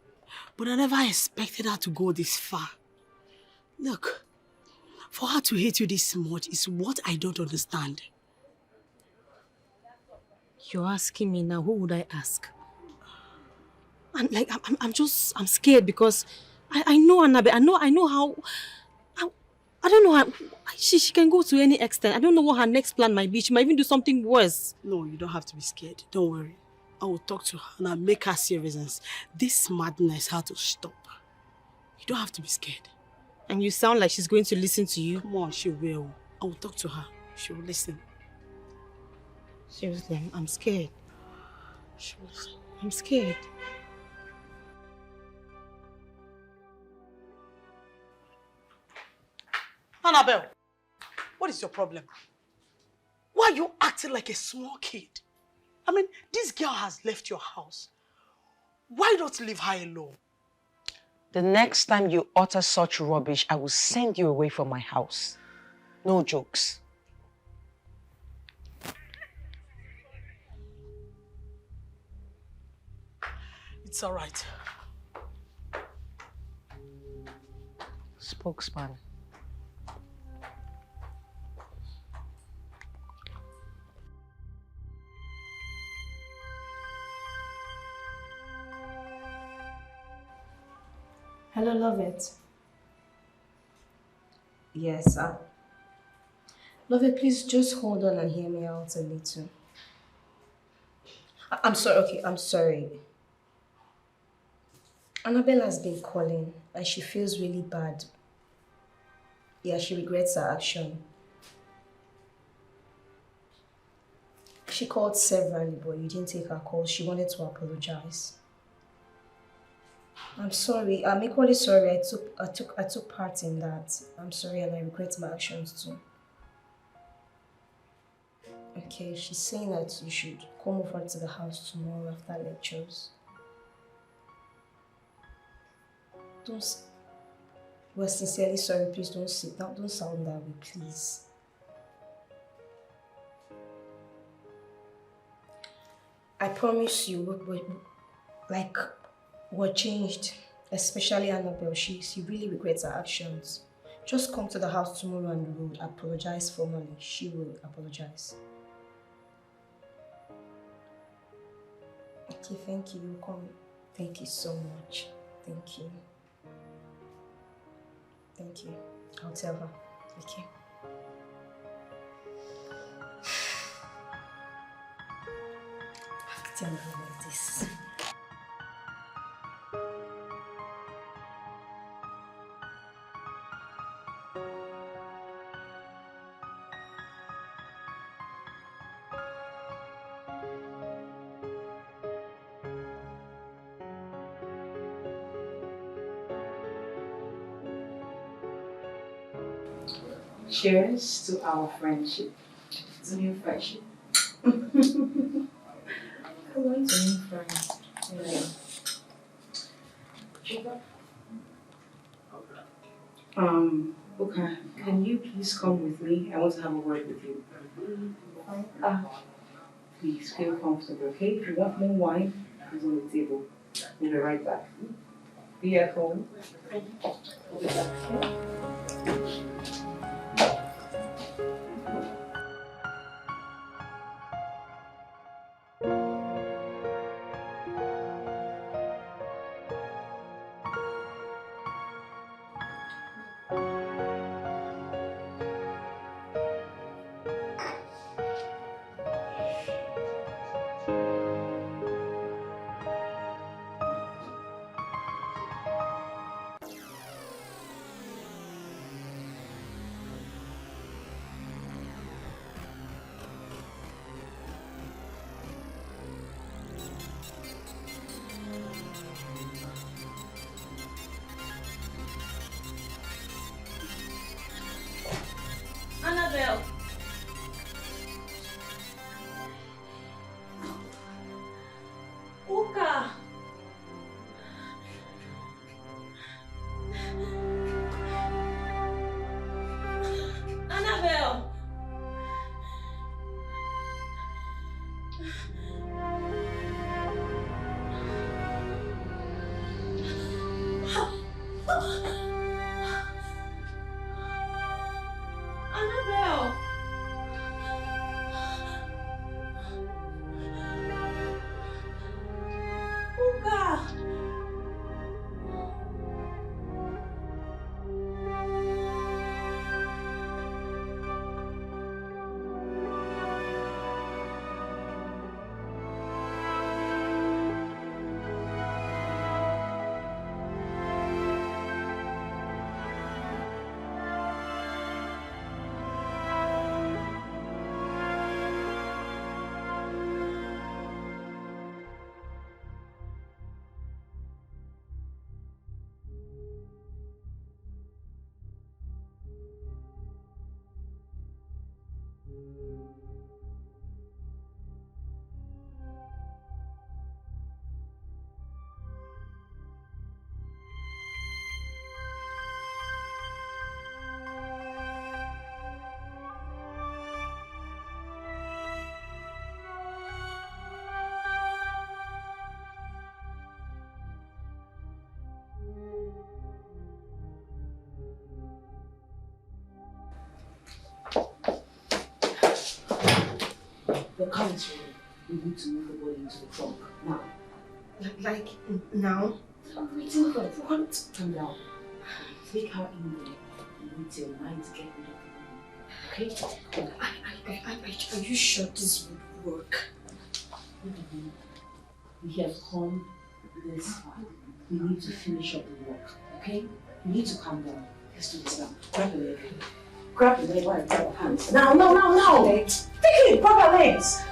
S3: but I never expected her to go this far. Look, for her to hate you this much is what I don't understand.
S5: You're asking me now, who would I ask? I'm scared because I know Annabelle. I know how. I don't know how she can go to any extent. I don't know what her next plan might be. She might even do something worse.
S3: No, you don't have to be scared. Don't worry. I will talk to her and I'll make her see reasons. This madness has to stop. You don't have to be scared.
S5: And you sound like she's going to listen to you.
S3: Come on, she will. I will talk to her. She will listen.
S5: Seriously, I'm scared.
S3: She will listen.
S5: I'm scared.
S3: Annabel, what is your problem? Why are you acting like a small kid? I mean, this girl has left your house. Why not leave her alone?
S2: The next time you utter such rubbish, I will send you away from my house. No jokes.
S3: It's all right.
S2: Spokesman.
S17: Hello, love it. Yes, love it, please just hold on and hear me out a little. I'm sorry, okay, I'm sorry. Annabelle has been calling and she feels really bad. Yeah, she regrets her action. She called severally, but you didn't take her call. She wanted to apologize. I'm sorry. I'm equally sorry. I took part in that. I'm sorry and I regret my actions too. Okay, she's saying that you should come over to the house tomorrow after lectures. We're sincerely sorry. Please don't sit down. Don't sound that way, please. I promise you, we're changed. Especially Annabelle. She really regrets her actions. Just come to the house tomorrow and we will apologize formally. She will apologize. Okay, thank you. Come. Thank you so much. Thank you. Thank you. I'll tell her. Okay. Tell her like this.
S11: Cheers to our friendship. To new friendship. Come on, to new friends. Yeah. Sugar? Okay. Can you please come with me? I want to have a word with you. Please feel comfortable, okay? If you want more wine, it's on the table. We'll be right back. Be at home. We'll be back, okay?
S2: The car is ready. We need to move the body into the trunk now.
S17: Like, now?
S2: I'm waiting for what? Calm down. Take her in there and wait till night to get rid of the body. Okay?
S17: Are you sure this would work?
S2: We have come this far. We need to finish up the work. Okay? You need to calm down. Let's do this now. Grab the leg. Grab the leg while I grab her hands. Now! Take it! Grab her legs!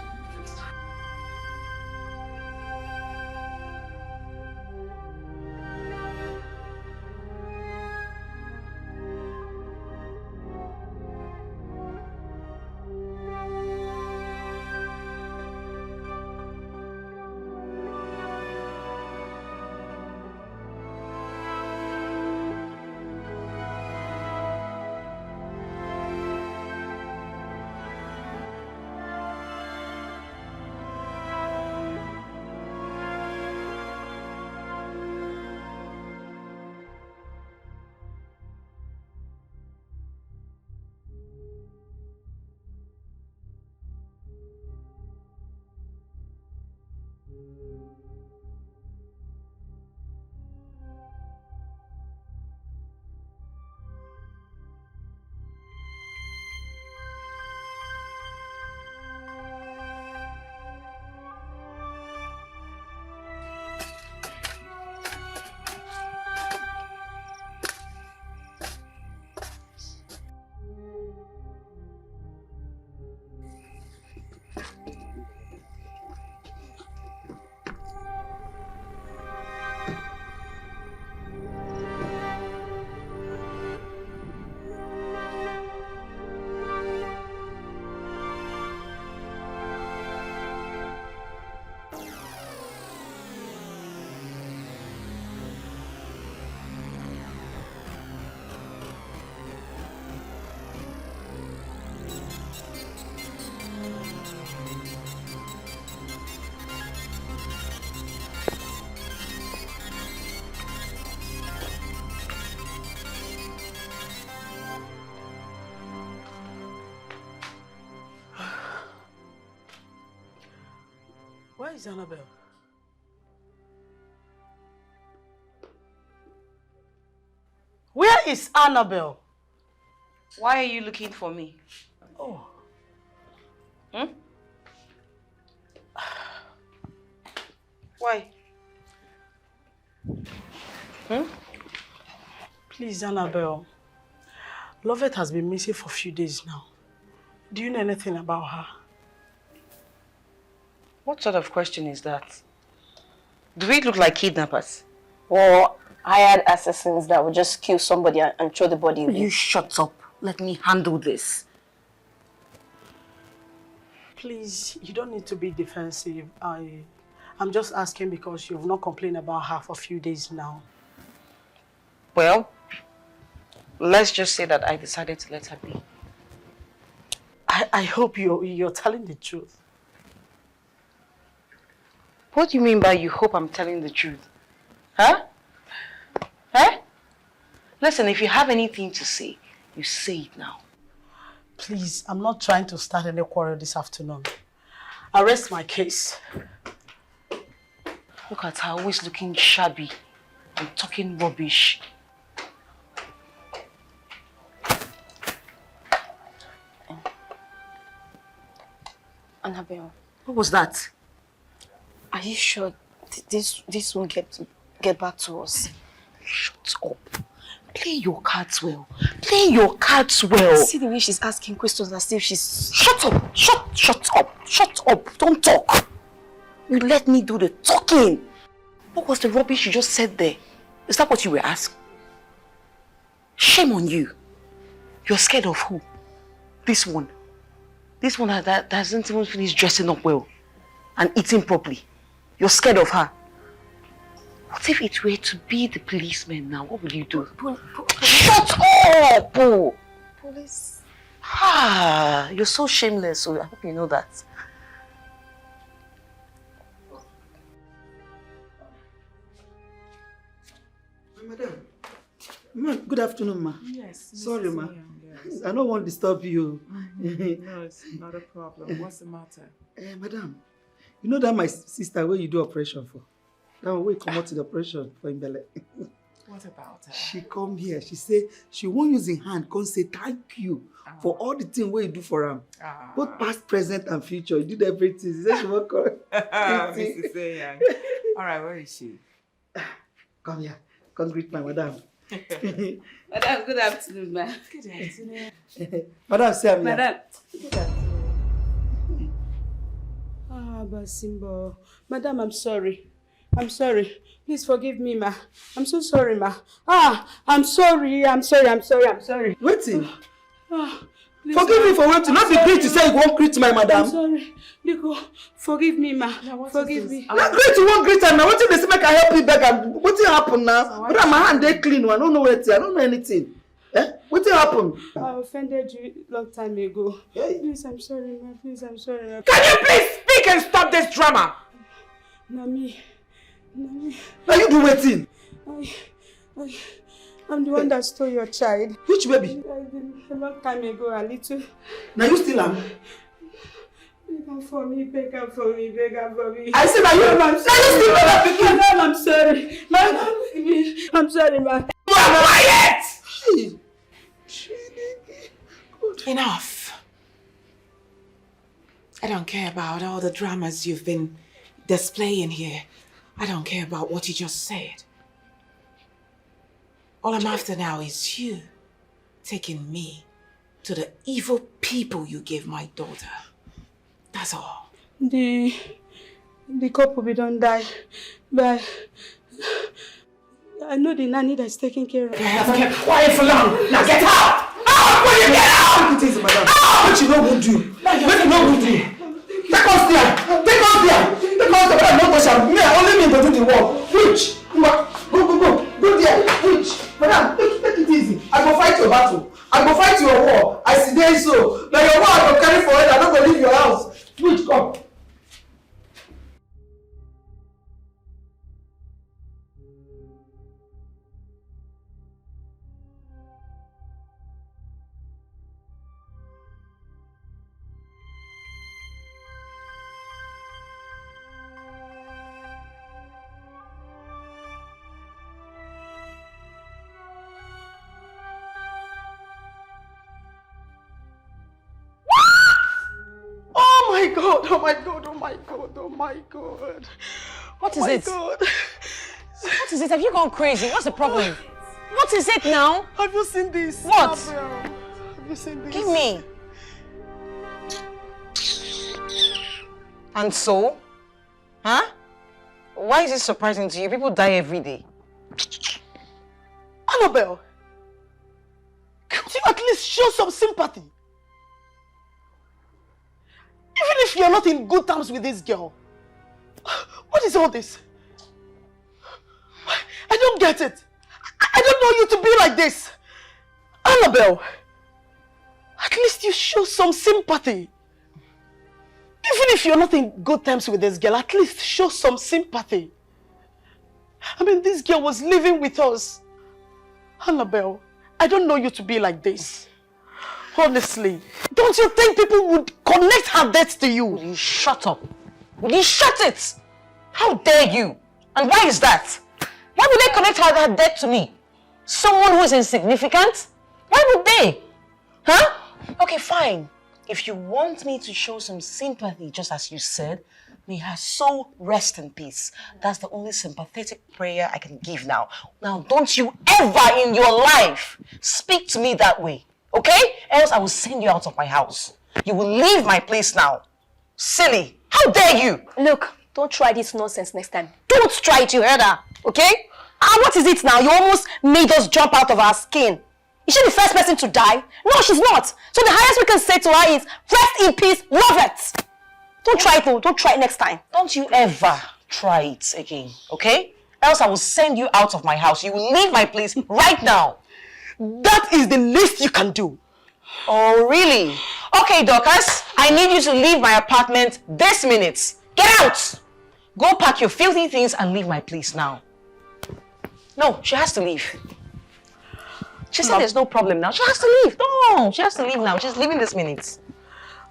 S3: Where is Annabel? Where is Annabel?
S2: Why are you looking for me?
S3: Oh.
S2: Why?
S3: Please, Annabel. Lovett has been missing for a few days now. Do you know anything about her?
S2: What sort of question is that? Do we look like kidnappers?
S11: Or hired assassins that would just kill somebody and throw the body away?
S2: You shut up. Let me handle this.
S3: Please, you don't need to be defensive. I'm just asking because you've not complained about her for a few days now.
S2: Well, let's just say that I decided to let her be.
S3: I hope you're telling the truth.
S2: What do you mean by you hope I'm telling the truth? Huh? Huh? Listen, if you have anything to say, you say it now.
S3: Please, I'm not trying to start any quarrel this afternoon. I rest my case.
S2: Look at her, always looking shabby and talking rubbish.
S11: Annabel.
S2: What was that?
S11: Are you sure this won't get back to us?
S2: Shut up. Play your cards well. Play your cards well.
S11: See the way she's asking questions as if she's...
S2: Shut up! Shut up! Shut up! Don't talk! You let me do the talking. What was the rubbish you just said there? Is that what you were asking? Shame on you. You're scared of who? This one. This one that hasn't even finished dressing up well and eating properly. You're scared of her. What if it were to be the policeman now? What would you do? Shut up! Police? Ah, you're so shameless, so I hope you know that.
S8: Madam, good afternoon, ma.
S9: Yes.
S8: Sorry, ma.
S9: Yes.
S8: I don't want to disturb you.
S9: No, it's not a problem. What's the matter?
S8: Madam, you know that my sister where you do operation for? That one where you come out to the operation for Imbele.
S9: What about her?
S8: She come here. She say she won't use her hand. Come say thank you for all the things where you do for her. Both past, present, and future. You did everything. She said she won't come.
S9: Mrs. Young. All right, where is she?
S8: Come here. Come greet my madam.
S18: Madam, good afternoon, ma'am.
S9: Good afternoon.
S8: Madam Sammy.
S18: Madam. Good afternoon. Basimbo. Madam, I'm sorry. I'm sorry. Please forgive me, ma. I'm so sorry, ma. I'm sorry.
S8: Waiting. Forgive me for waiting. Not be great to say you won't greet my madam.
S18: I'm sorry. Nico, forgive me, ma. Forgive me.
S8: Not great, you won't greet her now. What if they say make I help you beg her? What will happen now? But my hand they clean. I don't know what. I don't know anything. What will happen?
S18: I offended you long time ago.
S8: Hey.
S18: Please, I'm sorry, ma. Please, I'm sorry, ma.
S9: Can you please speak and stop this drama?
S18: Nami.
S8: Now you do waiting.
S18: I'm the one that stole your child.
S8: Which baby?
S18: A long time ago, a little.
S8: Now you still am?
S18: Beg her for me, beg her for me, beg her for me.
S8: I said now you.
S18: I'm sorry. Madam, I'm sorry. Madam, I'm sorry, ma.
S9: You are quiet! Enough. I don't care about all the dramas you've been displaying here. I don't care about what you just said. All I'm after now is you taking me to the evil people you gave my daughter. That's all.
S18: The couple we don't die, but I know the nanny that's taking care of her.
S9: I have kept quiet for long. Now get out! Out! Will you get out?
S8: Take it easy, madam. What you know who do? What you know who do? Take us there! Take us there! Take us there! Madam, no question. Me, only me go do the work. Which? Go there. Which? Madam, take it easy. I go fight your battle. I go fight your war. I see there so. Now your war I go carry for it. I don't go leave your house. Which? Come. Oh my God.
S1: What is it?
S8: God.
S1: What is it? Have you gone crazy? What's the problem? What is it now?
S8: Have you seen this?
S1: What?
S8: Have you seen this?
S1: Give me. And so? Huh? Why is it surprising to you? People die every day.
S3: Annabel, could you at least show some sympathy? Even if you're not in good terms with this girl. What is all this? I don't get it. I don't know you to be like this. Annabel, at least you show some sympathy. Even if you're not in good terms with this girl, at least show some sympathy. I mean, this girl was living with us. Annabel, I don't know you to be like this. Honestly, don't you think people would connect her death to you?
S1: Will you shut up? Will you shut it? How dare you? And why is that? Why would they connect her death to me? Someone who is insignificant? Why would they? Huh? Okay, fine. If you want me to show some sympathy, just as you said, may her soul rest in peace. That's the only sympathetic prayer I can give now. Now, don't you ever in your life speak to me that way, okay? Else I will send you out of my house. You will leave my place now. Silly. How dare you?
S4: Look, don't try this nonsense next time. Don't try it, you heard her, okay? What is it now? You almost made us jump out of our skin.
S5: Is she the first person to die? No, she's not. So the highest we can say to her is, rest in peace, love it. Don't try it though. Don't try it next time.
S2: Don't you ever try it again, okay? Else I will send you out of my house. You will leave my place right now.
S5: That is the least you can do.
S2: Oh, really? Okay, Dorcas, I need you to leave my apartment this minute. Get out! Go pack your filthy things and leave my place now. No, she has to leave. She said there's no problem now. She has to leave. No, she has to leave now. She's leaving this minute.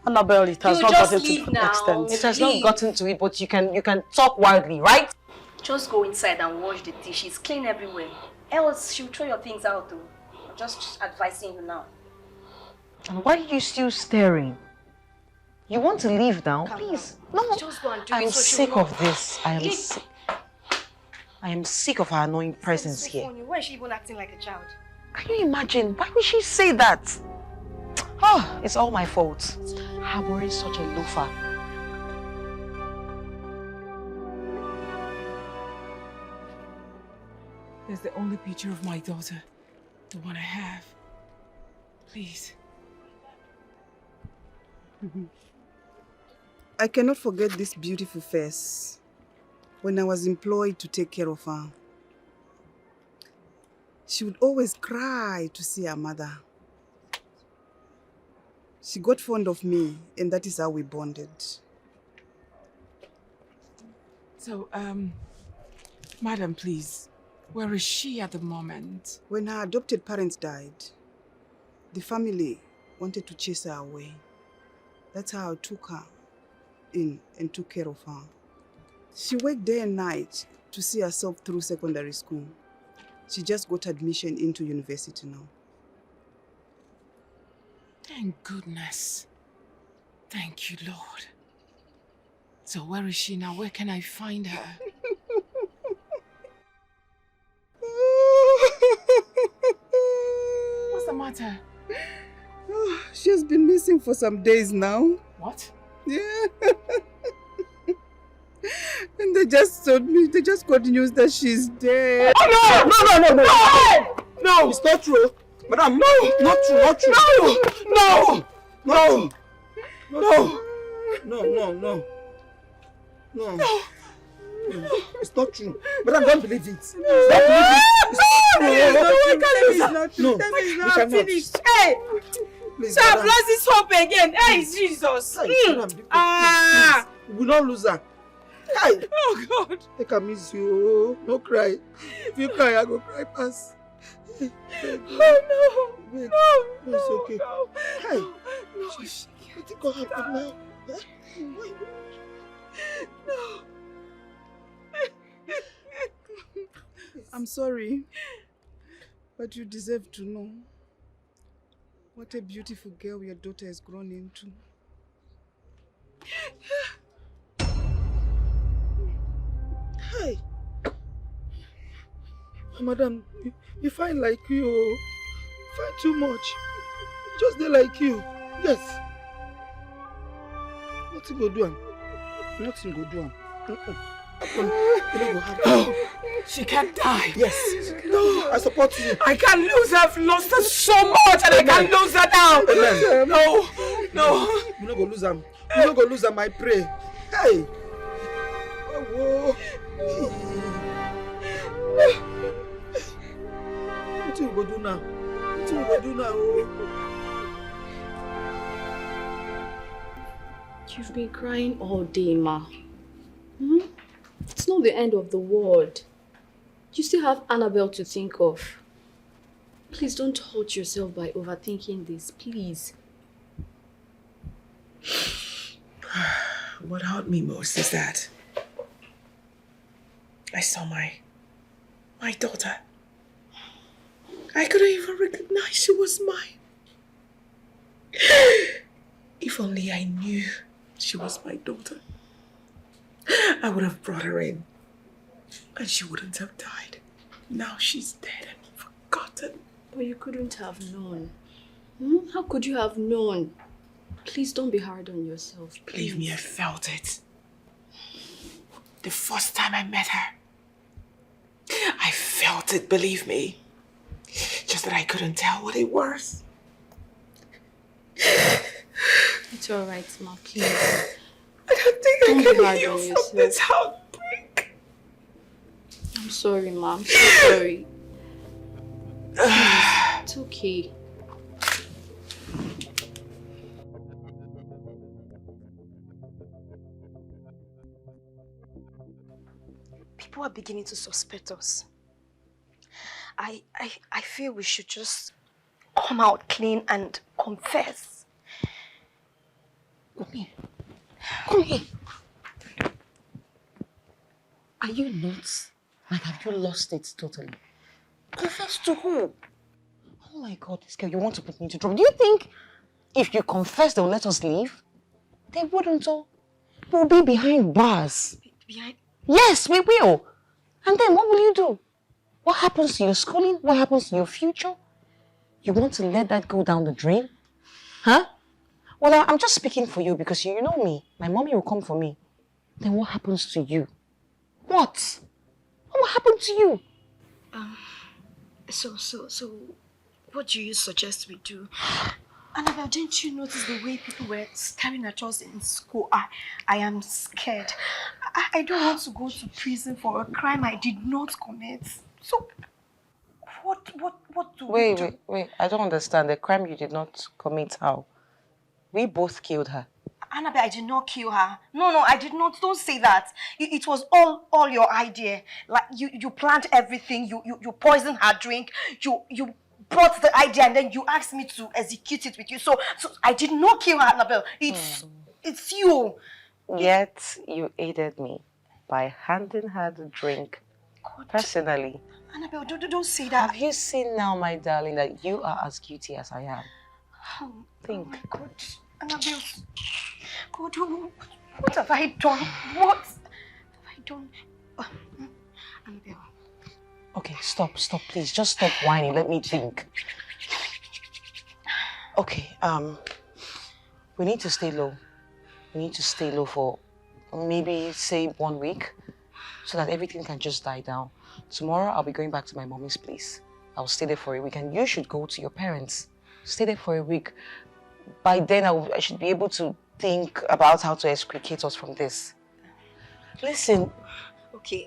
S18: Annabel, it has not gotten to that extent.
S2: It has not gotten to it, but you can talk wildly, right?
S17: Just go inside and wash the dishes. Clean everywhere. Else she'll throw your things out though. I'm just advising you now.
S2: And why are you still staring? You want to leave now? Please. No.
S17: Just go and do
S2: I'm
S17: it so
S2: sick
S17: she'll
S2: of this. I am sick of her annoying presence here.
S17: Why is she even acting like a child?
S2: Can you imagine? Why would she say that? Oh, it's all my fault. Harboring such a loafer.
S9: There's the only picture of my daughter. The one I have. Please.
S8: I cannot forget this beautiful face when I was employed to take care of her. She would always cry to see her mother. She got fond of me, and that is how we bonded.
S9: So, madam, please, where is she at the moment?
S8: When her adopted parents died, the family wanted to chase her away. That's how I took her in and took care of her. She worked day and night to see herself through secondary school. She just got admission into university now.
S9: Thank goodness. Thank you, Lord. So where is she now? Where can I find her? What's the matter?
S8: She has been missing for some days now.
S9: What?
S8: Yeah. And they just told me, they just got news that she's dead.
S18: Oh, no! No! It's not true. Madam, no! Not true, not true. No! No! No! No! No! It's not true. Madam, don't believe it. It's not true.
S15: Tell me it's not finished. Hey!
S18: Please,
S15: So I've lost this hope again. Hey, Jesus.
S8: Please. We will not lose her. Hey.
S15: Oh, God.
S8: Take a miss you. No cry. If you cry, I go cry pass.
S15: Oh, no.
S8: Wait.
S15: No,
S8: It's okay.
S15: no.
S8: Hey.
S15: No.
S8: What is going to happen now?
S15: No.
S8: I'm sorry, but you deserve to know what a beautiful girl your daughter has grown into. Hey, madam, you find like you, find too much. Just they like you, yes. Nothing go do am. Nothing go do am.
S9: No, she can't die.
S8: Yes. No, I support you.
S9: I can't lose her. I've lost her so much and I can't lose her now.
S8: Amen.
S9: No.
S8: You not go lose them. You not go lose them, I pray. Hey. Oh, what you go do now? What you go do now? Oh.
S10: You've been crying all day, Ma. It's not the end of the world. You still have Annabel to think of. Please don't hurt yourself by overthinking this, please.
S9: What hurt me most is that I saw my daughter. I couldn't even recognize she was mine. If only I knew she was my daughter, I would have brought her in and she wouldn't have died. Now she's dead and forgotten.
S10: But you couldn't have known. How could you have known? Please don't be hard on yourself. Please.
S9: Believe me, I felt it. The first time I met her, I felt it, believe me. Just that I couldn't tell what it was.
S10: It's alright, Ma, please.
S9: I don't think I can heal from this heartbreak.
S10: I'm sorry, Ma. I'm so sorry. Please, it's okay.
S17: People are beginning to suspect us. I feel we should just come out clean and confess.
S11: Come here. Come here. Are you nuts? Like, have you lost it totally? Confess to who? Oh my God, this girl, you want to put me into trouble. Do you think if you confess, they'll let us leave? They wouldn't, oh. We'll be behind bars.
S17: Behind?
S11: Yes, we will. And then what will you do? What happens to your schooling? What happens to your future? You want to let that go down the drain? Huh? Well, I'm just speaking for you because you know me. My mommy will come for me. Then what happens to you? What? What happened to you?
S17: So, what do you suggest we do? Annabel, didn't you notice the way people were staring at us in school? I am scared. I don't want to go to prison for a crime I did not commit. So, what do we do?
S11: Wait. I don't understand. The crime you did not commit, how? We both killed her.
S17: Annabel, I did not kill her. No, I did not. Don't say that. It was all your idea. Like, you planned everything. You poisoned her drink. You brought the idea and then you asked me to execute it with you. So I did not kill her, Annabel. It's you.
S11: Yet you aided me by handing her the drink personally.
S17: Annabel, don't say that.
S11: Have you seen now, my darling, that you are as guilty as I am? Think.
S17: Oh my God. Annabel, God, what have I done? What have I done? Annabel.
S11: Okay, stop, please. Just stop whining. Let me think. Okay, we need to stay low. We need to stay low for maybe, say, 1 week so that everything can just die down. Tomorrow, I'll be going back to my mommy's place. I'll stay there for a week and you should go to your parents. Stay there for a week. By then, I should be able to think about how to extricate us from this. Listen.
S17: Okay,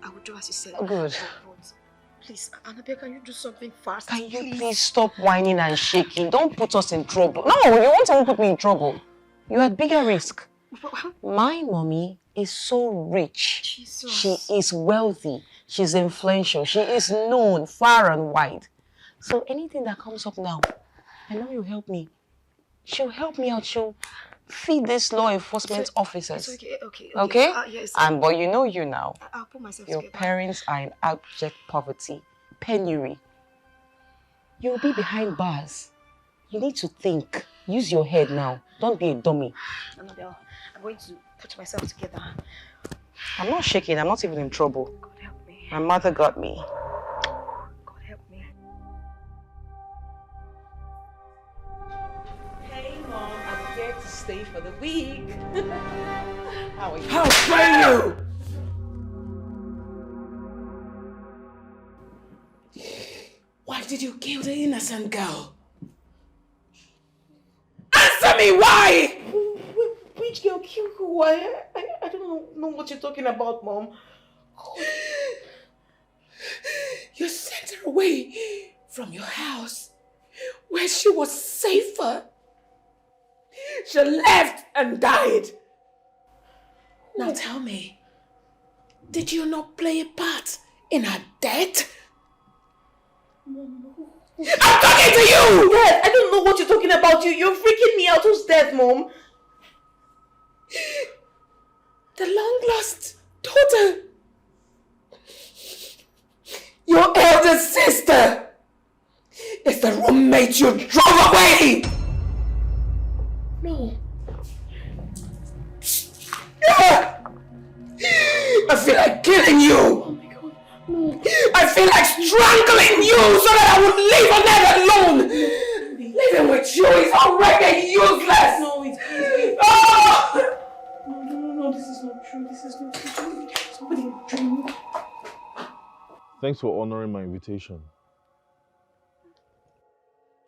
S17: I will do as you said.
S11: Good.
S17: But please, Annabel, can you do something fast?
S11: Can you please stop whining and shaking? Don't put us in trouble. No, you won't even put me in trouble. You're at bigger risk. My mommy is so rich.
S17: Jesus.
S11: She is wealthy. She's influential. She is known far and wide. So anything that comes up now, I know you'll help me. She'll help me out. She'll feed these law enforcement officers.
S17: It's okay.
S11: Okay?
S17: Yes.
S11: But you know you now.
S17: I'll put myself
S11: Your
S17: together.
S11: parents are in abject poverty, penury. You'll be behind bars. You need to think. Use your head now. Don't be a dummy.
S17: Annabel, I'm going to put myself together.
S11: I'm not shaking. I'm not even in trouble.
S17: God help me.
S11: My mother got me.
S17: God help me.
S9: Hey, Mom, I'm here to stay for the week. How are you?
S15: How dare you! Why did you kill the innocent girl? Answer me, why?
S9: Which girl killed who? I don't know what you're talking about, Mom.
S15: You sent her away from your house where she was safer. She left and died. Now tell me, did you not play a part in her death?
S9: Mom,
S15: I'm talking to you!
S9: Dad, I don't know what you're talking about. You're freaking me out. Who's dead, Mom?
S15: The long-lost daughter. Your elder sister is the roommate you drove away!
S9: No.
S15: I feel like killing you!
S9: Oh my God, no.
S15: I feel like strangling you so that I would leave Annette alone! Living with you is already useless!
S9: No, it's
S15: Oh!
S9: No, this is not true. This is not true. Somebody dreamed.
S6: Thanks for honoring my invitation.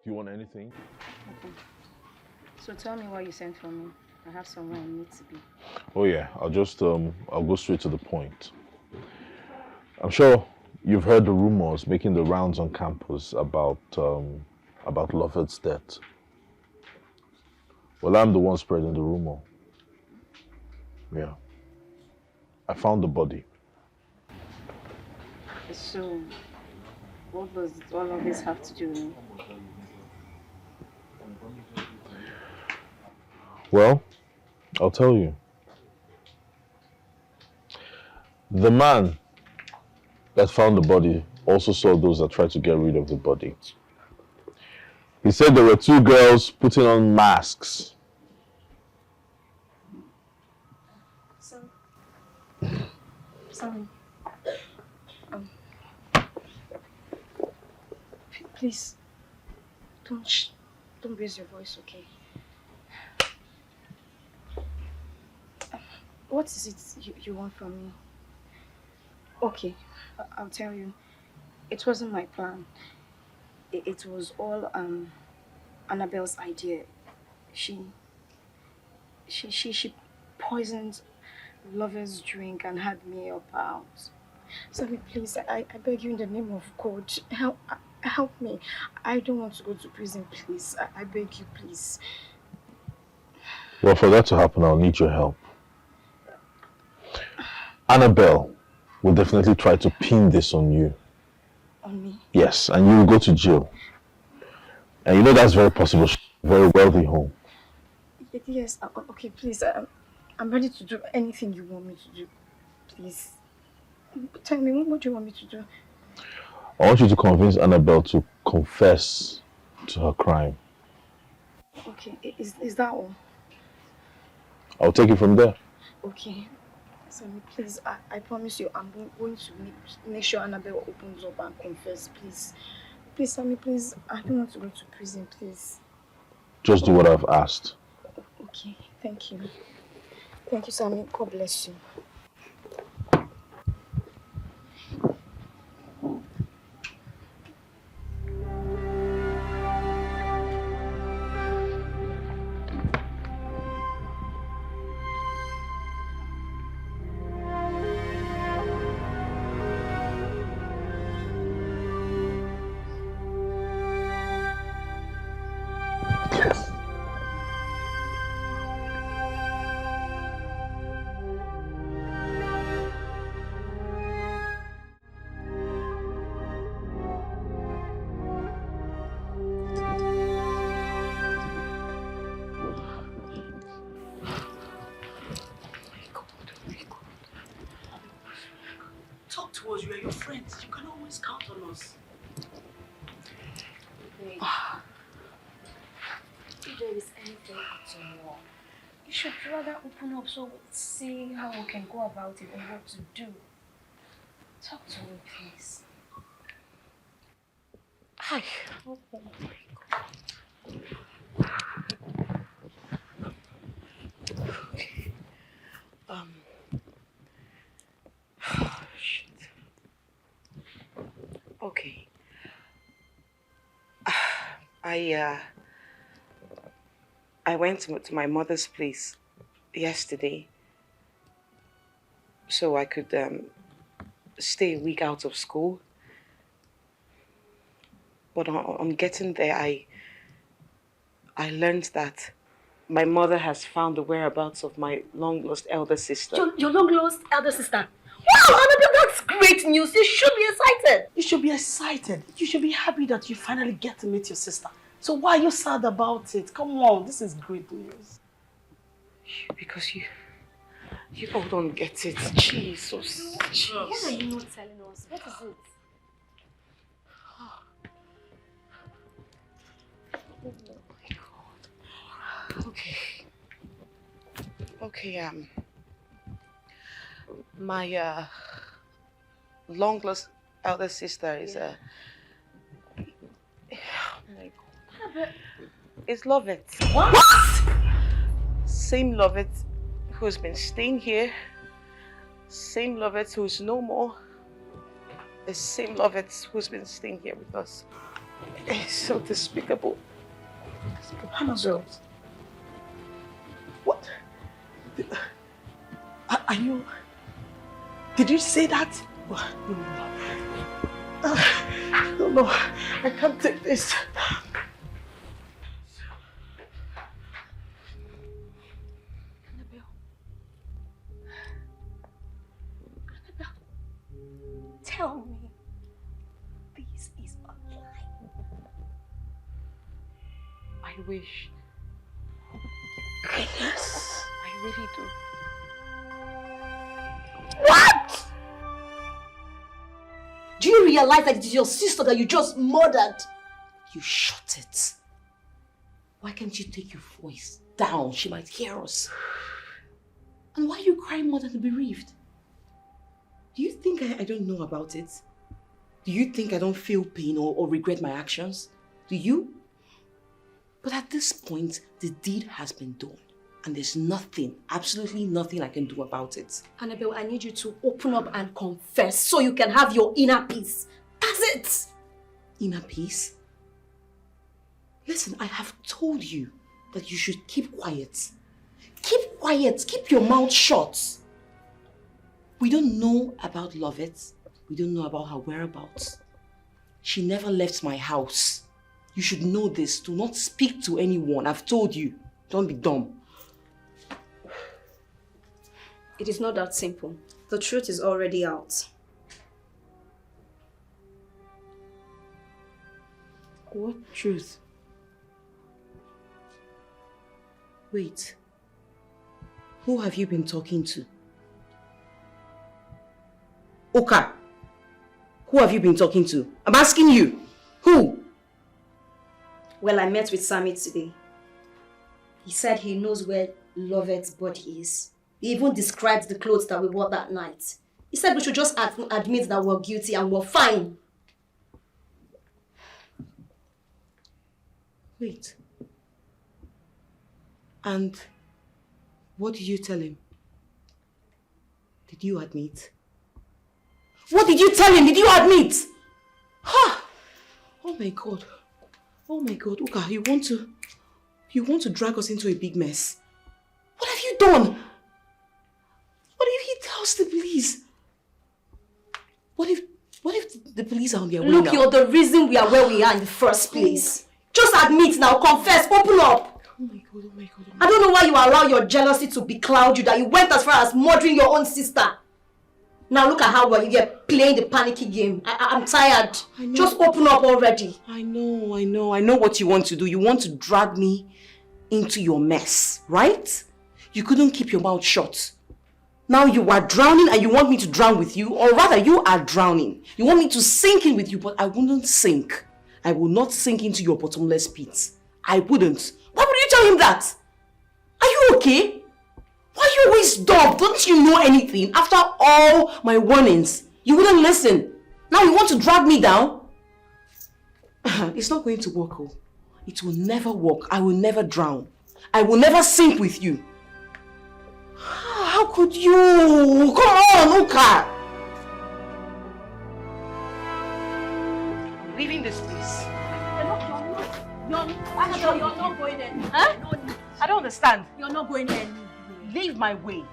S6: you want anything?
S10: Okay. So tell me why you sent for me. I have somewhere I need to be.
S6: Oh yeah, I'll go straight to the point. I'm sure you've heard the rumors making the rounds on campus about Lovett's death. Well, I'm the one spreading the rumor. Yeah. I found the body.
S10: So, what does all of this have to do with me?
S6: Well, I'll tell you. The man that found the body also saw those that tried to get rid of the body. He said there were two girls putting on masks.
S10: Sorry. Please, don't raise your voice, okay? What is it you want from me? Okay, I'll tell you. It wasn't my plan. It was all Annabel's idea. She poisoned Lover's drink and had me up out. Sammy, please, I beg you in the name of God, help me. I don't want to go to prison, please. I beg you, please.
S6: Well, for that to happen, I'll need your help. Annabel will definitely try to pin this on you.
S10: On me?
S6: Yes, and you will go to jail. And you know that's very possible. She's a very wealthy home.
S10: Yes, okay, please. I'm ready to do anything you want me to do. Please. Tell me, what do you want me to do?
S6: I want you to convince Annabel to confess to her crime.
S10: Okay, is that all?
S6: I'll take it from there.
S10: Okay. Sammy, please, I promise you, I'm going to make sure Annabel opens up and confess, please. Please, Sammy, please, I don't want to go to prison, please.
S6: Just do what I've asked.
S10: Okay, thank you. Thank you, Sammy. God bless you.
S3: Talk to us, we are your friends. You can always count on us.
S4: Wait. If there is anything at all, you should rather open up so we see how we can go about it and what to do. Talk to me, please.
S3: Hi.
S4: Oh my God.
S3: Okay. Shit. Okay. I went to my mother's place yesterday so I could stay a week out of school. But on getting there, I learned that my mother has found the whereabouts of my long-lost elder sister.
S17: Your long-lost elder sister? Wow, Annabel, that's great news. You should be excited.
S3: You should be excited. You should be happy that you finally get to meet your sister. So why are you sad about it? Come on, this is great news.
S2: Because you all don't get it. Jesus.
S17: Why are you not telling us? What is it?
S2: Oh my God. Okay, my long-lost elder sister is oh my God. It's Lovett.
S3: What?
S2: Same Lovett who's been staying here. Same Lovett who's no more. The same Lovett who's been staying here with us. It's so despicable.
S3: Annabel. What? Are you... Did you say that? No, I can't take this.
S17: Annabel. Annabel. Tell me. This is a lie.
S2: I wish.
S17: Yes.
S2: I really do.
S5: What? Do you realize that it is your sister that you just murdered? You shut it. Why can't you take your voice down? She might hear us. And why are you crying more than the bereaved? Do you think I don't know about it? Do you think I don't feel pain or regret my actions? Do you? But at this point, the deed has been done. And there's nothing, absolutely nothing I can do about it.
S4: Annabel, I need you to open up and confess so you can have your inner peace. That's it.
S5: Inner peace? Listen, I have told you that you should keep quiet. Keep quiet. Keep your mouth shut. We don't know about Lovett. We don't know about her whereabouts. She never left my house. You should know this. Do not speak to anyone. I've told you. Don't be dumb.
S4: It is not that simple. The truth is already out.
S5: What truth? Wait. Who have you been talking to? Oka. Who have you been talking to? I'm asking you. Who?
S4: Well, I met with Sammy today. He said he knows where Lovett's body is. He even described the clothes that we wore that night. He said we should just admit that we're guilty and we're fine.
S5: Wait. And what did you tell him? Did you admit? What did you tell him? Did you admit? Ha! Oh my God. Oh my God. Uka, you want to drag us into a big mess. What have you done? What if he tells the police? What if the police are on their way now?
S4: Look, you're the reason we are where we are in the first place. Just admit now, confess, open up.
S5: Oh my God, oh my God. Oh my God.
S4: I don't know why you allow your jealousy to becloud you, that you went as far as murdering your own sister. Now look at how well you're playing the panicky game. I'm tired. Just open up already.
S5: I know what you want to do. You want to drag me into your mess, right? You couldn't keep your mouth shut. Now you are drowning and you want me to drown with you, or rather you are drowning. You want me to sink in with you, but I wouldn't sink. I will not sink into your bottomless pit. I wouldn't. Why would you tell him that? Are you okay? Why are you always dumb? Don't you know anything? After all my warnings, you wouldn't listen. Now you want to drag me down? It's not going to work, oh. It will never work. I will never drown. I will never sink with you. How could you? Come on, Uka!
S2: Leaving this place.
S4: You're not going anywhere. Huh?
S2: I don't understand.
S4: You're not going anywhere.
S2: Leave my way.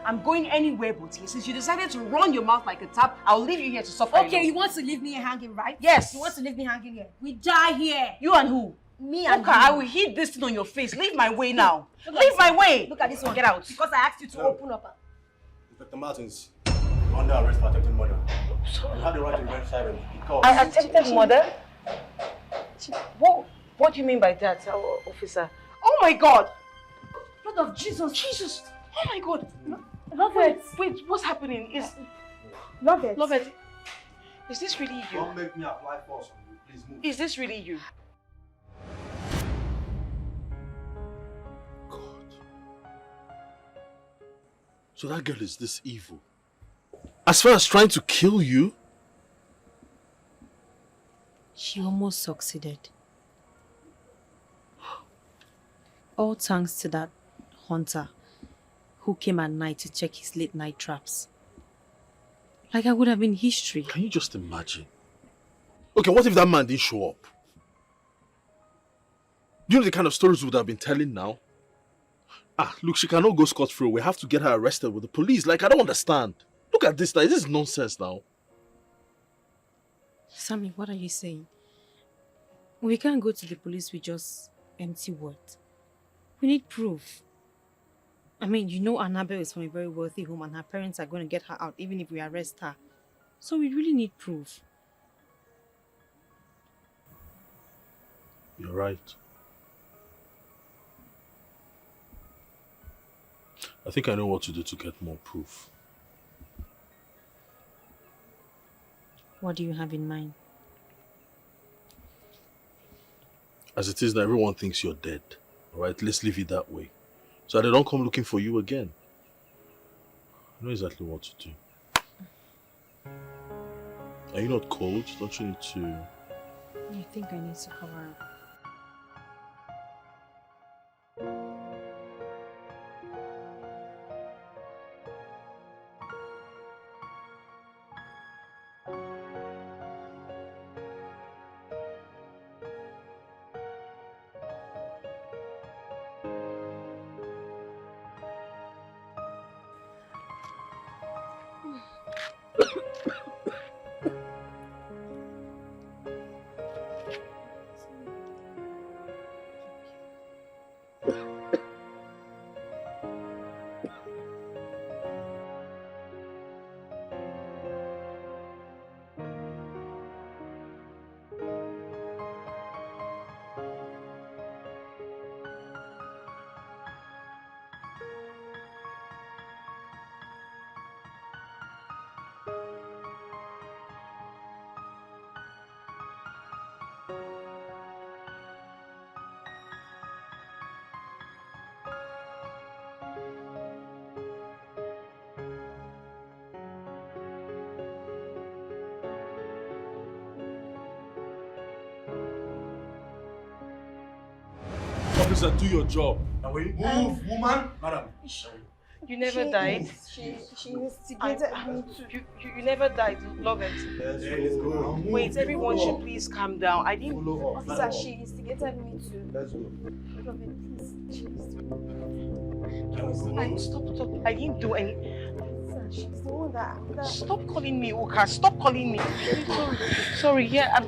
S2: I'm going anywhere but here. Since you decided to run your mouth like a tap, I'll leave you here to suffer.
S4: Okay, you want to leave me hanging, right?
S2: Yes.
S4: You want to leave me hanging here. We die here.
S2: You and who?
S4: Me and
S2: Oka,
S4: you.
S2: I will hit this thing on your face. Leave my way now. Leave my way.
S4: Look at this one.
S2: Get out.
S4: Because I asked you to open up.
S14: Inspector Martins, you're under arrest for attempted murder. You have the right to remain silent because...
S2: I attempted murder? What do you mean by that, officer? Oh my God!
S4: Blood of Jesus.
S2: Jesus! Oh my God!
S4: Lovett.
S2: Wait, what's happening?
S4: Lovett.
S2: Lovett, is this really you?
S14: Don't make me apply force on you. Please move.
S2: Is this really you?
S6: So that girl is this evil. As far as trying to kill you?
S1: She almost succeeded. All thanks to that hunter who came at night to check his late night traps. Like I would have been history.
S6: Can you just imagine? Okay, what if that man didn't show up? You know the kind of stories we would have been telling now? Ah, look, she cannot go scot-free. We have to get her arrested with the police. Like, I don't understand. Look at this now. This is nonsense now.
S1: Sammy, what are you saying? We can't go to the police with just empty words. We need proof. I mean, you know Annabel is from a very wealthy home and her parents are going to get her out even if we arrest her. So we really need proof.
S6: You're right. I think I know what to do to get more proof.
S1: What do you have in mind?
S6: As it is now, everyone thinks you're dead. Alright, let's leave it that way. So they don't come looking for you again. I know exactly what to do. Are you not cold? Don't you need to...
S1: I think I need to cover up.
S6: Officer, do your job.
S14: Now we move, woman. Madam.
S2: You never died.
S17: She instigated me to.
S2: You never died, love it.
S14: Let's go.
S2: Wait, everyone should please calm down. I didn't.
S17: Officer, she instigated me to.
S14: Let's go.
S17: Love it, please.
S2: Stop. I didn't do any.
S17: Officer, she's the one that.
S2: Stop calling me Uka. Stop calling me. Sorry, yeah.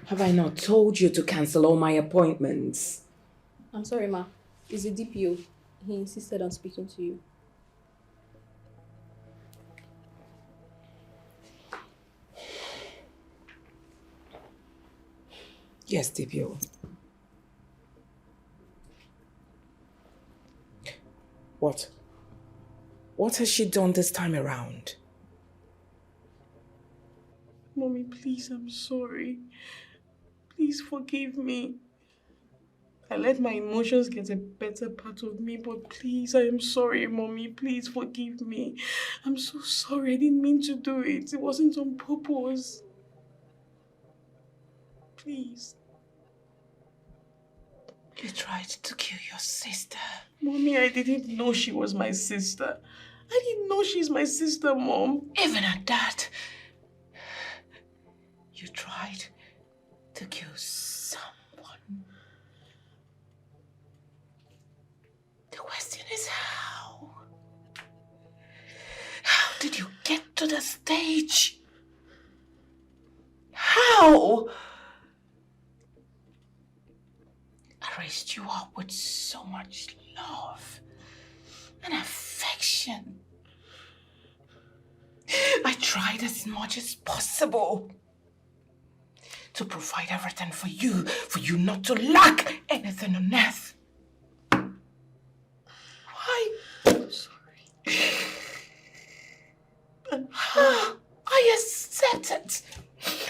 S9: Have I not told you to cancel all my appointments?
S10: I'm sorry, ma. It's the DPO. He insisted on speaking to you.
S9: Yes, DPO. What? What has she done this time around?
S3: Mommy, please, I'm sorry. Please forgive me. I let my emotions get a better part of me, but please, I am sorry, Mommy. Please forgive me. I'm so sorry. I didn't mean to do it. It wasn't on purpose. Please.
S9: You tried to kill your sister.
S3: Mommy, I didn't know she was my sister. I didn't know she's my sister, Mom.
S9: Even at that, you tried to kill someone. The question is how? How did you get to the stage? How? I raised you up with so much love and affection. I tried as much as possible to provide everything for you not to lack anything on earth. Why?
S3: I'm sorry.
S9: I accept it.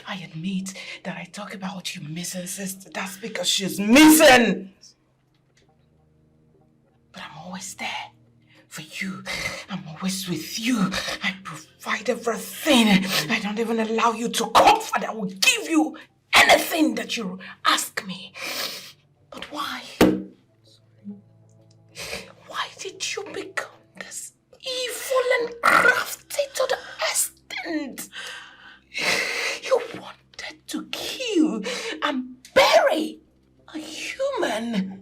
S9: I admit that I talk about your missing sister. That's because she's missing. But I'm always there. for you. I'm always with you. I provide everything. I don't even allow you to comfort. I will give you anything that you ask me. But why? Why did you become this evil and crafty to the extent you wanted to kill and bury a human?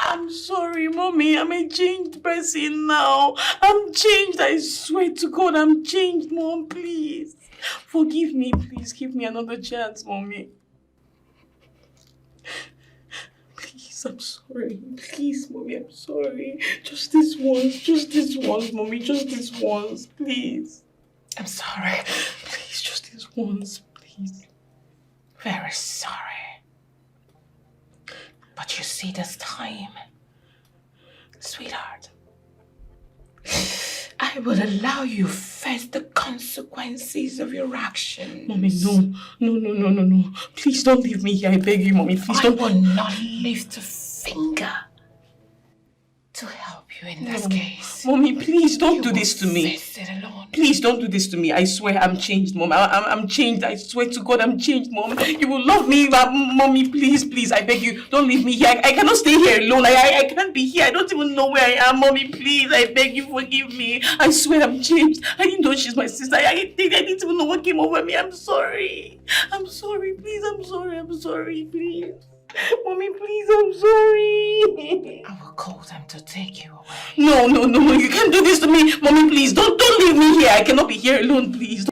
S3: I'm sorry, Mommy. I'm a changed person now. I'm changed. I swear to God, I'm changed, Mom. Please. Forgive me. Please give me another chance, Mommy. Please, I'm sorry. Please, Mommy, I'm sorry. Just this once, Mommy. Just this once, please.
S9: I'm sorry.
S3: Please, just this once, please.
S9: Very sorry. But you see this time, sweetheart, I will allow you face the consequences of your actions.
S3: Mommy, no. Please don't leave me here. I beg you, Mommy. Please don't.
S9: I will not lift a finger to help you in this case.
S3: Mommy, please don't do this to me.
S9: Face it alone.
S3: Please don't do this to me. I swear I'm changed, Mom. I'm changed. I swear to God I'm changed, Mom. You will love me, Mommy. Please, I beg you. Don't leave me here. I cannot stay here alone. I can't be here. I don't even know where I am, Mommy. Please, I beg you, forgive me. I swear I'm changed. I didn't know she's my sister. I didn't even know what came over me. I'm sorry. I'm sorry. Please, I'm sorry. Please. Mommy, please, I'm sorry.
S9: I will call them to take you away.
S3: No, you can't do this to me. Mommy, please, don't leave me here. I cannot be here alone, please.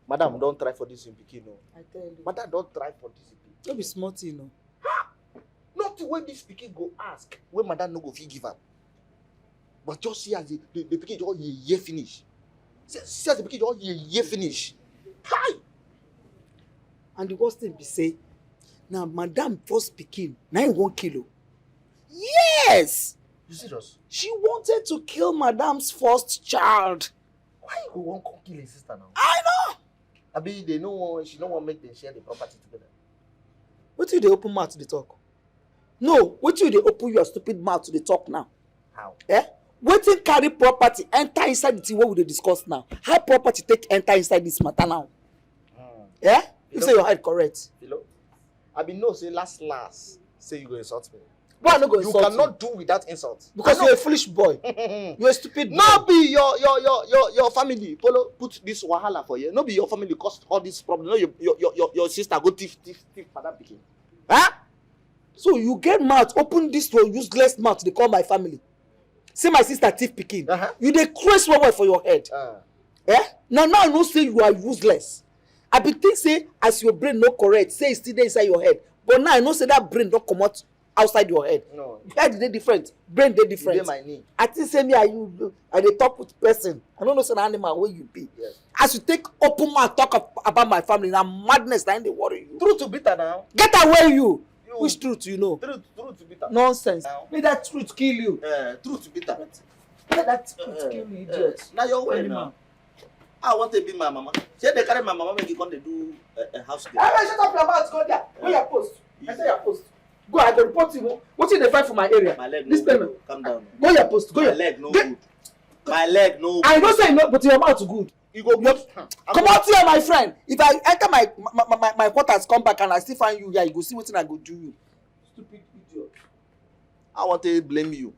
S7: Madam, don't try for this in Pikin, no.
S8: I tell you.
S7: Madam, don't try for this in Pikin.
S8: Don't be smart, you know.
S7: Not when this Pikin go ask, when Madam no go fit give am. But just see as the Pikin just ye finish. See as the Pikin just ye finish. Hi!
S8: And the worst thing be say, now Madam first Pikin, now he 1 kilo. Yes!
S7: You serious?
S8: She wanted to kill Madam's first child.
S7: Why you go want to kill his sister now?
S8: I know!
S7: Abi, they know she don't want to make them share the property together.
S8: What do they open mouth to the talk? No, what do they open your stupid mouth to the talk now?
S7: How?
S8: Eh? Waiting carry property enter inside the thing what we dey discuss now. How property take enter inside this matter now? Yeah? You say your head correct.
S7: Philo, I be know say last say you go insult me.
S8: Why no go insult you?
S7: You cannot do without insult.
S8: Because you're a foolish boy. You're a stupid boy.
S7: No be your family. Polo put this wahala for you. No be your family cause all this problem. No, your sister go thief father pikin.
S8: Huh? So you get mouth, open this to useless mouth, they call my family. Say my sister thief pikin. You dey crazy one for your head. Eh? Now I know say you are useless. I be think say as your brain no correct, say it's still there inside your head. But now I know say that brain don't come out outside your head.
S7: No.
S8: Head dey different, brain dey different.
S7: You dey my knee.
S8: I think say me and you, I dey talk with person. I don't know say na animal where you be.
S7: Yes.
S8: As you take open mouth talk about my family, na madness na dey worry you.
S7: Truth to bitter now.
S8: Get away you. Which truth you know?
S7: Truth to bitter.
S8: Nonsense. May that truth kill you.
S7: Truth to bitter.
S8: Let that truth kill you, idiot.
S7: Now your way now. I want to be my mama. Say they carry my mama make you come to do a house girl.
S8: Hey, shut up your mouth, go there. Go your post. I say your post. Go, I go report you. What you dey find for my area?
S7: My leg
S8: this
S7: no good. Calm down.
S8: Go your post. Go
S7: my
S8: your
S7: leg no good. My leg no good.
S8: I don't say no, but your mouth good.
S7: You go good.
S8: Come out here, my friend. If I enter my quarters, come back and I still find you here, you go see what I go do you. Stupid idiot.
S7: I want to blame you.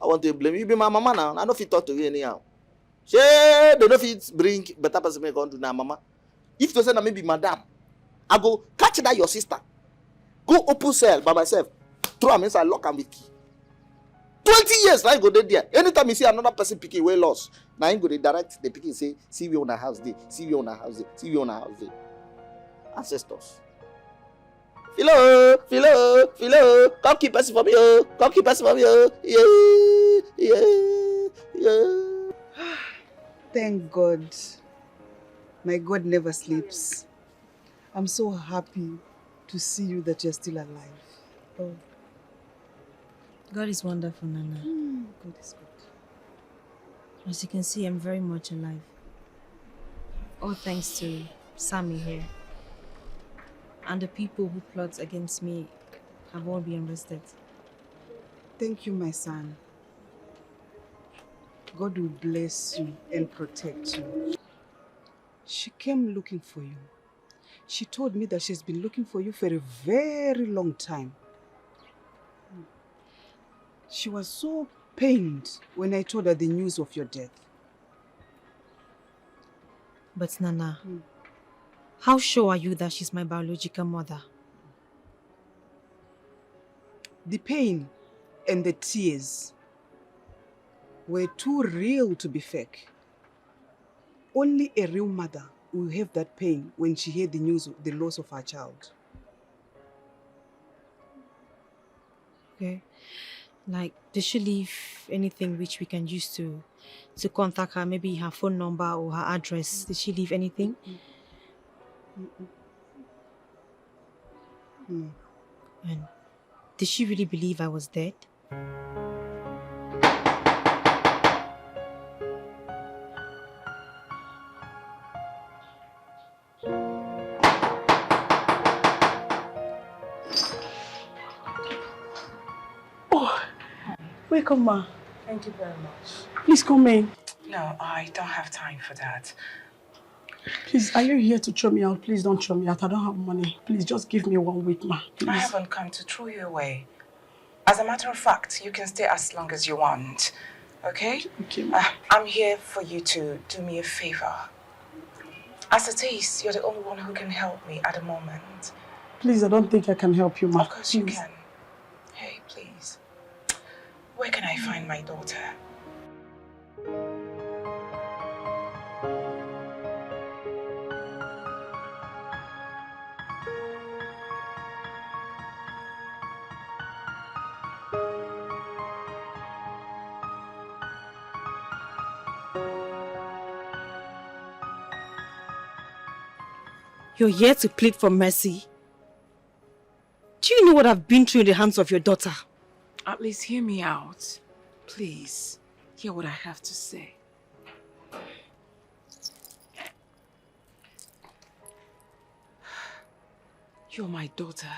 S7: I want to blame you. You be my mama now. I don't fit talk to you anyhow. Say they don't fit bring better person make on to now, mama. If you say na maybe madam, I go catch that your sister. Go open cell by myself. Throw am inside, lock am with key. 20 years now I go there. Anytime you see another person picking way lost, now I go dey direct the picking say, see we on our house day, see we on our house day, see we on our house day. Ancestors. Philo, come keep person for me, oh. Come keep person for me, oh. Yeah.
S8: Thank God. My God never sleeps. I'm so happy to see you that you're still alive. Oh.
S1: God is wonderful, Nana.
S8: God is good.
S1: As you can see, I'm very much alive. All thanks to Sammy here. And the people who plot against me have all been arrested.
S8: Thank you, my son. God will bless you and protect you. She came looking for you. She told me that she's been looking for you for a very long time. She was so pained when I told her the news of your death.
S1: But Nana, how sure are you that she's my biological mother?
S8: The pain and the tears were too real to be fake. Only a real mother will have that pain when she hears the news of the loss of her child.
S1: Okay. Like, did she leave anything which we can use to contact her? Maybe her phone number or her address. Did she leave anything?
S8: No.
S1: And did she really believe I was dead?
S3: Oh, welcome, ma.
S9: Thank you very much.
S3: Please come in.
S9: No, I don't have time for that.
S3: Please, are you here to throw me out? Please don't throw me out. I don't have money. Please, just give me 1 week, ma. Please.
S9: I haven't come to throw you away. As a matter of fact, you can stay as long as you want. Okay?
S3: Okay, ma.
S9: I'm here for you to do me a favor. As it is, you're the only one who can help me at the moment.
S3: Please, I don't think I can help you, ma.
S9: Of course you can. Hey, please. Where can I find my daughter?
S1: You're here to plead for mercy? Do you know what I've been through in the hands of your daughter?
S9: At least hear me out. Please, hear what I have to say. You're my daughter.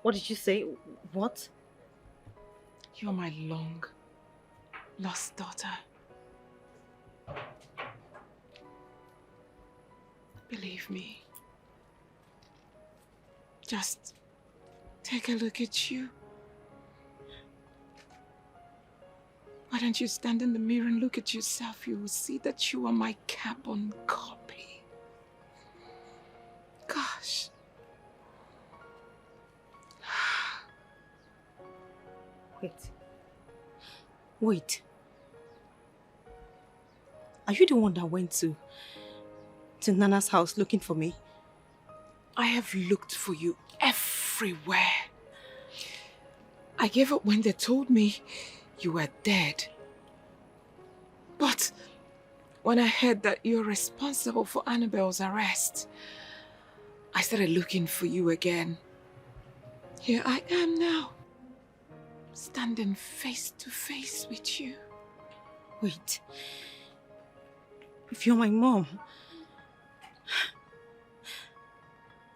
S1: What did you say? What?
S9: You're my long lost daughter. Believe me. Just take a look at you. Why don't you stand in the mirror and look at yourself? You will see that you are my carbon copy. Gosh.
S1: Wait. Are you the one that went to Nana's house looking for me?
S9: I have looked for you everywhere. I gave up when they told me you were dead. But when I heard that you're responsible for Annabel's arrest, I started looking for you again. Here I am now, standing face to face with you.
S1: Wait. If you're my mom,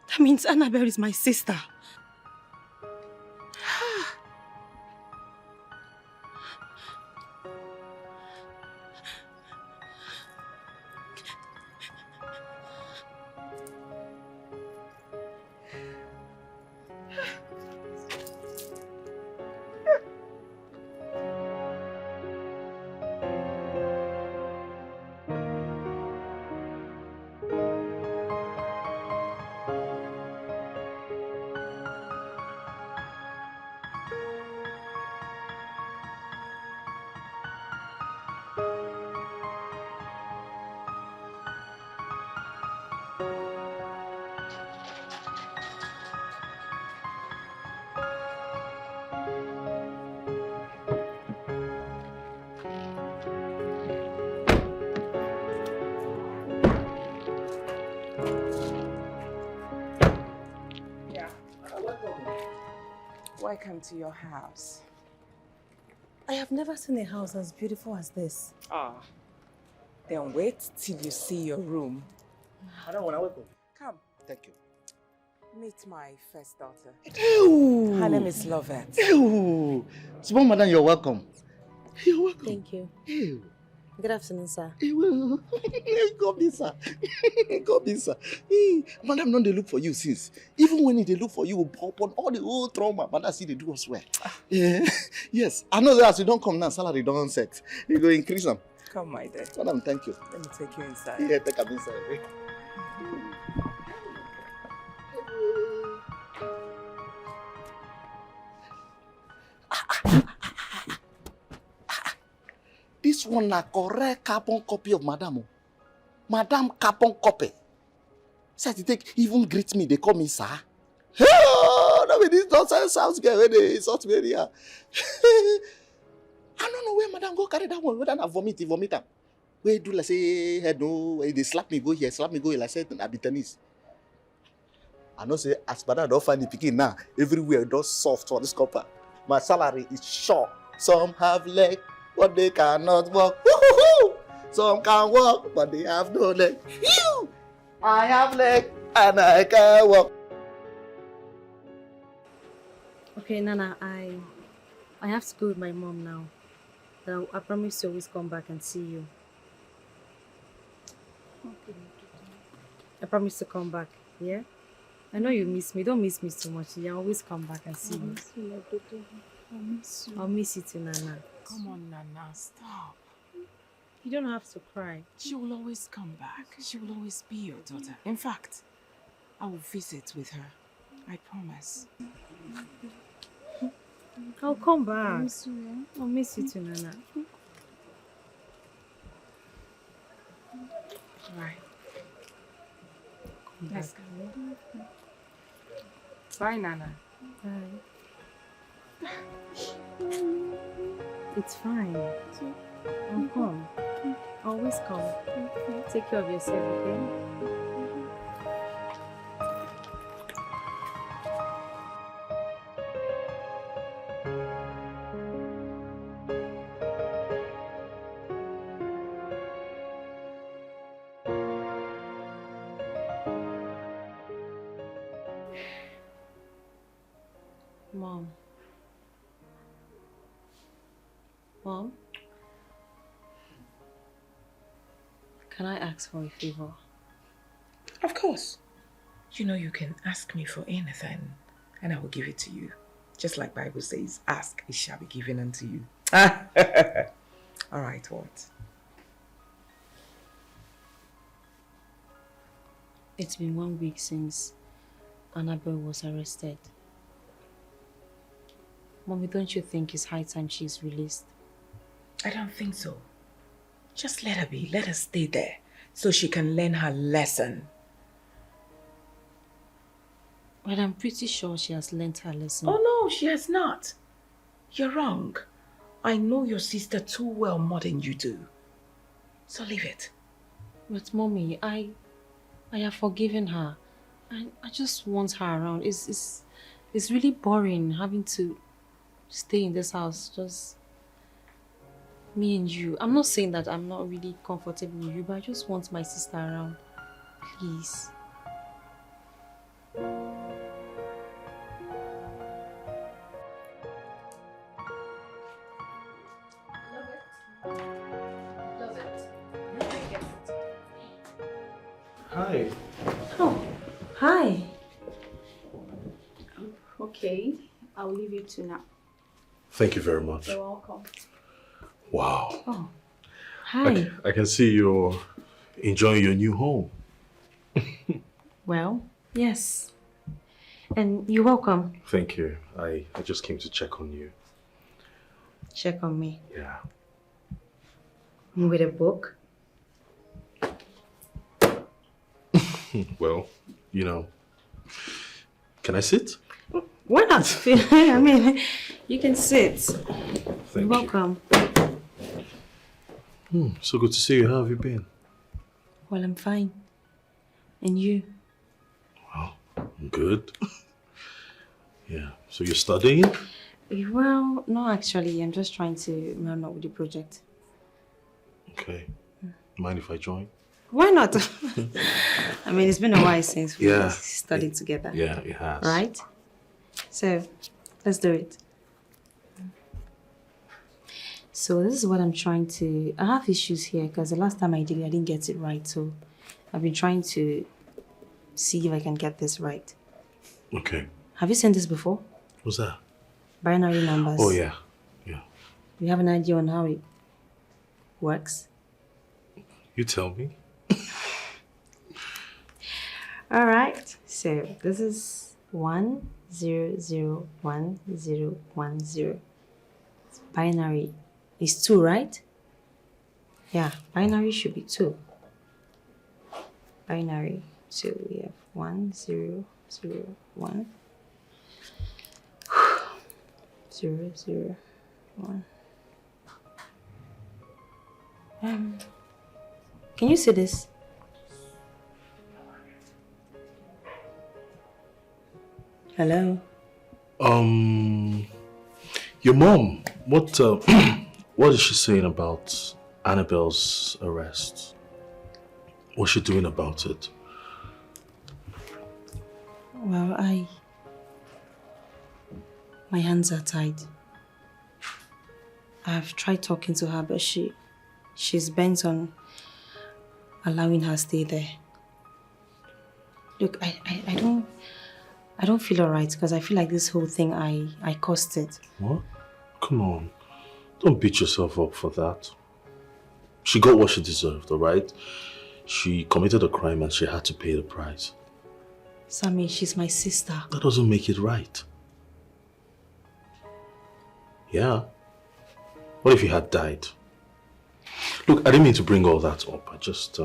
S1: that means Annabel is my sister.
S9: Welcome to your house.
S1: I have never seen a house as beautiful as this.
S9: Ah, then wait till you see your room.
S14: I don't want to wake up.
S9: Come.
S7: Thank you.
S9: Meet my first daughter.
S7: Ew.
S9: Her name is Lovette.
S7: Ew. Small madam, you're welcome. You're welcome.
S1: Thank you.
S7: Ew.
S1: Good afternoon, sir.
S7: Ew. Come in, sir. Come in, sir. Madam, no, they look for you since. Even when they look for you, upon all the old trauma, madam, see they do us well. Yes, I know that as you don't come now, salary don't set. You go increase them.
S9: Come, my dear.
S7: Madam, thank you.
S9: Let me take you inside.
S7: Yeah, take them inside. This one na correct carbon copy of Madam. Oh. Madam carbon copy. Said to take even greet me, they call me sir. Oh, no, this nonsense sounds good when they insult me here. I don't know where Madam go carry that one. Whether I vomit am. Where do like say head no, where they slap me go here, slap me go here, like say I be tennis. I know say as Madam don't find the picking now, everywhere does soft for this copper. My salary is short. Some have leg, but they cannot walk. Woo-hoo-hoo! Some can walk, but they have no leg. Phew! I have leg and I can walk.
S1: Okay, Nana, I have to go with my mom now. But I promise to always come back and see you.
S10: Okay.
S1: I promise to come back, yeah? I know you miss me. Don't miss me too much. You always come back and see me.
S10: I'll miss you.
S1: I'll miss you too, Nana.
S9: Come on, Nana, stop.
S1: You don't have to cry.
S9: She will always come back. She will always be your daughter. In fact, I will visit with her. I promise.
S1: I'll come back.
S10: I'll miss you, yeah?
S1: I'll miss you too, Nana.
S9: Right.
S1: Come
S9: Let's
S1: back.
S9: go. Bye, Nana.
S1: Bye. It's fine. I'll come. Always come. Take care of yourself, okay? Mom. Mom? Can I ask for a favor?
S9: Of course. You know you can ask me for anything and I will give it to you. Just like Bible says, ask, it shall be given unto you. All right, what?
S1: It's been 1 week since Annabel was arrested. Mommy, don't you think it's high time she's released?
S9: I don't think so. Just let her be. Let her stay there so she can learn her lesson.
S1: But I'm pretty sure she has learnt her lesson.
S9: Oh no, she has not. You're wrong. I know your sister too well more than you do. So leave it.
S1: But Mommy, I have forgiven her. I just want her around. It's really boring having to stay in this house, just me and you. I'm not saying that I'm not really comfortable with you, but I just want my sister around. Please.
S6: Hi.
S1: Oh, hi.
S10: Okay, I'll leave you to now.
S6: Thank you very much.
S10: You're welcome.
S6: Wow.
S1: Oh, hi.
S6: I can see you're enjoying your new home.
S1: Well, yes. And you're welcome.
S6: Thank you. I just came to check on you.
S1: Check on me.
S6: Yeah.
S1: With a book?
S6: Well, you know. Can I sit?
S1: Why not? I mean, you can sit.
S6: Thank
S1: You're welcome.
S6: So good to see you. How have you been?
S1: Well, I'm fine. And you?
S6: Well, I'm good. Yeah. So you're studying?
S1: Well, no, actually. I'm just trying to run up with the project.
S6: Okay. Mind if I join?
S1: Why not? I mean, it's been a while since we
S6: Yeah.
S1: studied together.
S6: Yeah, it has.
S1: Right? So, let's do it. So this is what I'm trying to... I have issues here because the last time I did it, I didn't get it right. So I've been trying to see if I can get this right.
S6: Okay.
S1: Have you seen this before?
S6: What's that?
S1: Binary numbers.
S6: Oh, yeah.
S1: You have an idea on how it works?
S6: You tell me.
S1: All right. So this is 1001010. It's binary. It's 2, right? Yeah, binary should be 2. Binary. So we have 1001 001. Can you see this? Hello?
S6: Your mom, what what is she saying about Annabel's arrest? What's she doing about it?
S1: Well, my hands are tied. I've tried talking to her, but she's bent on allowing her stay there. Look, I don't feel alright because I feel like this whole thing I caused it.
S6: What? Come on. Don't beat yourself up for that. She got what she deserved, alright? She committed a crime and she had to pay the price.
S1: Sammy, she's my sister.
S6: That doesn't make it right. Yeah. What if you had died? Look, I didn't mean to bring all that up. I just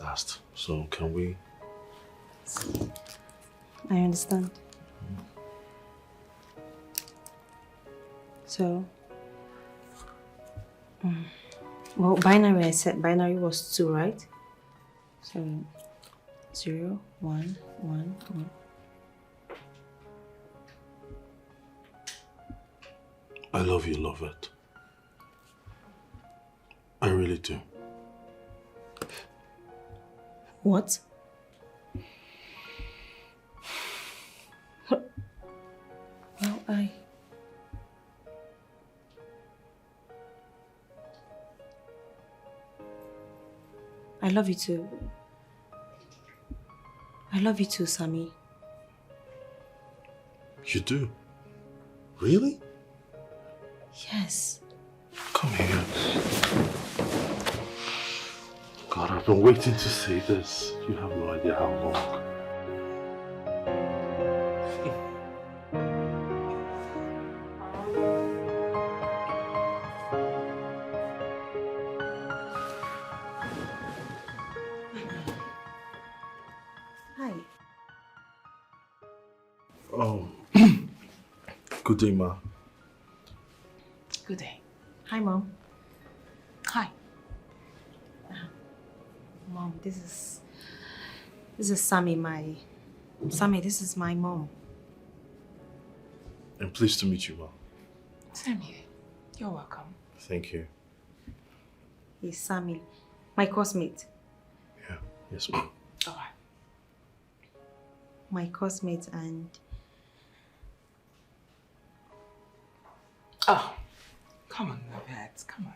S6: asked. So can we?
S1: I understand. So, well, binary, I said binary was 2, right? So, 0, 1, 1, 1.
S6: I love you, love it. I really do.
S1: What? Well, I love you too. I love you too, Sammy.
S6: You do? Really?
S1: Yes.
S6: Come here. God, I've been waiting to say this. You have no idea how long.
S1: Hi.
S6: Oh. Good day, Ma.
S15: Good day.
S1: Hi, Mom.
S15: Hi.
S1: Mom, this is Sammy, Sammy, this is my mom.
S6: I'm pleased to meet you, Ma.
S15: Sammy, you're welcome.
S6: Thank you.
S1: He's Sammy, my classmate.
S6: Yes, Ma.
S15: All right.
S1: My classmate and...
S15: Oh, come on, Robert, come on.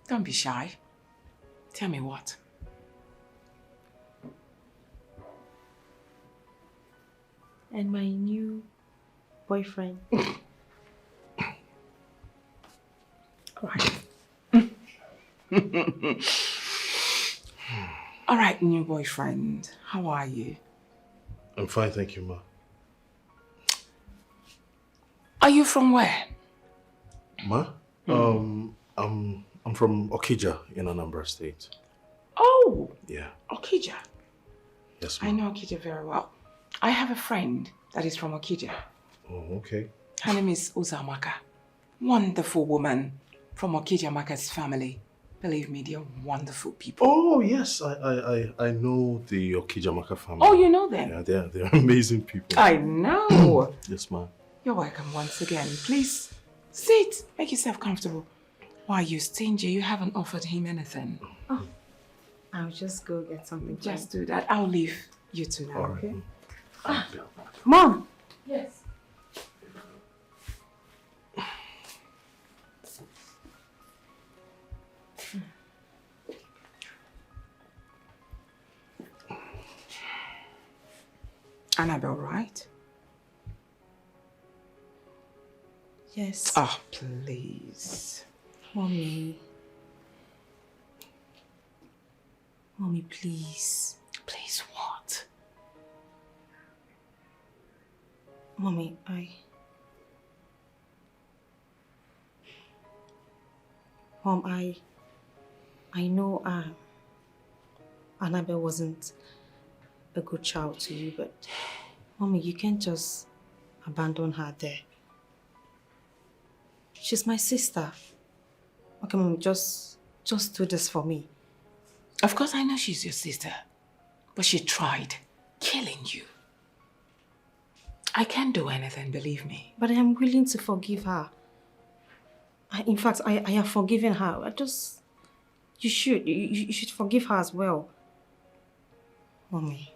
S15: Don't be shy. Tell me what.
S1: And my new boyfriend.
S15: All right. All right, new boyfriend. How are you?
S6: I'm fine, thank you, Ma.
S15: Are you from where?
S6: Ma? I'm from Okija in Anambra State.
S15: Oh!
S6: Yeah.
S15: Okija.
S6: Yes, Ma.
S15: I know Okija very well. I have a friend that is from Okija.
S6: Oh, okay.
S15: Her name is Uzamaka. Wonderful woman from Okija Maka's family. Believe me, they're wonderful people.
S6: Oh, yes. I know the Okijamaka family.
S15: Oh, you know them?
S6: Yeah, they're amazing people.
S15: I know.
S6: Yes, Ma.
S15: You're welcome once again. Please, sit. Make yourself comfortable. Why are you stingy? You haven't offered him anything.
S1: Oh,
S2: I'll just go get something.
S9: Just do that. I'll leave you two now, okay?
S2: Mom!
S9: Yes. Annabel, right?
S2: Yes.
S9: Oh, please.
S2: Mommy. Mommy, please.
S9: Please what?
S2: Mommy, Mom, I know Annabel wasn't a good child to you, but Mommy, you can't just abandon her there. She's my sister. Okay, Mommy, just do this for me.
S9: Of course I know she's your sister, but she tried killing you. I can't do anything, believe me.
S2: But I am willing to forgive her. In fact, I have forgiven her. You should forgive her as well. Mommy.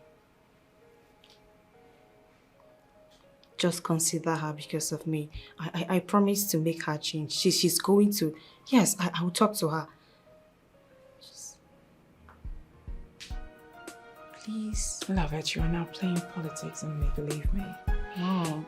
S2: Just consider her because of me. I promise to make her change. She's going to. Yes, I will talk to her. Please.
S9: Love it, you are now playing politics and make believe me.
S2: No.